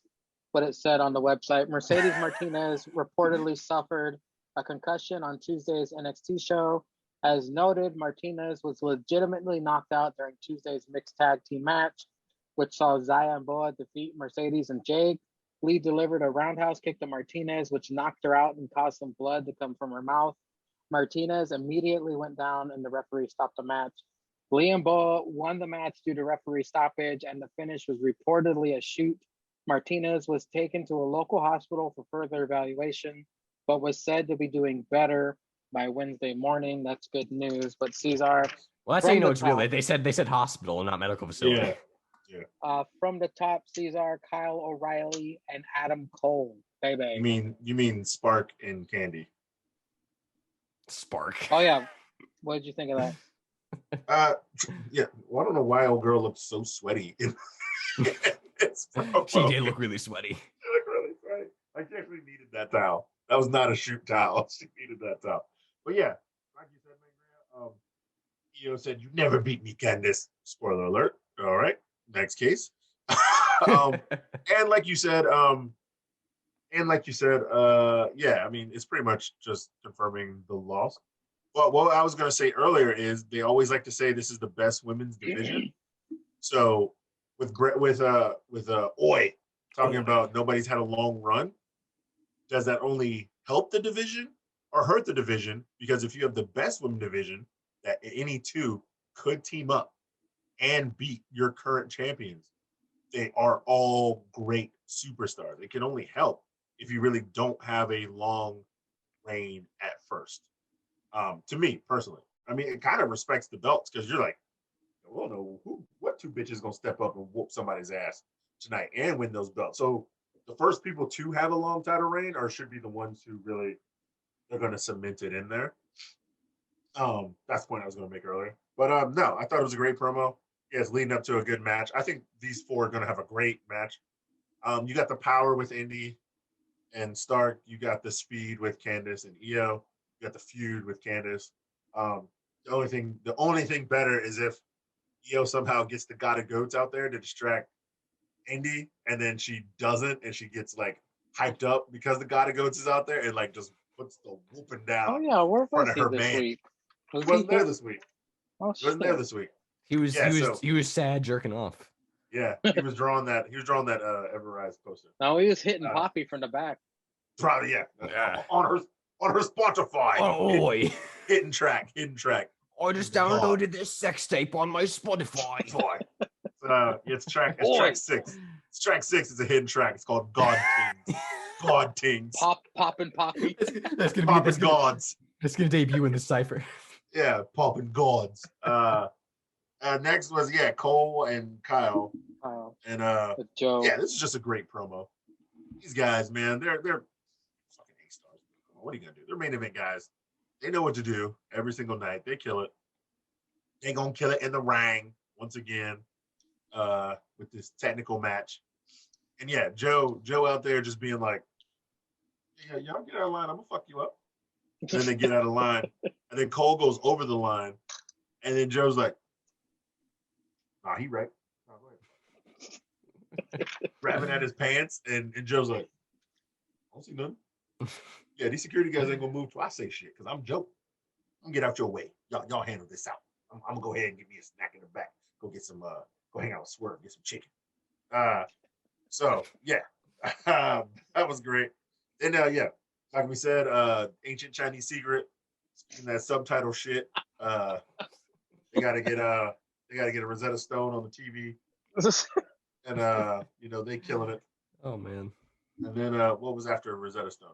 what it said on the website. Mercedes Martinez reportedly suffered a concussion on Tuesday's NXT show. As noted, Martinez was legitimately knocked out during Tuesday's mixed tag team match, which saw Xia and Boa defeat Mercedes and Jake. Lee delivered a roundhouse kick to Martinez, which knocked her out and caused some blood to come from her mouth. Martinez immediately went down and the referee stopped the match. Lee and Boa won the match due to referee stoppage, and the finish was reportedly a shoot. Martinez was taken to a local hospital for further evaluation, but was said to be doing better by Wednesday morning. That's good news. But Cesar, well, that's how you know it's real. They said hospital, not medical facility. Yeah. From the top, Cesar, Kyle O'Reilly, and Adam Cole. Baby. You mean Spark and Candy? Spark. Oh yeah. What did you think of that? Yeah. Well, I don't know why old girl looks so sweaty. She did look really sweaty. She looked really sweaty. Like she actually needed that towel. That was not a shoot towel. She needed that towel. But yeah, like you said, Io said, "You never beat me, Candice." Spoiler alert. All right. Next case. And like you said, yeah, I mean, it's pretty much just confirming the loss. But what I was going to say earlier is they always like to say this is the best women's division. So with Oi talking about nobody's had a long run, does that only help the division or hurt the division? Because if you have the best women's division, that any two could team up and beat your current champions, they are all great superstars. It can only help if you really don't have a long reign at first. To me personally, I mean, it kind of respects the belts because you're like, I don't know what two bitches gonna step up and whoop somebody's ass tonight and win those belts. So the first people to have a long title reign should be the ones who really they're gonna cement it in there. That's the point I was gonna make earlier. But no, I thought it was a great promo. Yes, leading up to a good match. I think these four are going to have a great match. You got the power with Indy and Stark. You got the speed with Candice and Io. You got the feud with Candice. The only thing better is if Io somehow gets the God of Goats out there to distract Indy, and then she doesn't, and she gets like hyped up because the God of Goats is out there, and like just puts the whooping down. Oh yeah, where in front was of he her this man. week? He wasn't there this week. Oh He wasn't there this week. He was sad jerking off. Yeah, he was drawing that. He was drawing that Everrise poster. No, he was hitting Poppy from the back. Probably on her Spotify. Oh, hidden track. I just downloaded this sex tape on my Spotify. It's track 6. It's track 6 is a hidden track. It's called God Tings. God Tings. Poppin' Poppy. That's gonna Poppin' Gods. That's gonna debut in the cipher. Yeah, Poppin' Gods. Next was Cole and Kyle. And Joe. Yeah, this is just a great promo. These guys, man, they're fucking A-stars. What are you gonna do? They're main event guys. They know what to do every single night. They kill it. They gonna kill it in the ring once again with this technical match. And yeah, Joe out there just being like, yeah, y'all get out of line. I'm gonna fuck you up. And then they get out of line, and then Cole goes over the line, and then Joe's like, "Nah, he right." Grabbing at his pants, and Joe's like, "I don't see nothing." Yeah, these security guys ain't gonna move till I say shit because I'm Joe. I'm gonna get out your way. Y'all handle this out. I'm gonna go ahead and give me a snack in the back. Go get some. Go hang out with Swerve. Get some chicken. So yeah, that was great. And like we said, ancient Chinese secret. Speaking that subtitle shit. They gotta get a Rosetta Stone on the TV. And they killing it. Oh man. And then what was after Rosetta Stone?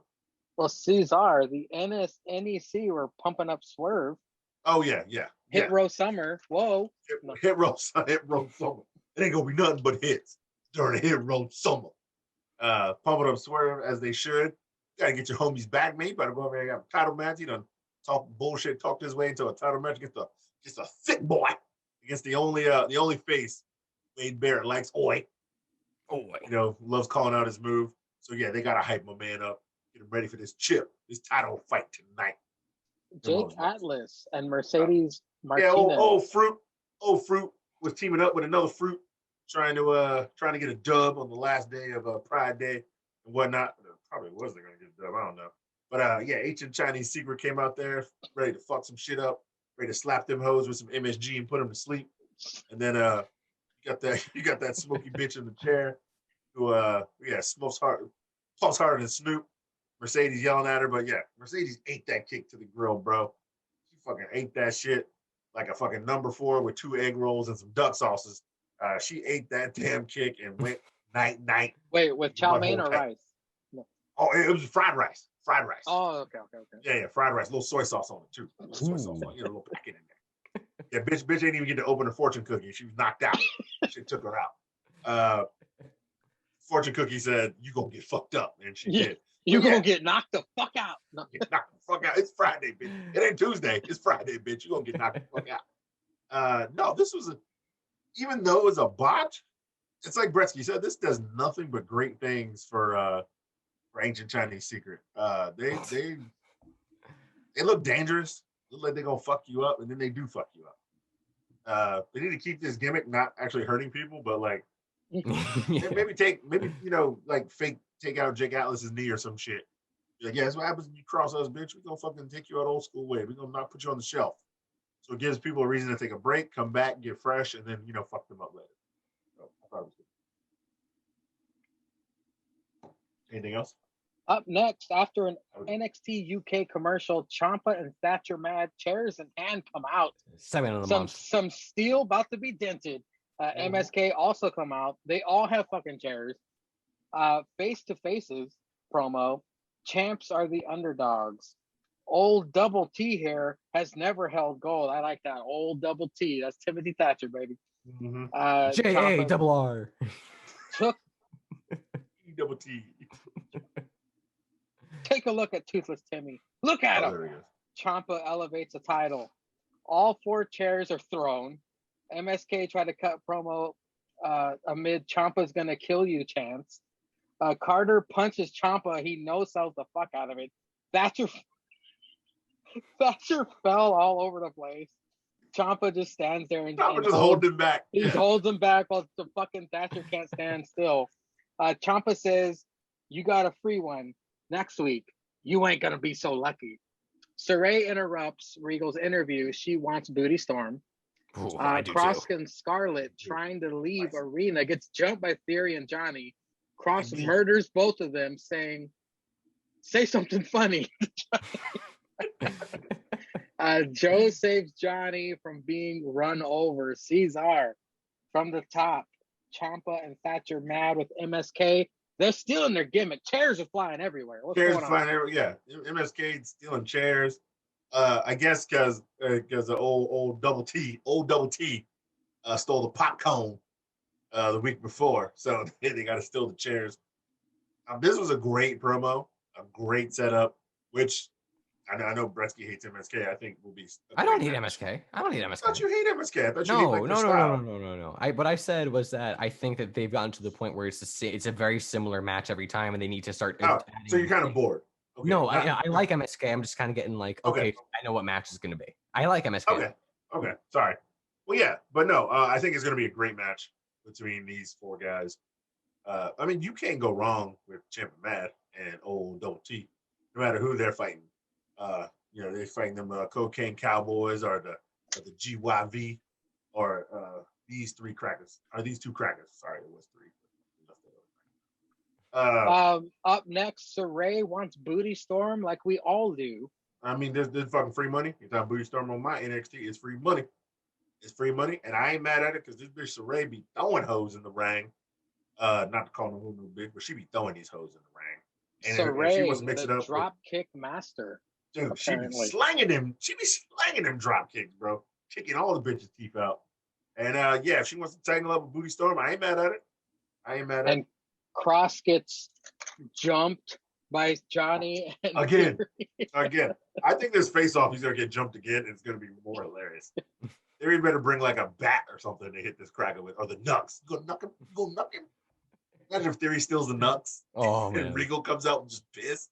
Well, Cesar, the NEC were pumping up Swerve. Oh yeah. Hit Row Summer. Whoa. Hit Row Summer. It ain't gonna be nothing but hits during Hit Row Summer. Pumping up Swerve as they should. You gotta get your homies back, man. You better go over there and have a title match. You done talk his way into a title match against a thick boy. Against the only face Wade Barrett likes. Oi. Loves calling out his move. So yeah, they gotta hype my man up. Get him ready for this title fight tonight. Jake Atlas and Mercedes Martinez. Yeah, old fruit was teaming up with another fruit, trying to get a dub on the last day of Pride Day and whatnot. Probably wasn't gonna get a dub, I don't know. But ancient Chinese secret came out there, ready to fuck some shit up, ready to slap them hoes with some MSG and put them to sleep. And then you got that smoky bitch in the chair who smokes hard, pumps harder than Snoop. Mercedes yelling at her, but yeah, Mercedes ate that kick to the grill, bro. She fucking ate that shit like a fucking number 4 with 2 egg rolls and some duck sauces. She ate that damn kick and went night. Wait, with chow mein or rice? No. Oh, it was fried rice. Oh, okay. Yeah, fried rice. A little soy sauce on it too. A little packet in there. Yeah, bitch ain't even get to open a fortune cookie. She was knocked out. Shit took her out. Fortune cookie said, "You gonna get fucked up," and she did. You're gonna get knocked the fuck out. Get knocked the fuck out. It's Friday, bitch. It ain't Tuesday. It's Friday, bitch. You're gonna get knocked the fuck out. No, this was even though it was a botch, it's like Bretsky said, this does nothing but great things for Ancient Chinese Secret. They look dangerous. Look like they're gonna fuck you up, and then they do fuck you up. They need to keep this gimmick not actually hurting people, but like maybe fake take out Jake Atlas's knee or some shit. Like, yeah, that's what happens when you cross us, bitch. We're gonna fucking take you out old school way. We're gonna not put you on the shelf. So it gives people a reason to take a break, come back, get fresh, and then fuck them up later. So I thought it was good. Anything else? Up next, after an NXT UK commercial, Ciampa and Thatcher Mad chairs in hand come out. Some steel about to be dented. MSK also come out. They all have fucking chairs. Face to faces promo. Champs are the underdogs. Old Double T here has never held gold. I like that. Old Double T. That's Timothy Thatcher, baby. Mm-hmm. J-A-double-R. Took double T. Take a look at Toothless Timmy. Look at him. Ciampa elevates a title. All 4 chairs are thrown. MSK tried to cut promo amid Ciampa's gonna kill you chants. Carter punches Ciampa. He no-sells the fuck out of it. Thatcher fell all over the place. Ciampa just stands there and Ciampa just holding him back. He holds him back while the fucking Thatcher can't stand still. Ciampa says, "You got a free one next week. You ain't gonna be so lucky." Saray interrupts Regal's interview. She wants Booty Storm. Ooh, Cross and Scarlett trying to leave arena gets jumped by Theory and Johnny. Cross murders both of them, saying, "Say something funny." Joe saves Johnny from being run over. Cesar from the top. Ciampa and Thatcher mad with MSK. They're stealing their gimmick. Chairs are flying everywhere. What's chairs going on? flying everywhere. Yeah, MSK stealing chairs. I guess because the old double T stole the popcorn the week before, so they got to steal the chairs. This was a great promo, a great setup, which I know Bretsky hates MSK. I think will be. I don't hate MSK. I don't hate MSK. I thought you hate MSK. I thought you No. hate style. No. What I said was that I think that they've gotten to the point where it's a very similar match every time, and they need to start. So you're kind of bored. Okay. No, I like MSK. I'm just kind of getting like, okay, I know what match is going to be. I like MSK. Okay. Sorry. Well, yeah, but no, I think it's going to be a great match between these four guys. I mean, you can't go wrong with Champ and Matt and old Double T, no matter who they're fighting. They're fighting them Cocaine Cowboys or the GYV or these three crackers. Or these two crackers. Sorry, it was three. Up next, Saray wants Booty Storm like we all do. I mean, there's fucking free money. You talking Booty Storm on my NXT, it's free money. It's free money, and I ain't mad at it because this bitch Saray be throwing hoes in the ring. Not to call no bitch, but she be throwing these hoes in the ring. And Saray, she wants to mix it up drop kick master. Dude, apparently. She be slanging them drop kicks, bro. Kicking all the bitches' teeth out. And if she wants to tighten up with Booty Storm, I ain't mad at it. And Cross gets jumped by Johnny. And again. I think this face-off, he's going to get jumped again, and it's going to be more hilarious. They better bring like a bat or something to hit this cracker with, or the Nux. Go knock him. Imagine if Theory steals the Nux. Oh, and man. Regal comes out and just pissed.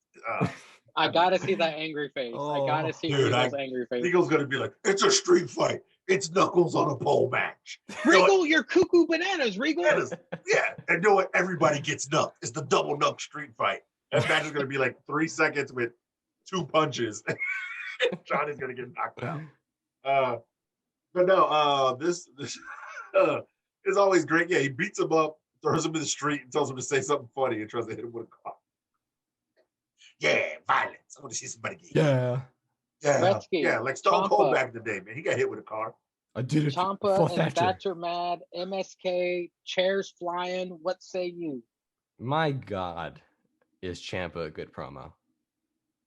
I gotta see that angry face. I gotta see Regal's angry face. Regal's gonna be like, "It's a street fight. It's Knuckles on a pole match." Regal, you're cuckoo bananas, Regal. Yeah, and know what? Everybody gets knucked. It's the double knuck street fight. That match is gonna be like 3 seconds with 2 punches. Johnny's gonna get knocked out. But no, this is always great. Yeah, he beats him up, throws him in the street, and tells him to say something funny, and tries to hit him with a car. Yeah, violence. I want to see somebody get hit. Yeah, like Stone Cold back in the day, man. He got hit with a car. I did it. Ciampa and Thatcher mad. MSK, chairs flying. What say you? My God, is Ciampa a good promo?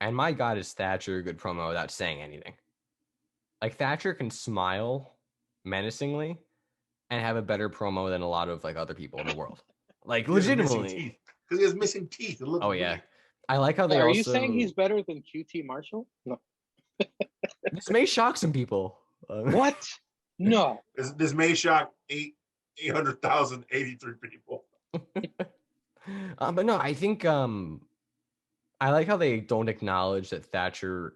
And my God, is Thatcher a good promo without saying anything? Like, Thatcher can smile menacingly and have a better promo than a lot of like other people in the world. Like, legitimately. Because he has missing teeth. Oh, yeah. I like how they Are you saying he's better than QT Marshall? No. This may shock some people. What? No. This may shock 800,083 people. But no, I think I like how they don't acknowledge that Thatcher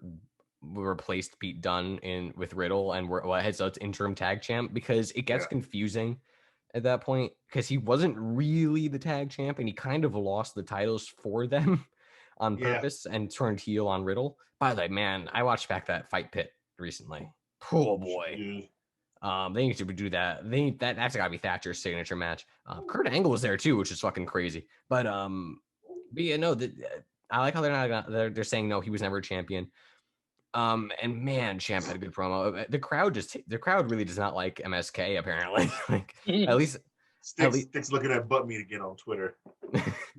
replaced Pete Dunne with Riddle and heads up interim tag champ, because it gets confusing at that point, because he wasn't really the tag champ and he kind of lost the titles for them on purpose and turned heel on Riddle. By the way, man, I watched back that Fight Pit recently. Oh boy. They need to do that. That's gotta be Thatcher's signature match. Kurt Angle was there too, which is fucking crazy. But yeah, no, I like how they're saying no, he was never a champion. And man, Champ had a good promo. The crowd really does not like MSK apparently. Like at least Sticks looking at butt meat again on Twitter.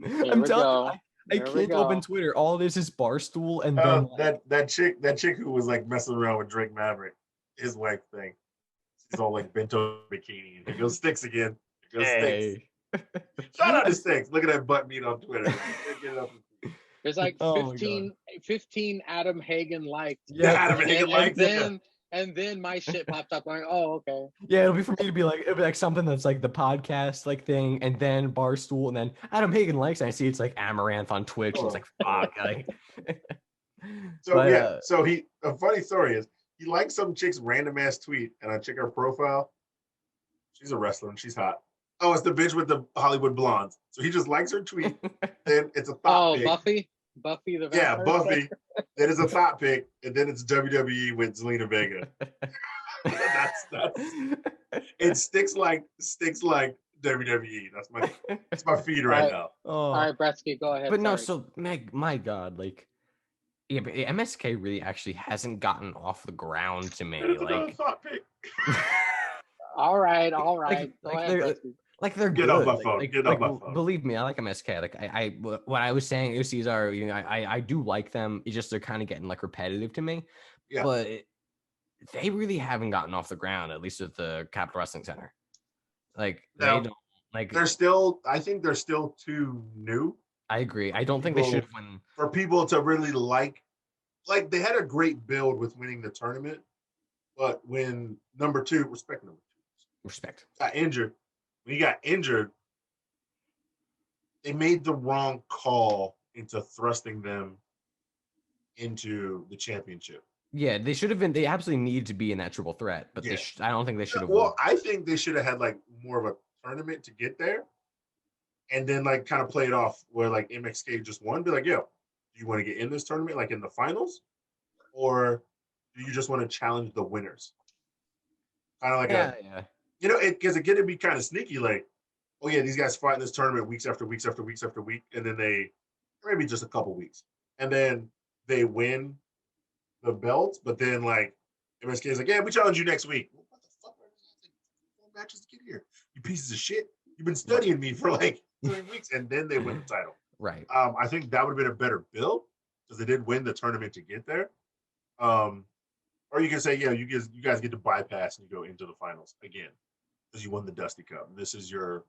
I'm telling you, I can't open Twitter. All this is Barstool, and then that chick who was like messing around with Drake Maverick, his wife thing. She's all like bent over bikini. It goes Sticks again. It goes Sticks. Shout out to Sticks. Look at that butt meat on Twitter. There's like 15 Adam Hagen liked. Yeah, Adam Hagen liked. And then my shit popped up. I'm like, oh, okay. Yeah, it'll be for me to be like, it'll be like something that's like the podcast like thing, and then Barstool, and then Adam Hagen likes. And I see it's like Amaranth on Twitch. And it's like, fuck. So But, yeah, so a funny story is he likes some chick's random ass tweet, and I check her profile. She's a wrestler and she's hot. Oh, it's the bitch with the Hollywood blondes. So he just likes her tweet. Then it's a thought Oh, pic. Buffy the Yeah, Vampire Buffy. Then it's a thought pic, and then it's WWE with Zelina Vega. that's it sticks like WWE. That's my feed right now. All right, Bretsky, go ahead. But no, sorry. so my God, like, yeah, but MSK really actually hasn't gotten off the ground to me. It's another Like, thought pic. All right. like Go ahead, Bretsky. they're Get good. off my phone. Get off my phone. Believe me, I like MSK. Like what I was saying, OCs are, you know, I do like them. It's just they're kind of getting like repetitive to me. Yeah. But they really haven't gotten off the ground, at least at the Capitol Wrestling Center. Like they don't like. I think they're still too new. I agree. I don't think they should win. For people to really like they had a great build with winning the tournament, but when number two got injured, when he got injured, they made the wrong call into thrusting them into the championship. Yeah, they should have been. They absolutely need to be in that triple threat, but I don't think they should have. Well, I think they should have had like more of a tournament to get there, and then like kind of play it off where like MXK just won. Be like, yo, do you want to get in this tournament like in the finals, or do you just want to challenge the winners? Kind of like you know, because it could be kind of sneaky, like, oh yeah, these guys fight in this tournament weeks after weeks after weeks after week, and then maybe just a couple weeks, and then they win the belts, but then like MSK is like, yeah, we challenge you next week. Well, what the fuck? Four matches to get here, you pieces of shit. You've been studying me for like 3 weeks, and then they win the title. Right. I think that would have been a better build because they did win the tournament to get there. Or you can say, yeah, you guys get to bypass and you go into the finals again because you won the Dusty Cup. This is your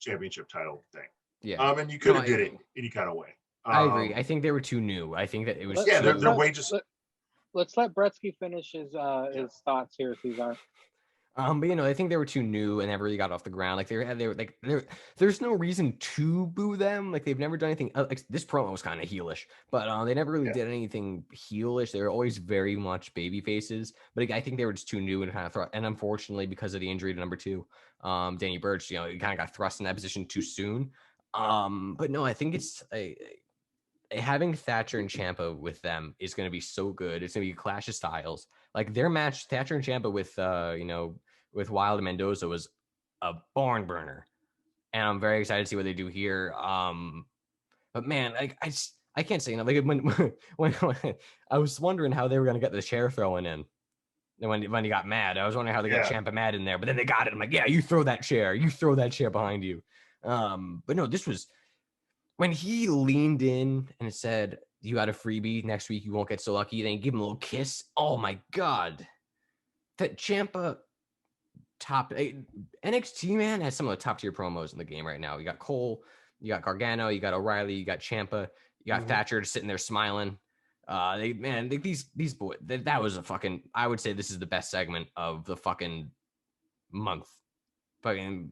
championship title thing. Yeah. And you could have did it any kind of way. I agree. I think they were too new. I think that it was. They're way just. Let's let Bretsky finish his thoughts here, Cesar. But you know, I think they were too new and never really got off the ground. Like there's no reason to boo them. Like they've never done anything. Like this promo was kind of heelish, but they never really did anything heelish. They were always very much baby faces. But like, I think they were just too new and kind of and unfortunately because of the injury to number 2, Danny Burch, you know, he kind of got thrust in that position too soon. But no, I think it's having Thatcher and Ciampa with them is going to be so good. It's going to be a clash of styles. Like their match, Thatcher and Ciampa with with Wild and Mendoza was a barn burner, and I'm very excited to see what they do here. But man, I can't say enough. Like when I was wondering how they were going to get the chair throwing in. And when he got mad, I was wondering how they got Ciampa mad in there, but then they got it. I'm like, yeah, you throw that chair behind you. But no, this was when he leaned in and said, you got a freebie next week, you won't get so lucky. Then you give him a little kiss. Oh my God. That Ciampa NXT, man, has some of the top tier promos in the game right now. You got Cole, you got Gargano, you got O'Reilly, you got Ciampa, you got Thatcher just sitting there smiling. These boys, that was a fucking, I would say this is the best segment of the fucking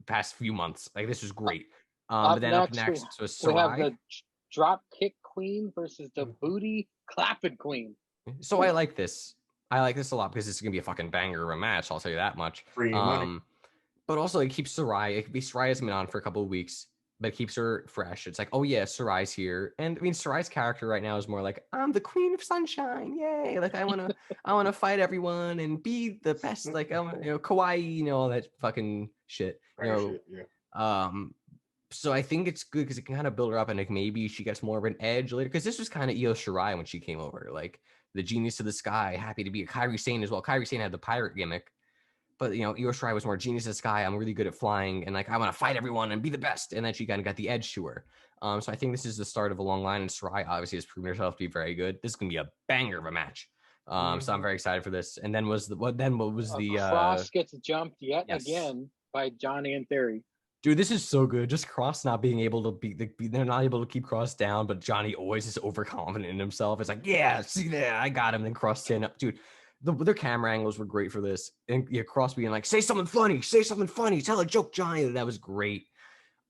past few months. Like this was great. But then up next was Sarai. We have the drop kick queen versus the booty clapping queen. So I like this. I like this a lot because this is gonna be a fucking banger of a match. I'll tell you that much. Free money. But also it keeps Sarai. It could be Sarai's been on for a couple of weeks, but it keeps her fresh. It's like, oh yeah, Sarai's here, and I mean Sarai's character right now is more like, I'm the queen of sunshine, yay! Like I wanna fight everyone and be the best. Like I'm, kawaii, all that fucking shit. So I think it's good because it can kind of build her up, and like maybe she gets more of an edge later. Because this was kind of Io Shirai when she came over, like the genius of the sky, happy to be a Kairi Sane as well. Kairi Sane had the pirate gimmick, but Io Shirai was more genius of the sky. I'm really good at flying, and like I want to fight everyone and be the best. And then she kind of got the edge to her. So I think this is the start of a long line, and Shirai obviously has proven herself to be very good. This is gonna be a banger of a match. So I'm very excited for this. And then what was the Cross gets jumped yet again by Johnny and Theory. Dude, this is so good. Just Cross not being able to they're not able to keep Cross down, but Johnny always is overconfident in himself. It's like, yeah, see there, I got him. Then Cross stand up. Dude, their camera angles were great for this. And Cross being like, say something funny, tell a joke, Johnny. That was great.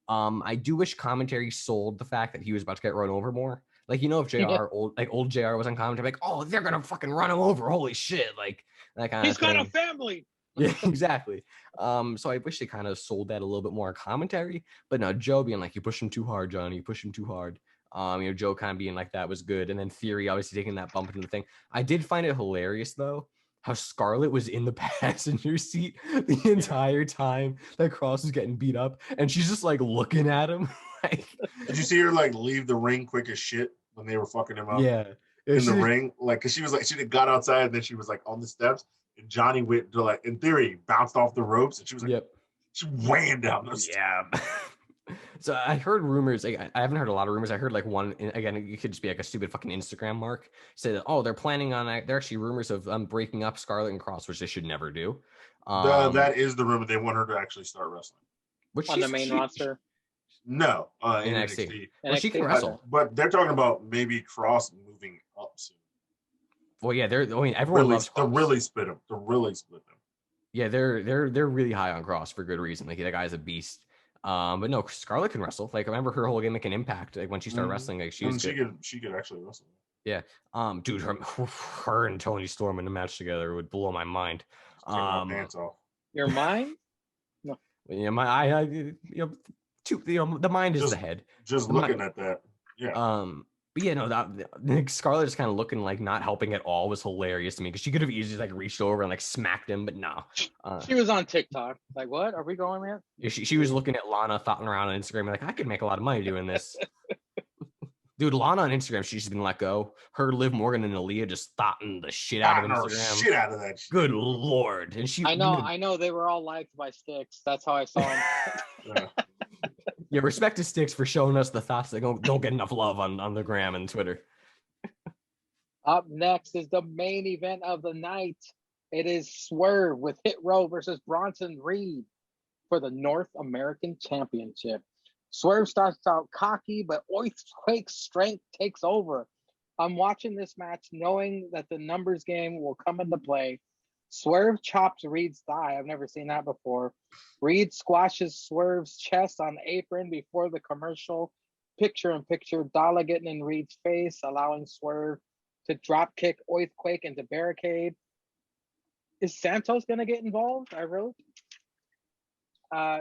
I do wish commentary sold the fact that he was about to get run over more. Like, if JR old JR was on commentary, like, oh, they're gonna fucking run him over. Holy shit. Like that kind He's of thing. got a family. Yeah, exactly. So I wish they kind of sold that a little bit more in commentary. But no, Joe being like, you push him too hard, Johnny. You push him too hard. Joe kind of being like that was good. And then Theory obviously taking that bump into the thing. I did find it hilarious though, how Scarlett was in the passenger seat the entire time that Cross was getting beat up, and she's just like looking at him. Like, did you see her like leave the ring quick as shit when they were fucking him up? Yeah. In the ring, like, cause she was like, she got outside and then she was like on the steps, and Johnny went to like, in theory, bounced off the ropes, and she was like, she ran down those steps. Yeah. So I heard rumors. Like, I haven't heard a lot of rumors. I heard like one, again, it could just be like a stupid fucking Instagram mark, say that, oh, they're planning on, they're actually rumors of breaking up Scarlett and Cross, which they should never do. That is the rumor. They want her to actually start wrestling. Which on the main roster? No, in NXT. Well, she can wrestle. But they're talking about maybe Cross moving up soon. Well, yeah, everyone loves Cross. To really split them. Yeah, they're really high on Cross for good reason. Like, that guy's a beast. But no, Scarlett can wrestle. Like, I remember her whole gimmick and Impact. Like, when she started wrestling, like, she was good. She could actually wrestle. Yeah. Dude, her and Tony Storm in a match together would blow my mind. Take my pants off. Your mind? No. Yeah, the mind is the head. Just looking at that. Yeah. But yeah, no, that Scarlett just kind of looking like not helping at all was hilarious to me, because she could have easily like reached over and like smacked him, but no. She was on TikTok. Like, what? Are we going, man? Yeah, she was looking at Lana thoughting around on Instagram, like, I could make a lot of money doing this. Dude, Lana on Instagram, she's just been let go. Her, Liv Morgan, and Aaliyah just thoughting the shit out of Instagram. Shit out of that shit. Good lord. And I know they were all liked by Styx. That's how I saw them. Yeah, respect to Styx for showing us the thoughts that don't get enough love on the gram and Twitter. Up next is the main event of the night. It is Swerve with Hit Row versus Bronson Reed for the North American Championship. Swerve starts out cocky, but Earthquake's strength takes over. I'm watching this match knowing that the numbers game will come into play. Swerve chops Reed's thigh. I've never seen that before. Reed squashes Swerve's chest on the apron before the commercial. Picture-in-picture, Dollar getting in Reed's face, allowing Swerve to drop kick Earthquake into barricade. Is Santos going to get involved? I wrote.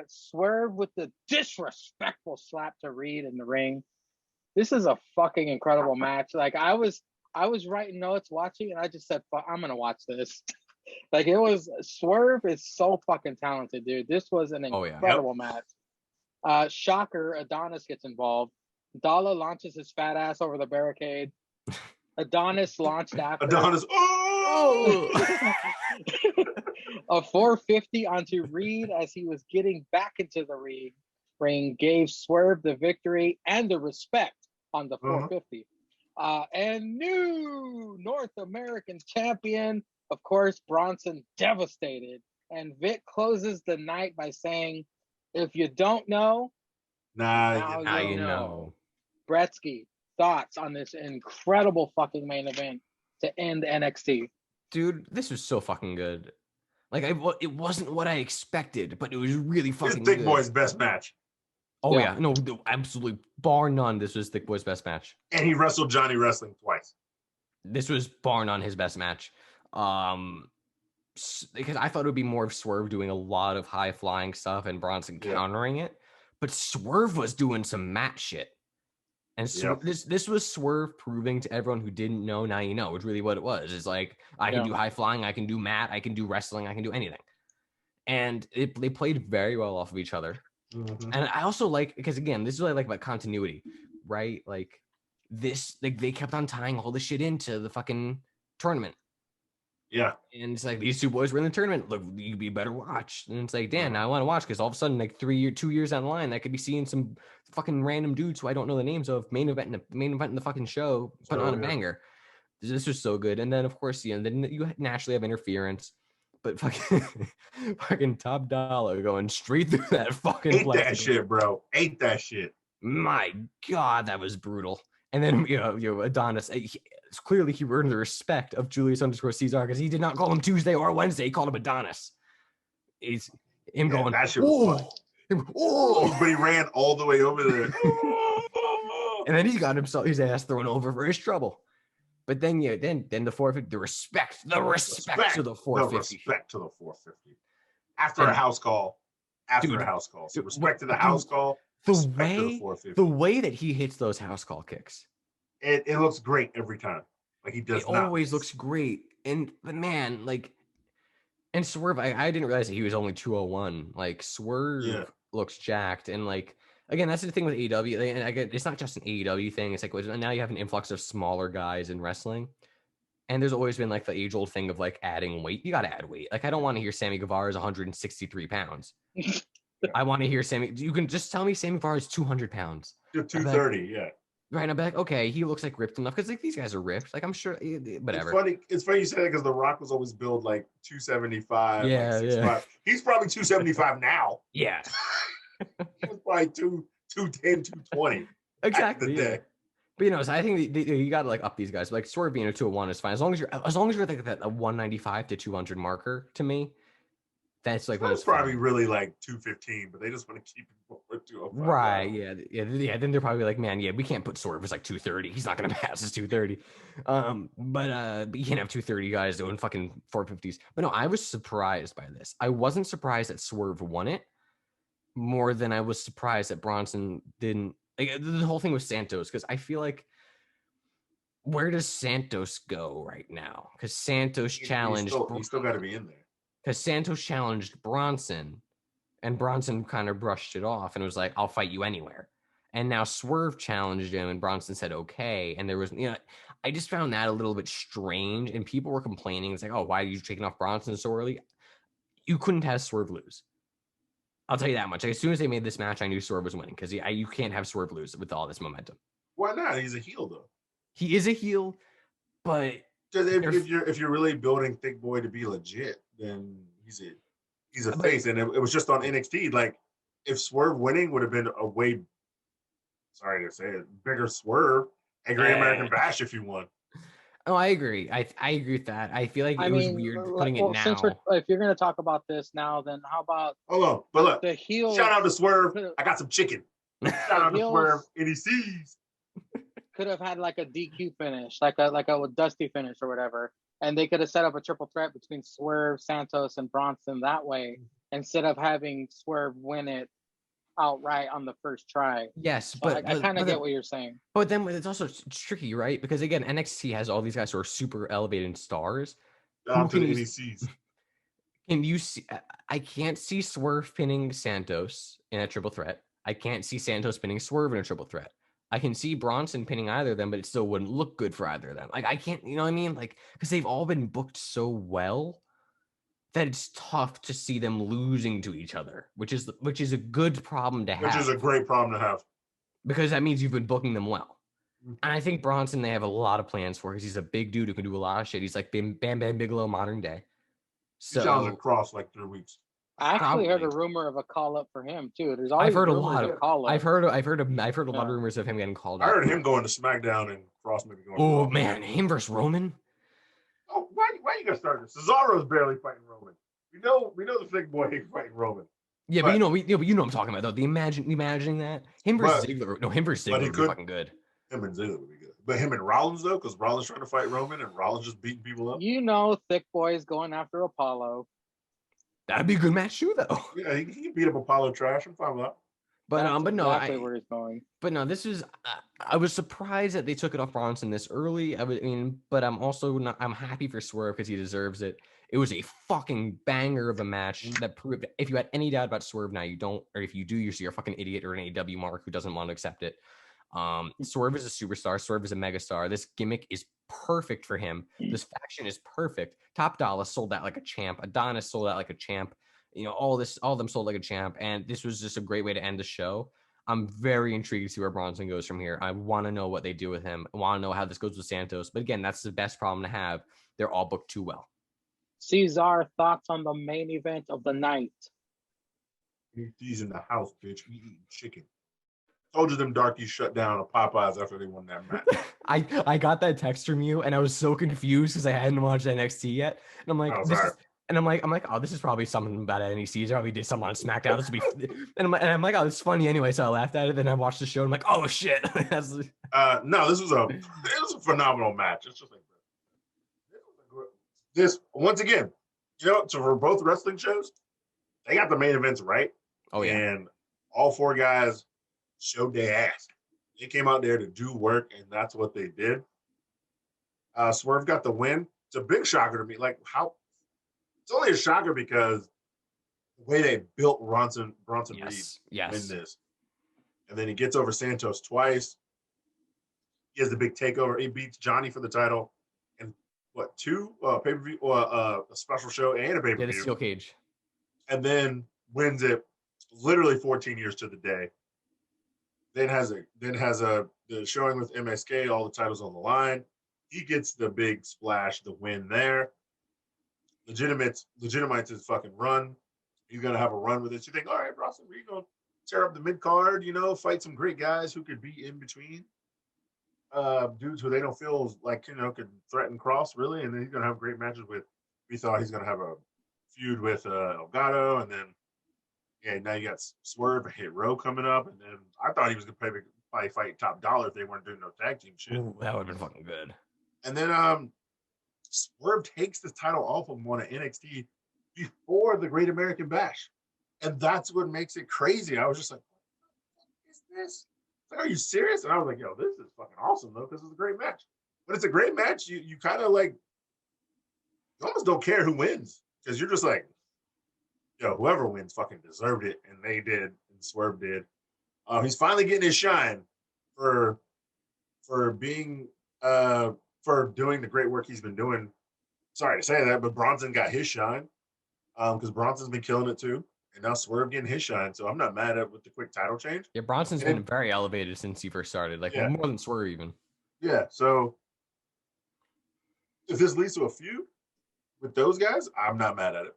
Swerve with the disrespectful slap to Reed in the ring. This is a fucking incredible match. Like, I was writing notes watching, and I just said, I'm going to watch this. Like, it was, Swerve is so fucking talented, dude. This was an incredible match. Shocker, Adonis gets involved. Dalla launches his fat ass over the barricade. Adonis launched after. Adonis, A 450 onto Reed as he was getting back into the ring gave Swerve the victory and the respect on the 450. And new North American champion, of course, Bronson, devastated. And Vic closes the night by saying, if you don't know, now you know. Bretsky, thoughts on this incredible fucking main event to end NXT? Dude, this was so fucking good. Like, it wasn't what I expected, but it was really fucking good. Thick Boy's best match. Oh yeah, no, absolutely, bar none. This was Thick Boy's best match. And he wrestled Johnny Wrestling twice. This was bar none his best match. Because I thought it would be more of Swerve doing a lot of high flying stuff and Bronson countering it, but Swerve was doing some mat shit. And this was Swerve proving to everyone who didn't know, now you know. It's really what it was. It's like, I can do high flying, I can do mat, I can do wrestling, I can do anything. And they played very well off of each other. Mm-hmm. And I also like, because again, this is what I like about continuity, right? Like, this, like, they kept on tying all this shit into the fucking tournament. Yeah. And it's like, these two boys were in the tournament. Look, you better watch. And it's like, damn, now I want to watch, because all of a sudden, like 2 years down the line, I could be seeing some fucking random dudes who I don't know the names of main event in the fucking show, putting on a banger. This was so good. And then of course, then you naturally have interference, but fucking Top Dollar going straight through that fucking ate that shit, bro. Ate that shit. My God, that was brutal. And then Adonis, clearly he earned the respect of Julius _Caesar, because he did not call him Tuesday or Wednesday. He called him Adonis. It's him going, that shit was funny. But he ran all the way over there. And then he got his ass thrown over for his trouble. But then then the 450, the respect to the 450. The respect to the 450. After And a house call. dude, So respect to the house call. Respect to the 450. The way that he hits those house call kicks. It looks great every time. Like he does it always looks great. But man, like, and Swerve, I didn't realize that he was only 201. Like Swerve looks jacked. And like, again, that's the thing with AEW. And again, it's not just an AEW thing. It's like now you have an influx of smaller guys in wrestling. And there's always been like the age-old thing of like adding weight. You got to add weight. Like I don't want to hear Sammy Guevara is 163 pounds. I want to hear Sammy. You can just tell me Sammy Guevara is 200 pounds. 230, yeah. Right, and I'm like, okay, he looks like ripped enough because like these guys are ripped. Like I'm sure, whatever. It's funny you say that because The Rock was always billed like 275. Yeah, like 6'5". He's probably 275 now. Yeah, he was probably 210, 220. Exactly. Yeah. But so I think you got to like up these guys. Like Swerve being a 201 is fine as long as you're like that a 195 to 200 marker. To me, that's like it's probably really like 215, but they just want to keep it over 205. Right? Yeah. Then they're probably like, man, we can't put Swerve as like 230. He's not gonna pass his 230. But you can't have 230 guys doing fucking 450s. But no, I was surprised by this. I wasn't surprised that Swerve won it more than I was surprised that Bronson didn't. Like, the whole thing with Santos, because I feel like, where does Santos go right now? Because Santos challenged. He's still got to be in there. Because Santos challenged Bronson, and Bronson kind of brushed it off and was like, "I'll fight you anywhere." And now Swerve challenged him, and Bronson said, "Okay." And there was, I just found that a little bit strange, and people were complaining. It's like, "Oh, why are you taking off Bronson so early?" You couldn't have Swerve lose. I'll tell you that much. Like, as soon as they made this match, I knew Swerve was winning because you can't have Swerve lose with all this momentum. Why not? He's a heel though. He is a heel, but if you're really building Thick Boy to be legit, then he's a face. And it was just on NXT. Like if Swerve winning would have been a way, sorry to say it, bigger Swerve and Great American Bash if you won. Oh, I agree. I agree with that. I feel like it was weird putting it now. Since if you're going to talk about this now, then how about... Hold on. But look, the heel... Shout out to Swerve. I got some chicken. Shout out to Swerve. And he sees. Could have had like a DQ finish, like a Dusty finish or whatever. And they could have set up a triple threat between Swerve, Santos, and Bronson that way, instead of having Swerve win it outright on the first try. Yes, so but I kind of get what you're saying. But then it's also tricky, right? Because again, NXT has all these guys who are super elevated stars. Can you see? I can't see Swerve pinning Santos in a triple threat. I can't see Santos pinning Swerve in a triple threat. I can see Bronson pinning either of them, but it still wouldn't look good for either of them. Like I can't, you know what I mean? Like because they've all been booked so well that it's tough to see them losing to each other, which is a good problem to have. Which is a great problem to have. Because that means you've been booking them well. And I think Bronson, they have a lot of plans for because he's a big dude who can do a lot of shit. He's like Bam Bam Bigelow modern day. So challenging Cross like 3 weeks. I actually heard a rumor of a call up for him too. There's always I've heard a lot of rumors of him getting called up. I heard him going to SmackDown and Cross maybe going. Oh man, him versus Roman. Oh, why you gonna start this? Cesaro's barely fighting Roman. We know the Thick Boy ain't fighting Roman. Yeah, but you know what I'm talking about though. Imagining that him versus Ziggler. No, him versus Ziggler would be fucking good. Him and Ziggler would be good. But him and Rollins though, because Rollins trying to fight Roman and Rollins just beating people up. Thick Boy is going after Apollo. That'd be a good match too, though. Yeah, he can beat up Apollo trash. I'm fine with that. But no, where he's going. But no, this is. I was surprised that they took it off Bronson this early. But I'm also not. I'm happy for Swerve because he deserves it. It was a fucking banger of a match that proved. If you had any doubt about Swerve now, you don't. Or if you do, you're a fucking idiot or an AEW mark who doesn't want to accept it. Swerve is a superstar. Swerve is a megastar. This gimmick is perfect for him. This faction is perfect. Top Dollar sold that like a champ. Adonis sold out like a champ. All of them sold like a champ. And this was just a great way to end the show. I'm very intrigued to see where Bronson goes from here. I want to know what they do with him. I want to know how this goes with Santos. But again, that's the best problem to have. They're all booked too well. Cesar, thoughts on the main event of the night? He's in the house, bitch. We eating chicken. Told you them darkies shut down a Popeyes after they won that match. I got that text from you, and I was so confused because I hadn't watched NXT yet, and I'm like, this is probably something about NXT. Or we did something on SmackDown. This would be, and I'm like, oh, it's funny anyway. So I laughed at it. Then I watched the show. And I'm like, oh shit. No, this was a phenomenal match. It's just like this once again. So for both wrestling shows, they got the main events right. Oh yeah. And all four guys showed their ass. They came out there to do work, and that's what they did. Swerve got the win. It's a big shocker to me. Like how it's only a shocker because the way they built Bronson Reed in this. And then he gets over Santos twice. He has the big takeover. He beats Johnny for the title. And what, two pay-per-view, a special show and a pay-per-view. Yeah, the steel cage. And then wins it literally 14 years to the day. Then has the showing with MSK, all the titles on the line. He gets the big splash, the win there. Legitimates his fucking run. He's gonna have a run with it. You think, all right, Bronson, we're gonna tear up the mid card, fight some great guys who could be in between. Dudes who they don't feel like could threaten Cross really, and then he's gonna have great matches with. We thought he's gonna have a feud with Elgato, and then now you got Swerve and Hit Row coming up, and then I thought he was gonna probably fight Top Dollar if they weren't doing no tag team shit. Ooh, that would have been fucking good. And then Swerve takes the title off of him on an NXT before the Great American Bash, and that's what makes it crazy. I was just like, "What is this? Are you serious?" And I was like, "Yo, this is fucking awesome though, because it's a great match." But it's a great match. You kind of like, you almost don't care who wins because you're just like, yo, whoever wins fucking deserved it, and they did, and Swerve did. He's finally getting his shine for being for doing the great work he's been doing. Sorry to say that, but Bronson got his shine because Bronson's been killing it too, and now Swerve getting his shine. So I'm not mad at with the quick title change. Yeah, Bronson's been very elevated since he first started, more than Swerve even. Yeah, so if this leads to a feud with those guys, I'm not mad at it.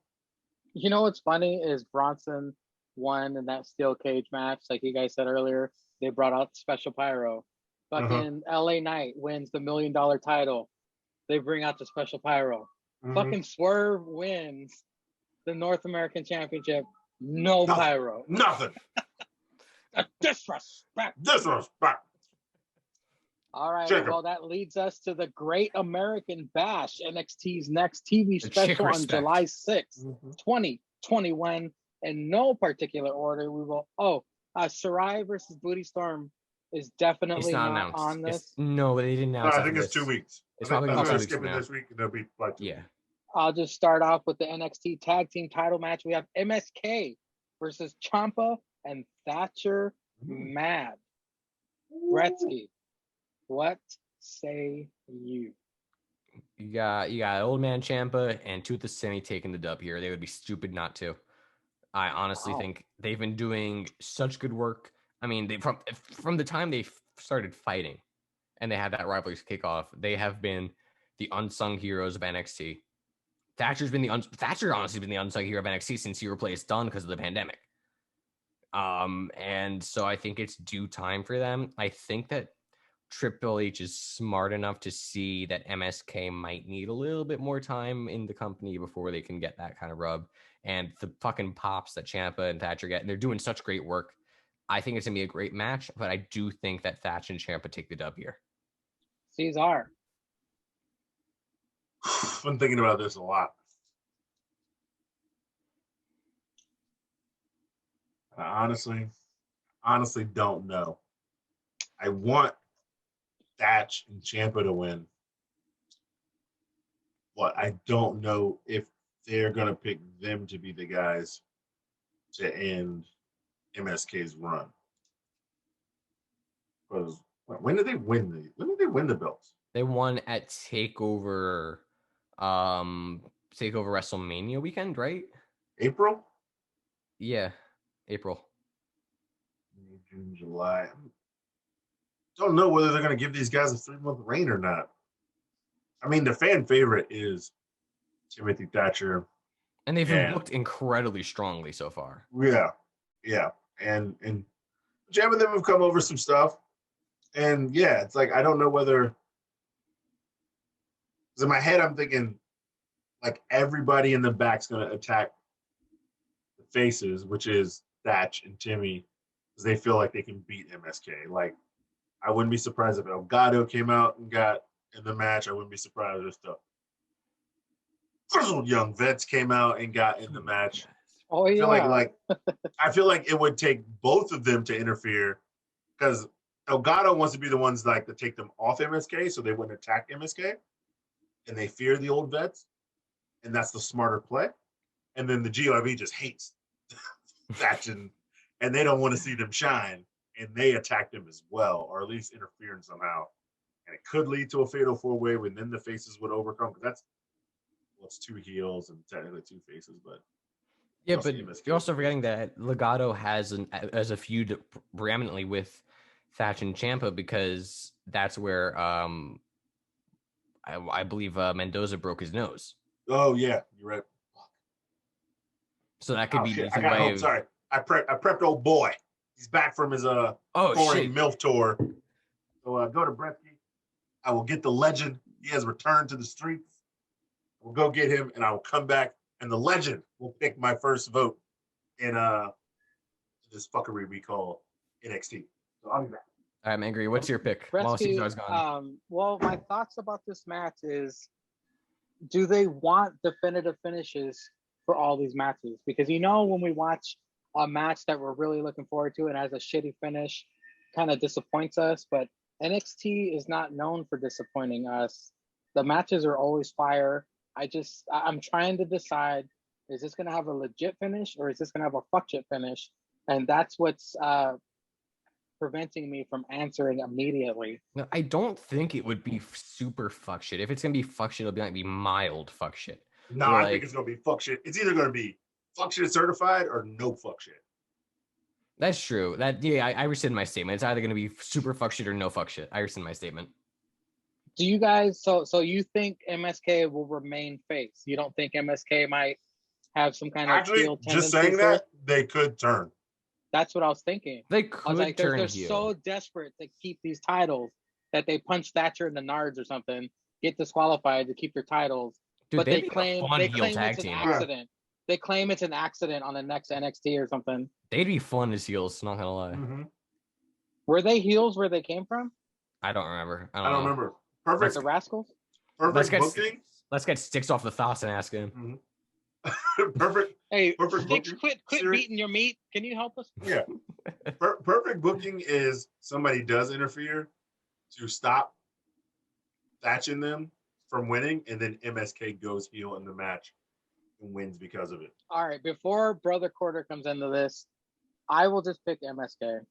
You know what's funny is Bronson won in that steel cage match, like you guys said earlier. They brought out Special Pyro. Fucking LA Knight wins the $1 million title. They bring out the Special Pyro. Fucking Swerve wins the North American Championship. No pyro. Nothing. Disrespect. All right. Well, that leads us to the Great American Bash, NXT's next TV special on July 6th, 2021. In no particular order, we will. Sarai versus Booty Storm is definitely not on this. No, they didn't announce. I think it's 2 weeks. It's probably going to skip it this week, and they'll be like 2 weeks. I'll just start off with the NXT Tag Team Title match. We have MSK versus Ciampa and Thatcher Mad. Gretzky, what say you? You got Old Man Ciampa and Toothless Sammy taking the dub here. They would be stupid not to. I honestly think they've been doing such good work. I mean, they from the time they started fighting and they had that rivalry kickoff, they have been the unsung heroes of NXT. Thatcher honestly been the unsung hero of NXT since he replaced Dunn because of the pandemic. And so I think it's due time for them. I think that Triple H is smart enough to see that MSK might need a little bit more time in the company before they can get that kind of rub. And the fucking pops that Ciampa and Thatcher get, and they're doing such great work. I think it's going to be a great match, but I do think that Thatcher and Ciampa take the dub here. Cesar. I've been thinking about this a lot. I honestly don't know. I want Thatch and Ciampa to win, but I don't know if they're going to pick them to be the guys to end MSK's run. Because when did they win the belts? They won at Takeover WrestleMania weekend, right? April? Yeah, April. June, July. Don't know whether they're going to give these guys a 3-month reign or not. I mean, the fan favorite is Timothy Thatcher. And they've looked incredibly strongly so far. Yeah. And Jam and them have come over some stuff. And yeah, it's like, I don't know whether, because in my head, I'm thinking like everybody in the back's going to attack the faces, which is Thatch and Timmy, because they feel like they can beat MSK. Like, I wouldn't be surprised if Elgato came out and got in the match. I wouldn't be surprised if the grizzled young vets came out and got in the match. Oh I yeah. feel like I feel like it would take both of them to interfere because Elgato wants to be the ones like to take them off MSK so they wouldn't attack MSK, and they fear the old vets, and that's the smarter play. And then the GRB just hates Thatch, and they don't want to see them shine, and they attack them as well, or at least interfere somehow. And it could lead to a fatal four-way when then the faces would overcome, because it's two heels and technically two faces, but yeah, but you're also forgetting that Legato has a feud preeminently with Thatch and Ciampa, because that's where I believe Mendoza broke his nose. Oh yeah, you're right. So that could be I got home. Sorry, I prepped old boy. He's back from his touring MILF tour. So go to Bretzky. I will get the legend. He has returned to the streets. We'll go get him, and I will come back, and the legend will pick my first vote in this fuckery we call NXT. So I'll be back. All right, Mangry, what's your pick? Bretzky, well, my thoughts about this match is, do they want definitive finishes for all these matches? Because when we watch a match that we're really looking forward to and has a shitty finish, kind of disappoints us. But NXT is not known for disappointing us. The matches are always fire. I'm trying to decide, is this going to have a legit finish or is this going to have a fuck shit finish? And that's what's preventing me from answering immediately. No, I don't think it would be super fuck shit. If it's going to be fuck shit, it'll be mild fuck shit. No, I think it's going to be fuck shit. It's either going to be fuck shit certified or no fuck shit. That's true. I rescind my statement. It's either going to be super fuck shit or no fuck shit. I rescind my statement. Do you guys, so you think MSK will remain face? You don't think MSK might have some kind of heel tendency? Just saying that, they could turn. That's what I was thinking. They could turn they're heel. So desperate to keep these titles that they punch Thatcher in the nards or something, get disqualified to keep their titles. Dude, but they claim it's an team. accident. They claim it's an accident on the next NXT or something. They'd be fun as heels, not gonna lie. Mm-hmm. Were they heels where they came from? I don't remember. I don't remember. Perfect. The Rascals? Perfect booking. Let's get Sticks off the thoughts and ask him. Mm-hmm. Perfect. Hey, perfect Sticks, quit beating your meat. Can you help us? Yeah. Perfect booking is somebody does interfere to stop Thatching them from winning, and then MSK goes heel in the match and wins because of it. All right. Before Brother Quarter comes into this, I will just pick MSK.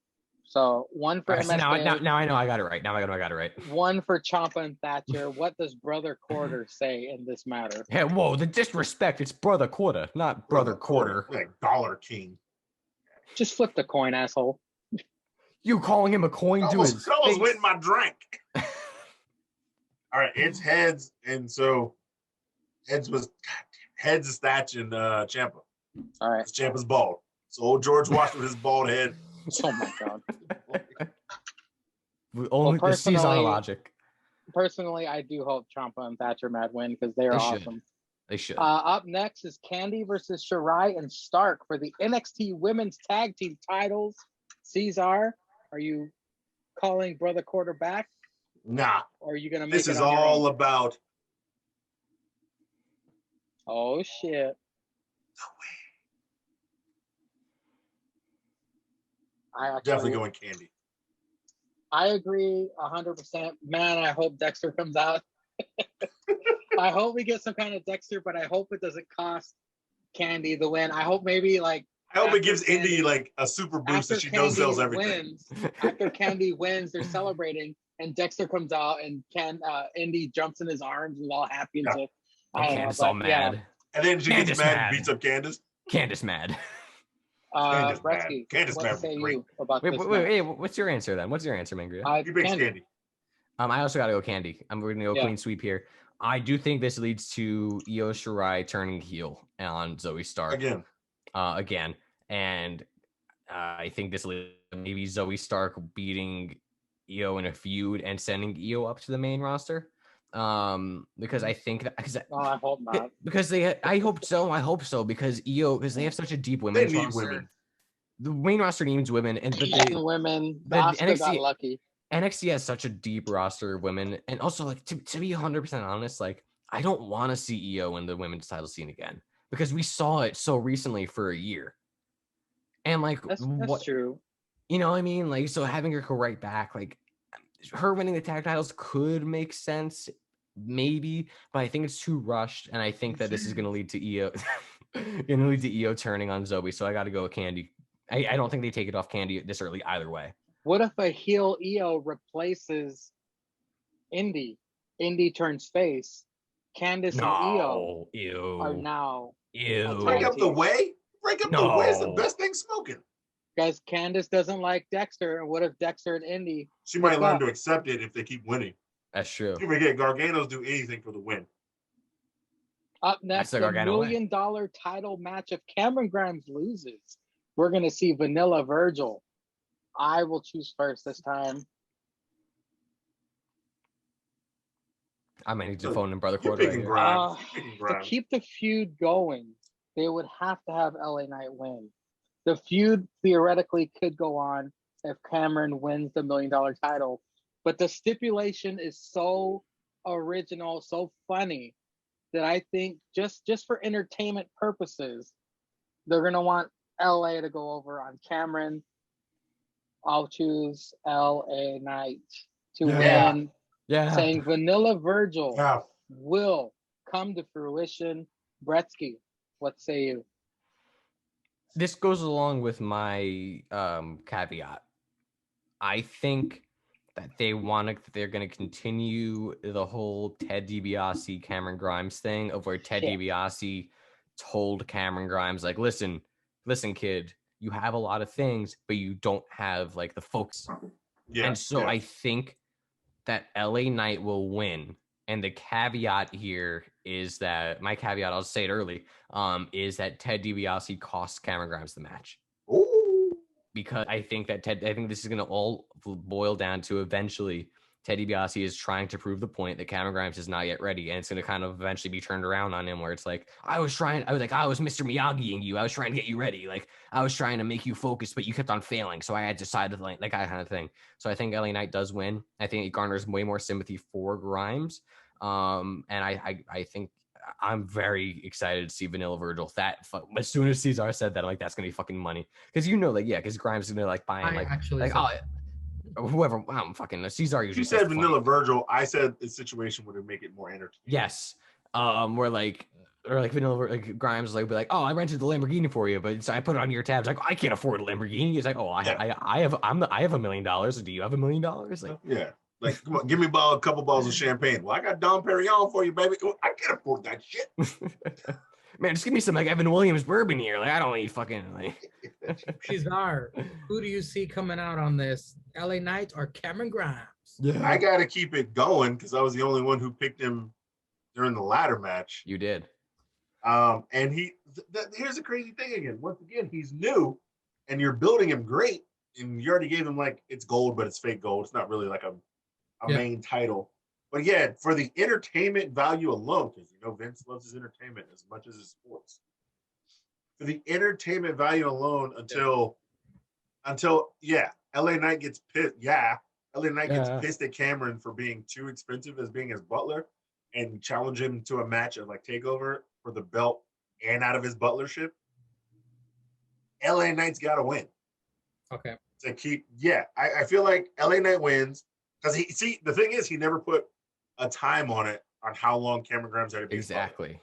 So one for MSK. Now I know I got it right. Now I got it right. One for Ciampa and Thatcher. What does Brother Quarter say in this matter? Hey, whoa, the disrespect. It's Brother Quarter, not Brother Quarter. Like Dollar King. Just flip the coin, asshole. You calling him a coin to his face? I was winning my drink. All right, it's heads, and so heads is Thatch and Ciampa. All right. Ciampa's bald. So old George Washington with his bald head. Oh my god. Only the season logic. Personally, I do hope Ciampa and Thatcher Mad win because they are awesome. They should. Up next is Candy versus Shirai and Stark for the NXT Women's Tag Team titles. Cesar, are you calling Brother Quarter back? Nah. Or are you gonna make this is all about? Oh shit. No way. Definitely going Candy. I agree 100%. Man, I hope Dexter comes out. I hope we get some kind of Dexter, but I hope it doesn't cost Candy the win. I hope maybe I hope it gives Indy like a super boost that she knows sells everything. After Candy wins, they're celebrating, and Dexter comes out, and Indy jumps in his arms and is all happy and shit. Candace all mad. Yeah. And then she gets mad and beats up Candace. Candace mad. Bretzky, Candace what mad. say you about wait, this? Wait, what's your answer then? What's your answer, Mangria? You pick Candy. I also got to go Candy. We're gonna go clean sweep here. I do think this leads to Io Shirai turning heel on Zoe Stark again, and I think this leads to maybe Zoe Stark beating Io in a feud and sending Io up to the main roster. Because I think that I hope not. Because I hope so because they have such a deep women's roster. Women. The main roster needs women, Women. The NXT got lucky. NXT has such a deep roster of women, and also like to be 100% honest, like I don't want a CEO in the women's title scene again because we saw it so recently for a year, and like That's what true. you know what I mean? Like so having her go right back, like her winning the tag titles could make sense, maybe, but I think it's too rushed, and I think that this is going to lead to EO, turning on Zoe. So I got to go with Candy. I don't think they take it off Candy this early either way. What if a heel EO replaces Indy? Indy turns face. Candice and EO are now a Break tag up the team. way. Break up the way is the best thing smoking. Guys, Candice doesn't like Dexter, and what if Dexter and Indy? She might learn to accept it if they keep winning. That's true. You forget Garganos do anything for the win. Up next, the $1 million title match. If Cameron Grimes loses, we're going to see Vanilla Virgil. I will choose first this time. I might need to phone in Brother You're Quarter picking right Grimes. To keep the feud going, they would have to have LA Knight win. The feud theoretically could go on if Cameron wins the $1 million title, but the stipulation is so original, so funny, that I think just for entertainment purposes, they're going to want LA to go over on Cameron. I'll choose LA Knight to win. Yeah. Saying Vanilla Virgil will come to fruition. Bretsky, what say you? This goes along with my caveat. I think that they're going to continue the whole Ted DiBiase Cameron Grimes thing of where Ted DiBiase told Cameron Grimes, like, listen, kid, you have a lot of things, but you don't have like the focus. And so I think that LA Knight will win. And the caveat here is that my caveat, I'll say it early, is that Ted DiBiase costs Cameron Grimes the match. Ooh. Because I think this is going to all boil down to eventually Ted DiBiase is trying to prove the point that Cameron Grimes is not yet ready, and it's going to kind of eventually be turned around on him, where it's like, I was Mr. Miyagi-ing you. I was trying to get you ready. Like, I was trying to make you focus, but you kept on failing. So I had decided like that kind of thing. So I think LA Knight does win. I think it garners way more sympathy for Grimes. And I think I'm very excited to see Vanilla Virgil. As soon as Cesar said that, I'm like, that's gonna be fucking money, because because Grimes is gonna like buy him whoever. I'm fucking Cesar usually. You said Vanilla Virgil. I said the situation would make it more entertaining. Yes, Vanilla Grimes be like, oh, I rented the Lamborghini for you, but I put it on your tabs. Like, I can't afford a Lamborghini. It's like, oh, I have $1 million. Do you have $1 million? Like, yeah. Like, come on, give me a couple bottles of champagne. Well, I got Dom Perignon for you, baby. I can't afford that shit. Man, just give me some like Evan Williams bourbon here. Like, I don't need fucking like. Cesar, who do you see coming out on this? LA Knight or Cameron Grimes? Yeah. I got to keep it going because I was the only one who picked him during the ladder match. You did. And here's the crazy thing again. Once again, he's new, and you're building him great, and you already gave him like, it's gold, but it's fake gold. It's not really like a main title. But yeah, for the entertainment value alone, because Vince loves his entertainment as much as his sports. For the entertainment value alone, until LA Knight gets pissed. Yeah, LA Knight gets pissed at Cameron for being too expensive as being his butler, and challenge him to a match of like Takeover for the belt and out of his butlership. LA Knight's got to win. Okay. To keep, I feel like LA Knight wins because the thing is, he never put a time on it on how long Cameron Grimes had to be. Exactly.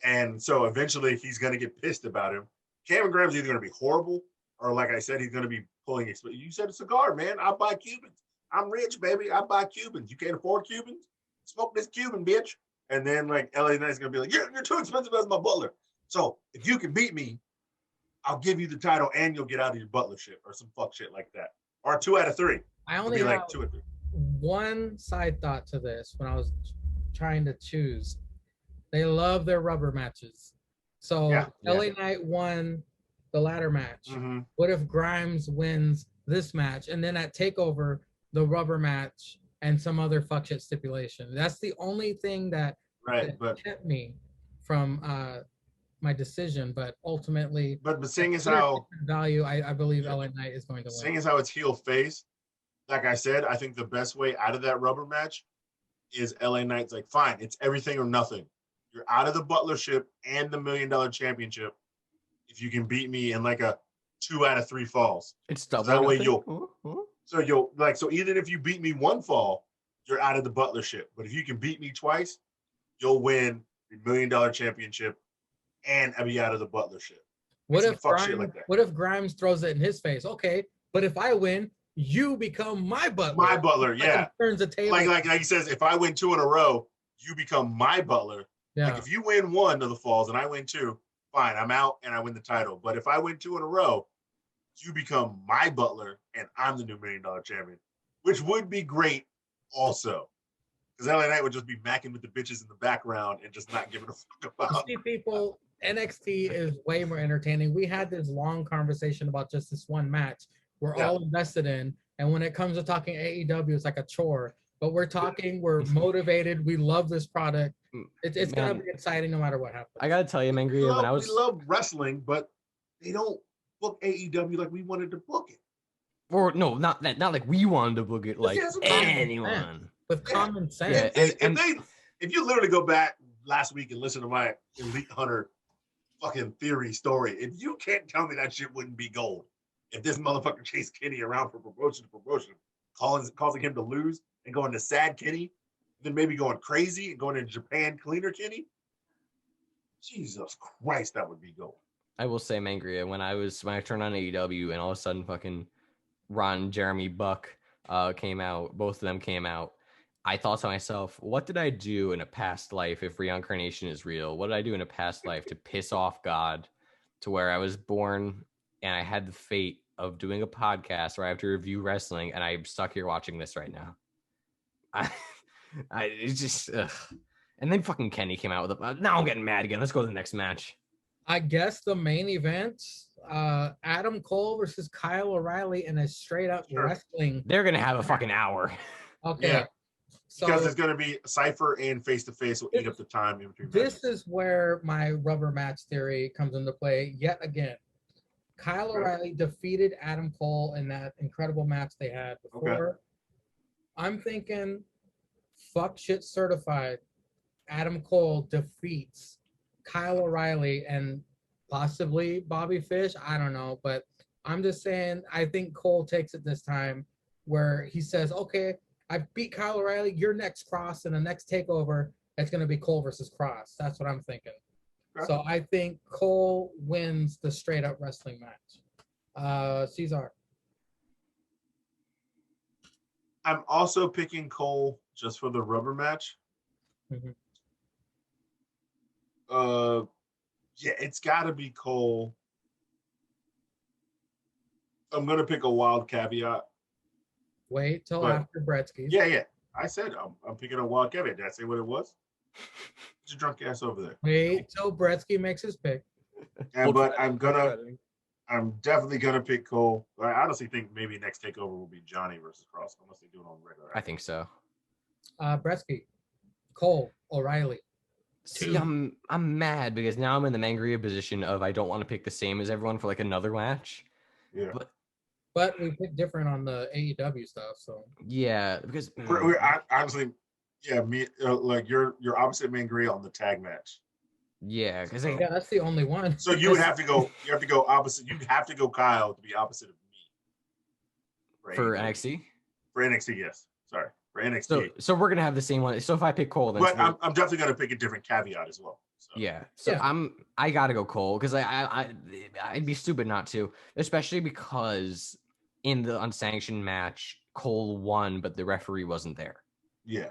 And so eventually he's going to get pissed about him. Cameron Grimes is either going to be horrible or, like I said, he's going to be pulling. You said a cigar, man. I buy Cubans. I'm rich, baby. I buy Cubans. You can't afford Cubans? Smoke this Cuban, bitch. And then like LA Knight's going to be like, you're too expensive as my butler. So if you can beat me, I'll give you the title and you'll get out of your butlership or some fuck shit like that. Or 2 out of 3. I only have like 2 or 3. One side thought to this when I was trying to choose. They love their rubber matches. So LA Knight won the ladder match. Mm-hmm. What if Grimes wins this match? And then at TakeOver, the rubber match and some other fuck shit stipulation. That's the only thing that kept me from my decision. But ultimately, but seeing as how value, I believe LA Knight is going to win. Seeing as how it's heel face, like I said, I think the best way out of that rubber match is LA Knight's like, fine, it's everything or nothing. You're out of the butlership and the $1 million championship if you can beat me in like a 2 out of 3 falls. It's So double. that way Ooh. so even if you beat me 1 fall, you're out of the butlership. But if you can beat me twice, you'll win the $1 million championship and I'll be out of the butlership. What if shit like that. What if Grimes throws it in his face? Okay, but if I win, you become my butler. My butler, yeah. Turns the table. Like he says, if I win 2 in a row, you become my butler. Yeah. Like if you win 1 of the falls and I win 2, fine, I'm out and I win the title. But if I win 2 in a row, you become my butler and I'm the new $1 million champion, which would be great also. Because LA Knight would just be macking with the bitches in the background and just not giving a fuck about. See, people, NXT is way more entertaining. We had this long conversation about just this one match we're all invested in. And when it comes to talking AEW, it's like a chore. But we're talking, we're motivated, we love this product. It's gonna be exciting no matter what happens. I gotta tell you, Mangria, we love wrestling, but they don't book AEW like we wanted to book it. Or no, not like we wanted to book it like anyone. With common sense. Yeah, if you literally go back last week and listen to my Elite Hunter fucking theory story, if you can't tell me that shit wouldn't be gold, if this motherfucker chased Kenny around from promotion to promotion, causing him to lose and going to sad Kenny, then maybe going crazy and going to Japan cleaner Kenny, Jesus Christ, that would be gold. I will say, Mangria, when I turned on AEW and all of a sudden fucking Ron, Jeremy, Buck came out, both of them came out, I thought to myself, what did I do in a past life if reincarnation is real? What did I do in a past life to piss off God to where I was born and I had the fate of doing a podcast where I have to review wrestling and I'm stuck here watching this right now? It's just, ugh. And then fucking Kenny came out with it. Now I'm getting mad again. Let's go to the next match. I guess the main event, Adam Cole versus Kyle O'Reilly in a straight up wrestling. They're going to have a fucking hour. Okay. Yeah. So because it's going to be Cypher and face-to-face will eat up the time in between matches. This is where my rubber match theory comes into play yet again. Kyle O'Reilly defeated Adam Cole in that incredible match they had before. Okay. I'm thinking, fuck shit certified. Adam Cole defeats Kyle O'Reilly and possibly Bobby Fish. I don't know, but I'm just saying I think Cole takes it this time where he says, okay, I beat Kyle O'Reilly. Your next Cross and the next takeover, it's going to be Cole versus Cross. That's what I'm thinking. Okay. So I think Cole wins the straight up wrestling match. Cesar. I'm also picking Cole just for the rubber match. Mm-hmm. Yeah, it's got to be Cole. I'm going to pick a wild caveat. Wait till after Bretsky. Yeah. I said I'm picking a wild caveat. Did I say what it was? Get your drunk ass over there. Wait till Bretsky makes his pick. But I'm definitely gonna pick Cole. I honestly think maybe next takeover will be Johnny versus Cross, unless they do it on regular. I think so. Bretsky, Cole, O'Reilly. See, I'm mad because now I'm in the Mangria position of I don't want to pick the same as everyone for like another match. Yeah. But we picked different on the AEW stuff, so yeah, because we're honestly, me like you're opposite Mangria on the tag match. Yeah, because that's the only one. So you would have to go. You have to go opposite. You have to go Kyle to be opposite of me. For NXT. For NXT, yes. Sorry, for NXT. So we're gonna have the same one. So if I pick Cole, then but I'm definitely gonna pick a different caveat as well. So. Yeah. So I gotta go Cole because I'd be stupid not to, especially because in the unsanctioned match Cole won, but the referee wasn't there. Yeah.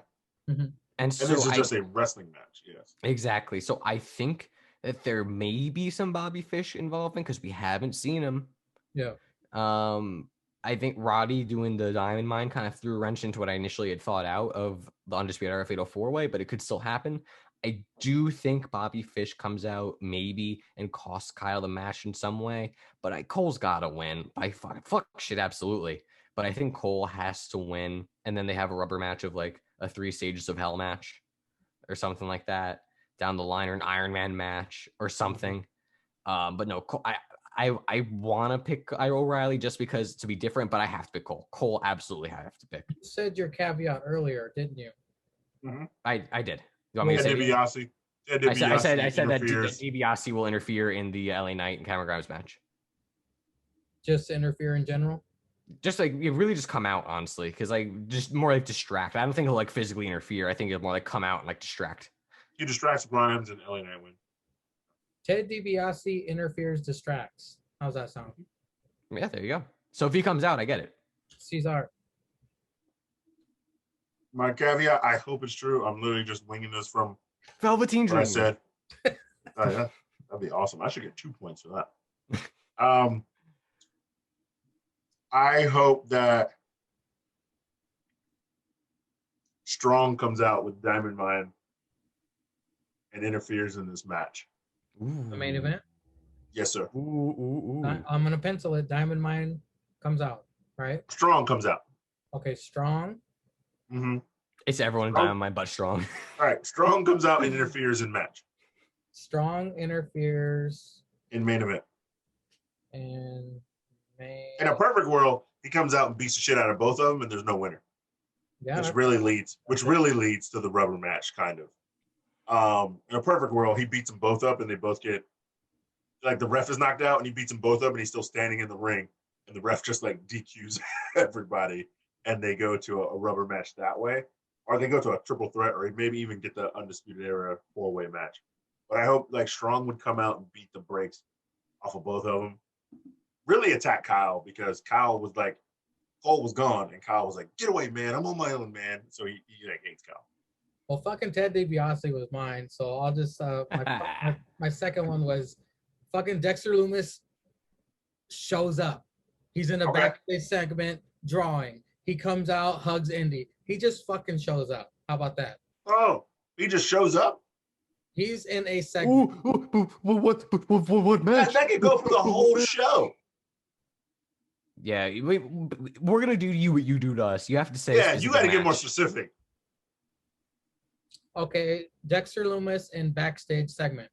Mm-hmm. And so this is just a wrestling match, yes. Exactly. So I think that there may be some Bobby Fish involvement because we haven't seen him. Yeah. I think Roddy doing the Diamond Mine kind of threw a wrench into what I initially had thought out of the Undisputed Era Fatal 4-Way, but it could still happen. I do think Bobby Fish comes out maybe and costs Kyle the match in some way, but Cole's got to win. Fuck shit, absolutely. But I think Cole has to win, and then they have a rubber match of like a 3 Stages of Hell match or something like that down the line, or an Iron Man match or something. But no, Cole, I want to pick O'Reilly just because to be different, but I have to pick Cole. Cole absolutely have to pick. You said your caveat earlier, didn't you? Mm-hmm. I did. You want me to Ted say it? DiBiase. I said that interferes. DiBiase will interfere in the LA Knight and Cameron Grimes match. Just interfere in general? Just like you really just come out, honestly, because like just more like distract. I don't think he'll like physically interfere. I think it'll more like come out and like distract. He distracts Grimes and LA Knight win. Ted DiBiase interferes, distracts. How's that sound? Yeah, there you go. So if he comes out, I get it. Cesar. My caveat, I hope it's true. I'm literally just winging this from Velveteen Dream. what I said. Oh, yeah, that'd be awesome. I should get 2 points for that. I hope that Strong comes out with Diamond Mine and interferes in this match. Ooh. The main event? Yes, sir. Ooh. I'm going to pencil it. Diamond Mine comes out, right? Strong comes out. Okay, Strong. Mm-hmm. It's everyone in Diamond Mine but Strong. All right, Strong comes out and interferes in match. Strong interferes in main event. in main. In a perfect world, he comes out and beats the shit out of both of them, and there's no winner. Yeah, which really leads to the rubber match, kind of. In a perfect world, he beats them both up, and they both get like the ref is knocked out, and he beats them both up, and he's still standing in the ring, and the ref just like DQs everybody, and they go to a rubber match that way, or they go to a triple threat, or maybe even get the Undisputed Era 4-way match. But I hope like Strong would come out and beat the brakes off of both of them. Really attack Kyle, because Kyle was like, Cole was gone, and Kyle was like, "Get away, man! I'm on my own, man." So he like hates Kyle. Well, fucking Ted DiBiase was mine, so I'll just my second one was fucking Dexter Lumis shows up. He's in a backstage segment drawing. He comes out, hugs Indy. He just fucking shows up. How about that? Oh, he just shows up. He's in a segment. What match? That could go for the whole show. Yeah, we're gonna do you what you do to us. You have to say. Yeah, you got to get more specific. Okay, Dexter Lumis in backstage segment.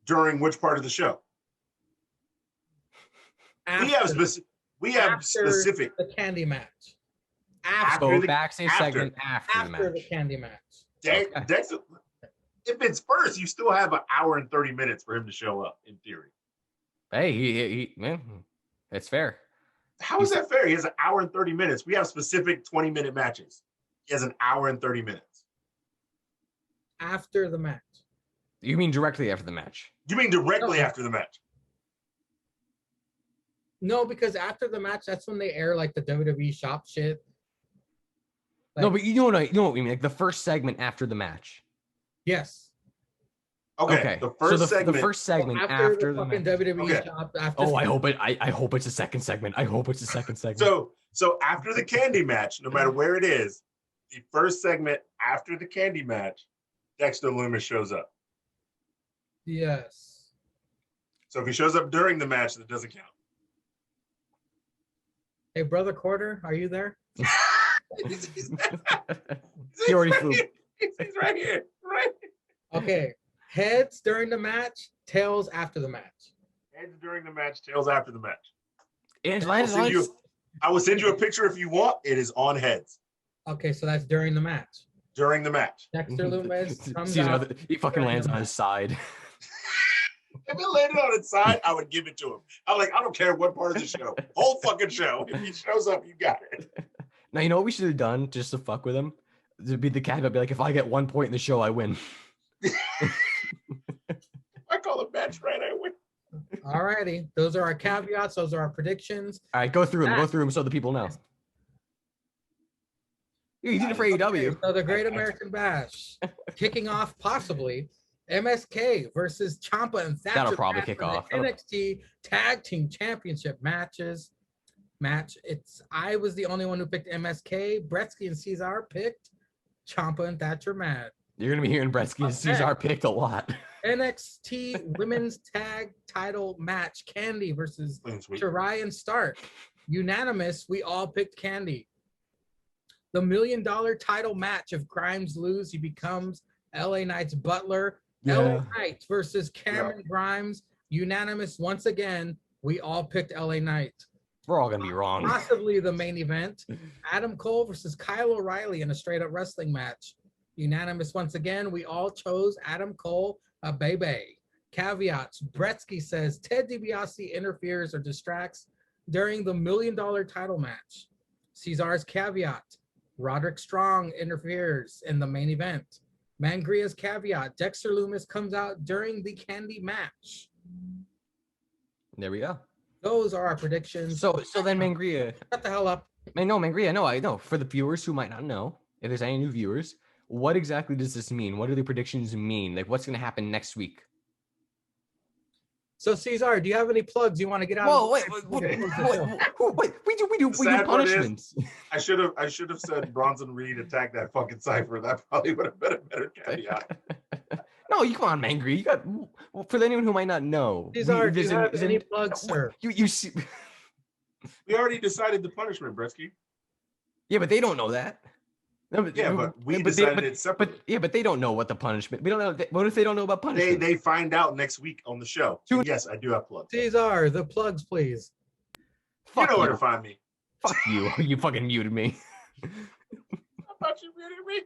During which part of the show? We have specific. The candy match. After the backstage segment after the match. The candy match. Dexter, if it's first, you still have an hour and 30 minutes for him to show up, in theory. Hey, he man, it's fair. How is that fair? He has an hour and 30 minutes. We have specific 20-minute matches. He has an hour and 30 minutes. After the match. You mean directly after the match? You mean directly after the match? No, because after the match, that's when they air like the WWE shop shit. Like, no, but you know what we mean? Like the first segment after the match. Yes. Okay. The first segment after the fucking match. WWE shop. After I hope it's a second segment. I hope it's a second segment. So after the candy match, no matter where it is, the first segment after the candy match, Dexter Lumis shows up. Yes. So if he shows up during the match, that doesn't count. Hey, Brother Quarter, are you there? He already flew. He's right here. Right. Okay. Heads during the match, tails after the match. Heads during the match, tails after the match. I will send you a picture if you want. It is on heads. Okay, so that's during the match. During the match. Dexter Lumis comes out. He fucking lands on his side. If it landed on its side, I would give it to him. I'm like, I don't care what part of the show. Whole fucking show. If he shows up, you got it. Now, you know what we should have done just to fuck with him? To be the cat, I'd be like, if I get 1 point in the show, I win. I call it match right, I win. All righty. Those are our caveats. Those are our predictions. All right, go through them so the people know. You did it for AEW. So the Great American Bash kicking off possibly MSK versus Ciampa and Thatcher. That'll probably kick off. NXT Tag Team Championship match. I was the only one who picked MSK. Bretsky and Cesar picked Ciampa and Thatcher match. You're gonna be hearing Bretsky and Cesar picked a lot. NXT Women's Tag Title match. Candy versus Shirai and Stark. Unanimous. We all picked Candy. The $1 million title match. If Grimes loses, he becomes LA Knight's butler. Yeah. LA Knight versus Cameron Grimes. Unanimous once again. We all picked LA Knight. We're all gonna be wrong. Possibly the main event. Adam Cole versus Kyle O'Reilly in a straight up wrestling match. Unanimous once again. We all chose Adam Cole, a baby. Caveats. Bretsky says Ted DiBiase interferes or distracts during the $1 million title match. Cesar's caveat. Roderick Strong interferes in the main event. Mangria's caveat. Dexter Lumis comes out during the Candy match. There we go. Those are our predictions. So then Mangria. Shut the hell up. Mangria, no, I know. For the viewers who might not know, if there's any new viewers, what exactly does this mean? What do the predictions mean? Like, what's going to happen next week? So, Cesar, do you have any plugs you want to get out? Whoa, wait, we do punishments. I should have said Bronson Reed attack that fucking Cypher. That probably would have been a better caveat. No, you come on, Mangry. You got, for anyone who might not know. Cesar, do you have any plugs, sir? You see, we already decided the punishment, Bretsky. Yeah, but they don't know that. No, but we decided it separately. But they don't know what the punishment. We don't know. What if they don't know about punishment? They find out next week on the show. Yes, I do have plugs. Cesar, the plugs, please. You know where to find me. Fuck you. You fucking muted me. I thought you muted me.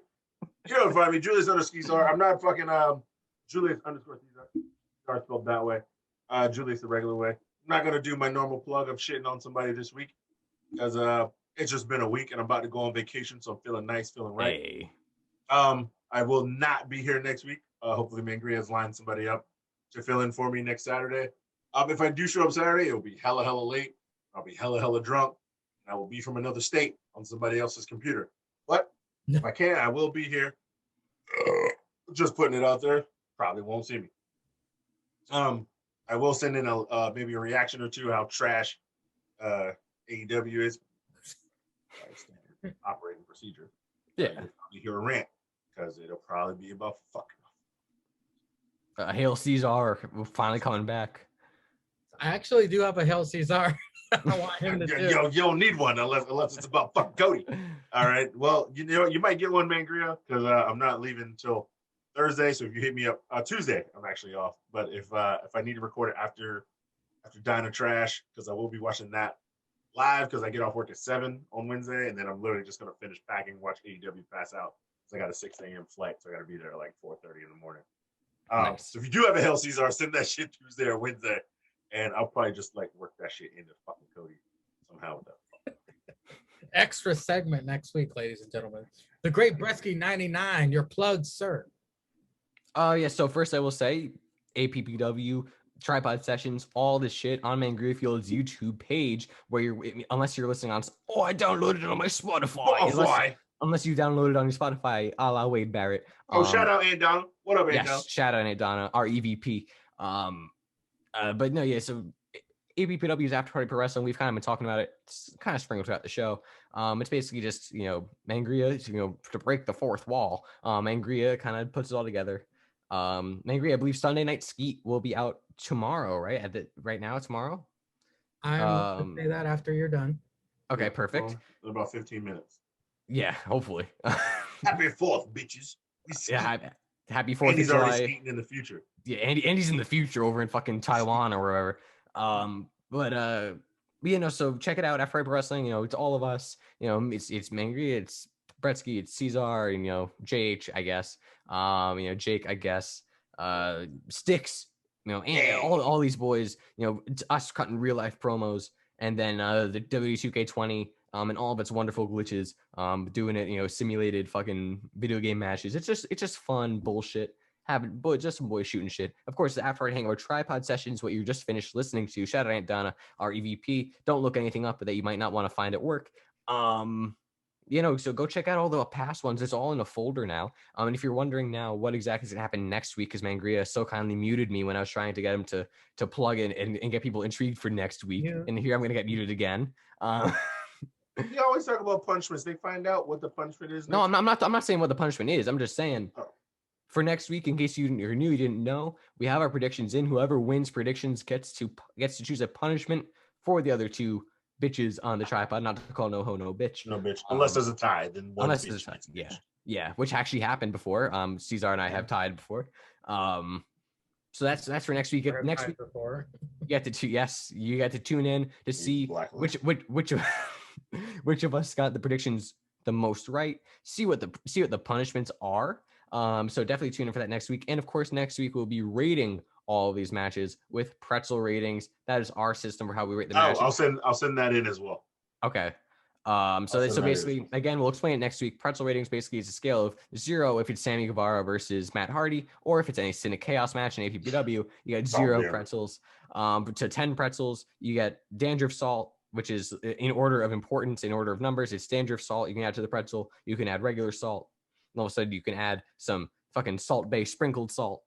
You know where to find me. Julius _Cesar. I'm not fucking Julius _Cesar spelled that way. Julius the regular way. I'm not gonna do my normal plug of shitting on somebody this week because it's just been a week and I'm about to go on vacation, so I'm feeling nice, feeling right. Hey. I will not be here next week. Hopefully Mangria has lined somebody up to fill in for me next Saturday. If I do show up Saturday, it'll be hella late. I'll be hella drunk. And I will be from another state on somebody else's computer. But if I can, I will be here. Just putting it out there. Probably won't see me. I will send in maybe a reaction or two how trash AEW is. Standard operating procedure. Yeah. You hear a rant because it'll probably be about fucking. Hail Cesar, we're finally coming back. I actually do have a Hail Cesar. I want him to do. You don't need one unless it's about fucking Cody. All right. Well, you know you might get one, Mangria, because I'm not leaving until Thursday. So if you hit me up Tuesday, I'm actually off. But if I need to record it after Dino Trash, because I will be watching that live because I get off work at 7 on Wednesday, and then I'm literally just gonna finish packing, watch AEW pass out. So I got a 6 a.m. flight, so I got to be there at like 4:30 in the morning. Nice. So if you do have a Hail Cesar, send that shit Tuesday or Wednesday, and I'll probably just like work that shit into fucking Cody somehow with that. Extra segment next week, ladies and gentlemen. The Great Bretsky 99, your plugs, sir. Yeah. So first, I will say APPW. Tripod Sessions, all this shit on Mangria Field's YouTube page, where unless you're listening on, I downloaded it on my Spotify. Unless you downloaded it on your Spotify, a la Wade Barrett. Shout out Aunt Donna. What up, Aunt Donna? Yes, shout out Aunt Donna, our EVP. But no, yeah. So APPW's After Party Pro Wrestling. We've kind of been talking about it. It's kind of sprinkled throughout the show. It's basically just Mangria, to break the fourth wall. Mangria kind of puts it all together. Mangry, I believe Sunday Night Skeet will be out tomorrow, right? Right now, tomorrow. I'm gonna say that after you're done. Okay, perfect. In about 15 minutes. Yeah, hopefully. Happy 4th, bitches. Yeah, happy 4th Andy's of July. already skating in the future. Yeah, Andy's in the future over in fucking Taiwan or wherever. So check it out. After Party Pro Wrestling, it's all of us. It's Mangry, it's Bretsky, it's Cesar, and JH, I guess. Jake, I guess. Sticks, and all these boys. It's us cutting real life promos, and then the W2K20, and all of its wonderful glitches. Doing it, simulated fucking video game matches. It's just fun bullshit. Just some boys shooting shit. Of course, the After Party Hangover Tripod Sessions, what you just finished listening to. Shout out Aunt Donna, our EVP. Don't look anything up that you might not want to find at work. So go check out all the past ones. It's all in a folder now. And if you're wondering now what exactly is going to happen next week, because Mangria so kindly muted me when I was trying to get him to plug in and get people intrigued for next week. Yeah. And here I'm going to get muted again. You always talk about punishments. They find out what the punishment is. No, I'm not saying what the punishment is. I'm just saying for next week, in case you're new, you didn't know, we have our predictions in. Whoever wins predictions gets to choose a punishment for the other two bitches on the tripod. Not to call no ho no bitch. No bitch. Unless there's a tie, then one unless there's a tie. Yeah, which actually happened before. Cesar and I have tied before. So that's for next week. Next week, you got to tune in to see which of which of us got the predictions the most right. See what the punishments are. So definitely tune in for that next week. And of course, next week we'll be rating all of these matches with pretzel ratings. That is our system for how we rate the matches. I'll send that in as well. Okay. So basically, again, we'll explain it next week. Pretzel ratings basically is a scale of 0 if it's Sammy Guevara versus Matt Hardy, or if it's any Cynic Chaos match in APPW, you get 0 pretzels. To 10 pretzels, you get dandruff salt, which is in order of importance, in order of numbers. It's dandruff salt. You can add to the pretzel. You can add regular salt. And all of a sudden, you can add some fucking salt-based sprinkled salt.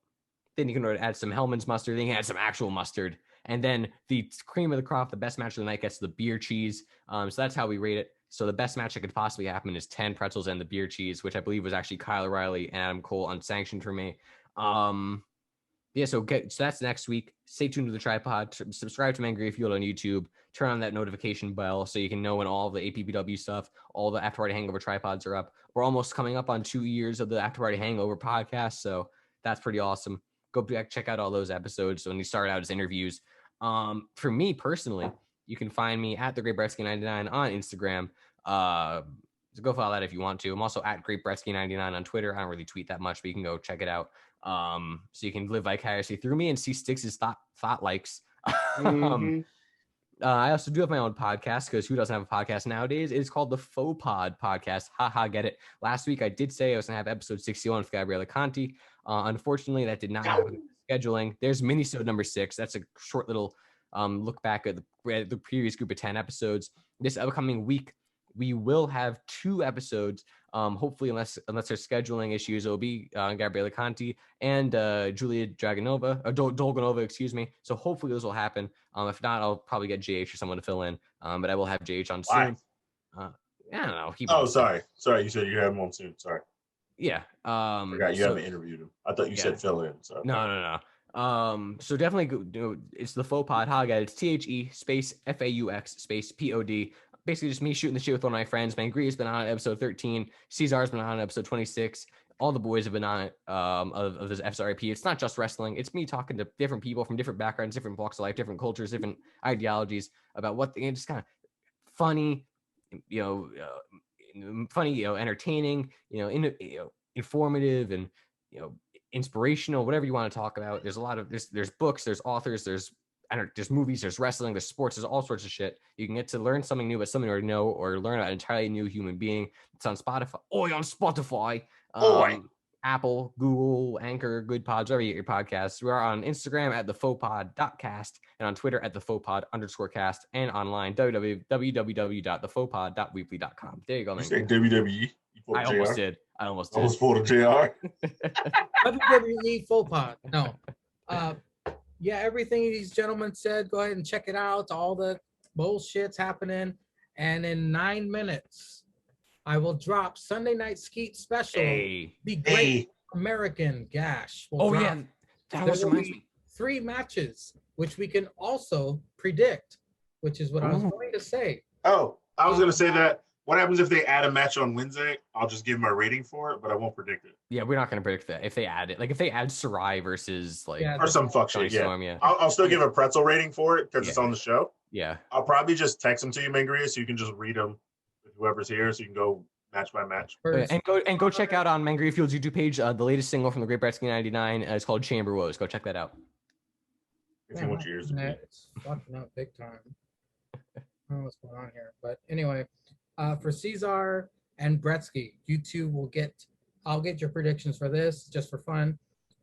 Then you can add some Hellman's mustard. Then you can add some actual mustard. And then the cream of the crop, the best match of the night, gets the beer cheese. So that's how we rate it. So the best match that could possibly happen is 10 pretzels and the beer cheese, which I believe was actually Kyle O'Reilly and Adam Cole unsanctioned for me. So that's next week. Stay tuned to the tripod. Subscribe to Mangry Field on YouTube. Turn on that notification bell so you can know when all the APPW stuff, all the After Party Hangover tripods are up. We're almost coming up on 2 years of the After Party Hangover podcast, so that's pretty awesome. Go back, check out all those episodes when we start out as interviews. For me personally, you can find me at the Great Bretsky 99 on Instagram. So go follow that if you want to. I'm also at Great Bretsky 99 on Twitter. I don't really tweet that much, but you can go check it out. So you can live vicariously through me and see Styx's thought likes. I also do have my own podcast, because who doesn't have a podcast nowadays? It's called the Faux Pod Podcast. Haha, get it. Last week I did say I was going to have episode 61 with Gabriella Conti. Unfortunately, that did not happen. Scheduling. There's minisode number 6. That's a short little look back at the previous group of 10 episodes. This upcoming week, we will have 2 episodes. Hopefully, unless there's scheduling issues, it'll be Gabriella Conti and Julia Dolganova, excuse me. So hopefully those will happen. If not, I'll probably get JH or someone to fill in. But I will have JH on soon. I don't know. Sorry. You said you have him on soon. Sorry. Yeah. Forgot you haven't interviewed him. I thought you said fill in. So. No. So definitely go, it's the Faux Pod. How I got it. It's THE space FAUX space POD. Basically just me shooting the shit with one of my friends. Mangria's been on episode 13. Cesar's been on episode 26. All the boys have been on it of this FSRIP. It's not just wrestling. It's me talking to different people from different backgrounds, different walks of life, different cultures, different ideologies about what the just kind of funny, entertaining, informative, and inspirational, whatever you want to talk about. There's a lot of there's books, there's authors, there's movies, there's wrestling, there's sports, there's all sorts of shit. You can get to learn something new about something you already know, or learn about an entirely new human being. It's on Spotify. Apple, Google, Anchor, Good Pods, wherever you get your podcasts. We are on Instagram at thefauxpod.cast and on Twitter at thefauxpod_cast and online www.thefauxpod.weebly.com. There you go, man. You say WWE? I almost did. Almost pulled a JR. WWE Faux Pod. No. Everything these gentlemen said, go ahead and check it out. All the bullshit's happening. And in 9 minutes, I will drop Sunday Night Skeet Special. The Great American Gash. That almost reminds me. 3 matches, which we can also predict, which is what I was going to say. Oh, I was going to say that. What happens if they add a match on Wednesday? I'll just give my rating for it, but I won't predict it. Yeah, we're not going to predict that. If they add it, if they add Sarai versus or some fuck shit, Storm, I'll still give a pretzel rating for it because it's on the show. Yeah. I'll probably just text them to you, Mangria, so you can just read them with whoever's here, so you can go match by match. And go check out on Mangria Field's YouTube page the latest single from the Great Bretsky 99. It's called Chamber Woes. Go check that out. It's fucking up big time. I don't know what's going on here, but anyway. For Cesar and Bretsky, you two I'll get your predictions for this just for fun.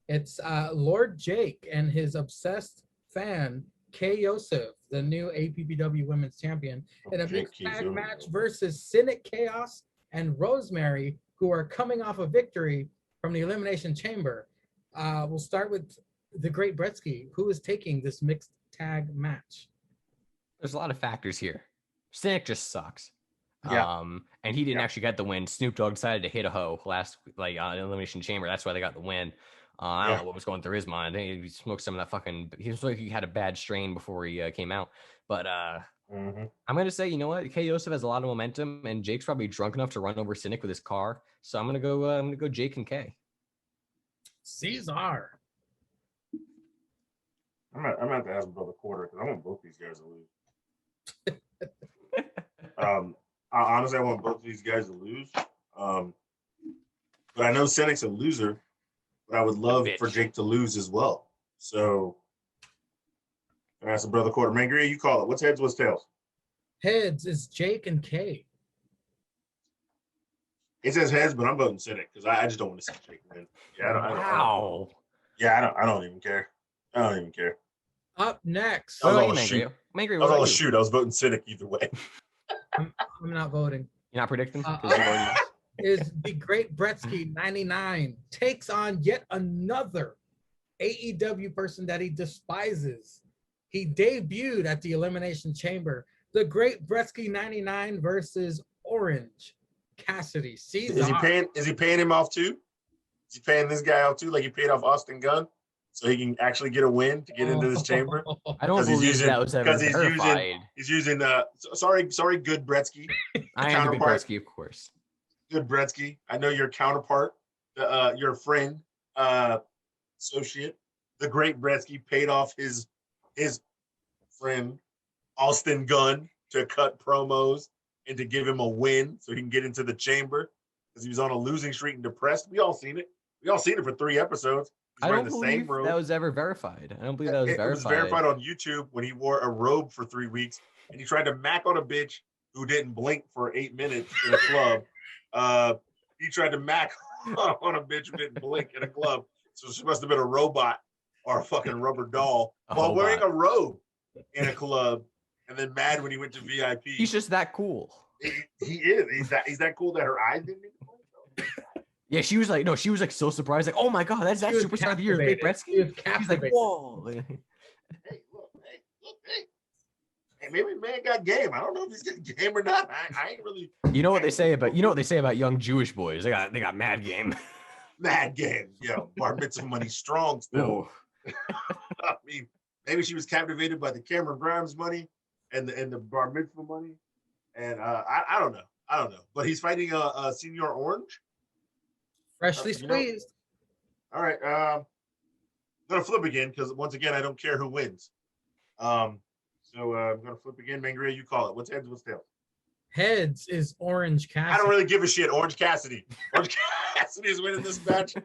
It's Lord Jake and his obsessed fan, Kay Yosef, the new APPW Women's Champion, in a mixed tag match versus Cynic Chaos and Rosemary, who are coming off a victory from the Elimination Chamber. We'll start with the Great Bretsky, who is taking this mixed tag match. There's a lot of factors here. Cynic just sucks. Yeah. And he didn't actually get the win. Snoop Dogg decided to hit a hoe last Elimination Chamber. That's why they got the win. I don't know what was going through his mind. I think he smoked some of that fucking. He was like he had a bad strain before he came out. But I'm gonna say, you know what? Kay Yosef has a lot of momentum, and Jake's probably drunk enough to run over Cynic with his car. So I'm gonna go. Jake and Kay. Cesar. I'm at to ask Brother Quarter because I want both these guys to lose. Honestly, I want both of these guys to lose. But I know Senec's a loser, but I would love for Jake to lose as well. So I asked Brother Quarter. Mangria, you call it. What's heads, what's tails? Heads is Jake and Kay. It says heads, but I'm voting Senec because I just don't want to see Jake win. Yeah, I don't even care. I don't even care. Up next. That was all a shoot. That was all a shoot. I was voting Senec either way. I'm not voting. You're not predicting? Is the Great Bretsky 99 takes on yet another AEW person that he despises. He debuted at the Elimination Chamber. The Great Bretsky 99 versus Orange Cassidy. Is he paying him off too? Is he paying this guy off too? Like he paid off Austin Gunn, so he can actually get a win to get into this chamber. I don't believe that was ever verified. He's using sorry, good Bretsky. I am the good Bretsky, of course. Good Bretsky. I know your counterpart, your friend, associate. The Great Bretsky paid off his friend Austin Gunn to cut promos and to give him a win so he can get into the chamber because he was on a losing streak and depressed. We all seen it. We all seen it for 3 episodes. I don't believe that was ever verified. I don't believe that was verified. It was verified on YouTube when he wore a robe for 3 weeks and he tried to mac on a bitch who didn't blink for 8 minutes in a club. He tried to mac on a bitch who didn't blink in a club. So she must have been a robot or a fucking rubber doll while wearing a robe in a club and then mad when he went to VIP. He's just that cool. He is. He's that cool that her eyes didn't even blink. Yeah, she was like so surprised, like, oh my god, that's that superstar of the year, Great Bretsky. She's like, whoa. Hey, maybe man got game. I don't know if he's got game or not. I ain't really. You know what they say about young Jewish boys? They got mad game. Mad game. Yo, bar mitzvah money strong still. I mean, maybe she was captivated by the Cameron Grimes money and the bar mitzvah money, and I don't know. But he's fighting a Senior Orange. Freshly squeezed. All right. I'm gonna flip again because once again I don't care who wins. So I'm gonna flip again. Mangria, you call it. What's heads? What's tails? Heads is Orange Cassidy. I don't really give a shit. Orange Cassidy. Orange Cassidy is winning this match.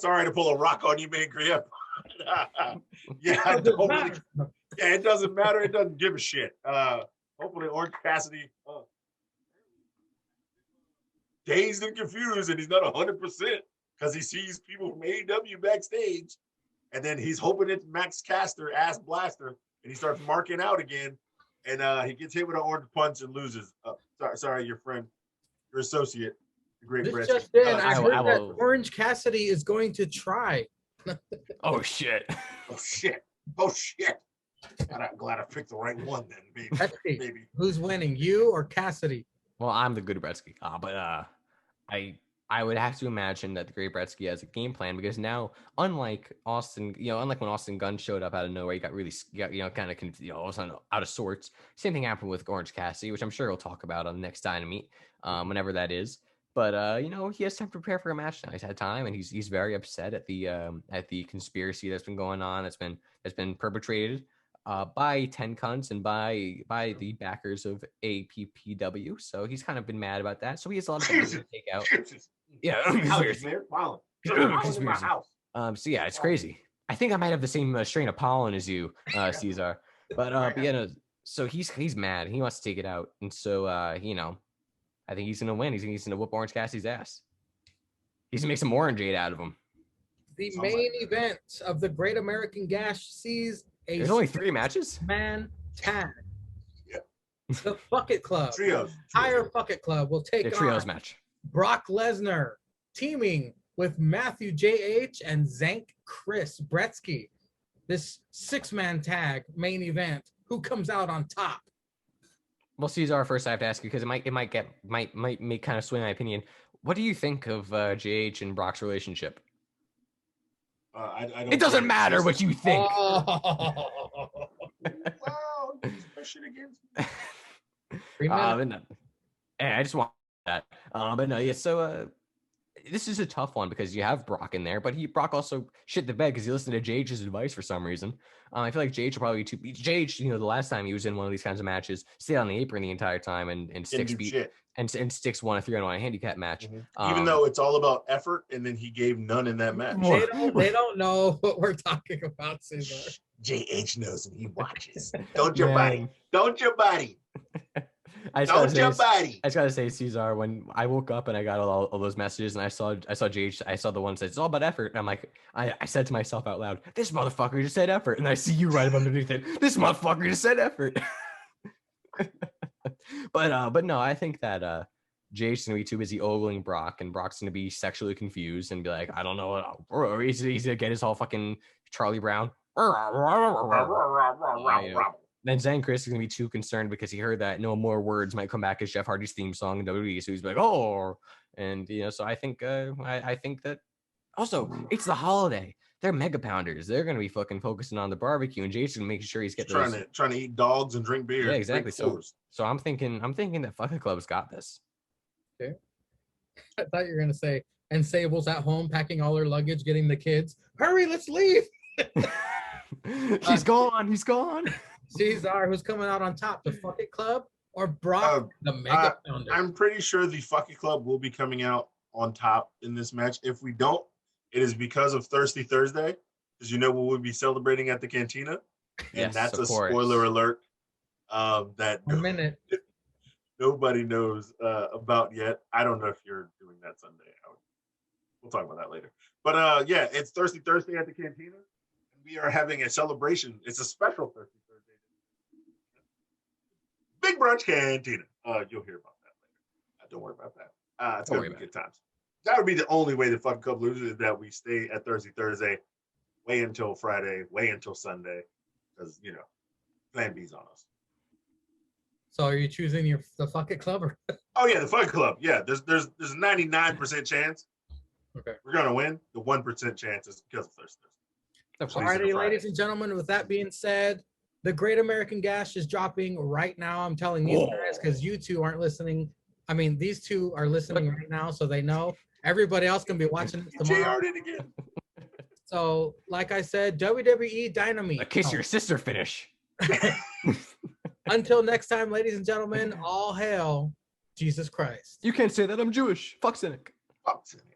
Sorry to pull a rock on you, Mangria. Yeah, it doesn't matter. It doesn't give a shit. Hopefully, Orange Cassidy. Dazed and confused, and he's not 100% because he sees people from AEW backstage, and then he's hoping it's Max Caster, ass blaster, and he starts marking out again, and he gets hit with an orange punch and loses. Sorry, your friend, your associate, the Great Brett. Just in, I heard that Orange Cassidy is going to try. Oh shit! Oh shit! I'm glad I picked the right one then, baby. Who's winning, you or Cassidy? Well, I'm the good Bretsky, but I would have to imagine that the Great Bretsky has a game plan because now, unlike when Austin Gunn showed up out of nowhere, he got kind of all of a sudden out of sorts. Same thing happened with Orange Cassidy, which I'm sure we'll talk about on the next Dynamite, whenever that is. But he has time to prepare for a match now. He's had time, and he's very upset at the conspiracy that's been going on. That's been perpetrated by 10 cunts and by the backers of APPW. So he's kind of been mad about that. So he has a lot of things to take out. Yeah, wow. So yeah, it's crazy. I think I might have the same strain of pollen as you, Caesar. But so he's mad. He wants to take it out, and so I think he's gonna win. He's gonna whoop Orange Cassidy's ass. He's gonna make some orangeade out of him. The main event of the Great American Gash sees there's only 3 matches. Man tag. Yeah. The Bucket Club. Trios. Entire Bucket Club will take the trios match. Brock Lesnar teaming with Matthew J.H. and Zank Chris Bretsky. This 6-man tag main event. Who comes out on top? Well, Caesar, first I have to ask you because it might make kind of sway my opinion. What do you think of J.H. and Brock's relationship? I don't it doesn't matter what you think. Wow, you push it against me. I just want that. But no, yeah. So this is a tough one because you have Brock in there, but Brock also shit the bed because he listened to JH's advice for some reason. I feel like JH will probably be JH, the last time he was in one of these kinds of matches, stayed on the apron the entire time and sticks beat and sticks won a 3-on-1 handicap match. Even though it's all about effort, and then he gave none in that match. They don't know what we're talking about, Cesar. JH knows and he watches. Don't your body. Don't your body. I just gotta say, Cesar, when I woke up and I got all those messages and I saw JH, I saw the one that says it's all about effort. And I'm like, I said to myself out loud, this motherfucker just said effort. And I see you right up underneath it. This motherfucker just said effort. But no, I think that JH's gonna be too busy ogling Brock, and Brock's gonna be sexually confused and be like, I don't know what, or he's gonna get his whole fucking Charlie Brown. Then Zen Chris is gonna be too concerned because he heard that no more words might come back as Jeff Hardy's theme song in WWE. So he's like, oh, and so I think I think that also it's the holiday. They're mega pounders. They're gonna be fucking focusing on the barbecue, and Jason making sure he's getting trying to eat dogs and drink beer. Yeah, exactly. So I'm thinking that Fucking Club's got this. Okay. I thought you were gonna say, and Sable's at home packing all her luggage, getting the kids. Hurry, let's leave. He's gone. Cesar, who's coming out on top, the Fuck It Club or Brock, the Mega Pounder? I'm pretty sure the Fuck It Club will be coming out on top in this match. If we don't, it is because of Thirsty Thursday, because we'll be celebrating at the Cantina, and yes, that's a spoiler alert that nobody knows about yet. I don't know if you're doing that Sunday. We'll talk about that later. But yeah, it's Thirsty Thursday at the Cantina. We are having a celebration. It's a special Thirsty Thursday. Big Brunch Cantina. You'll hear about that later. Don't worry about that. It's going to be good times. That would be the only way the Fucking Club loses, is that we stay at Thirsty Thursday, wait until Friday, wait until Sunday, because, Plan B's on us. So are you choosing the Fuck It Club? Oh, yeah, the Fucking Club. Yeah, there's a 99% chance we're going to win. The 1% chance is because of Thirsty Thursday. Alrighty, ladies and gentlemen, with that being said, the Great American Gash is dropping right now. I'm telling you guys because you two aren't listening. I mean, these two are listening right now, so they know. Everybody else can be watching this tomorrow. So, like I said, WWE Dynamite. A kiss your sister finish. Until next time, ladies and gentlemen, all hail Jesus Christ. You can't say that. I'm Jewish. Fuck cynic. Fuck cynic.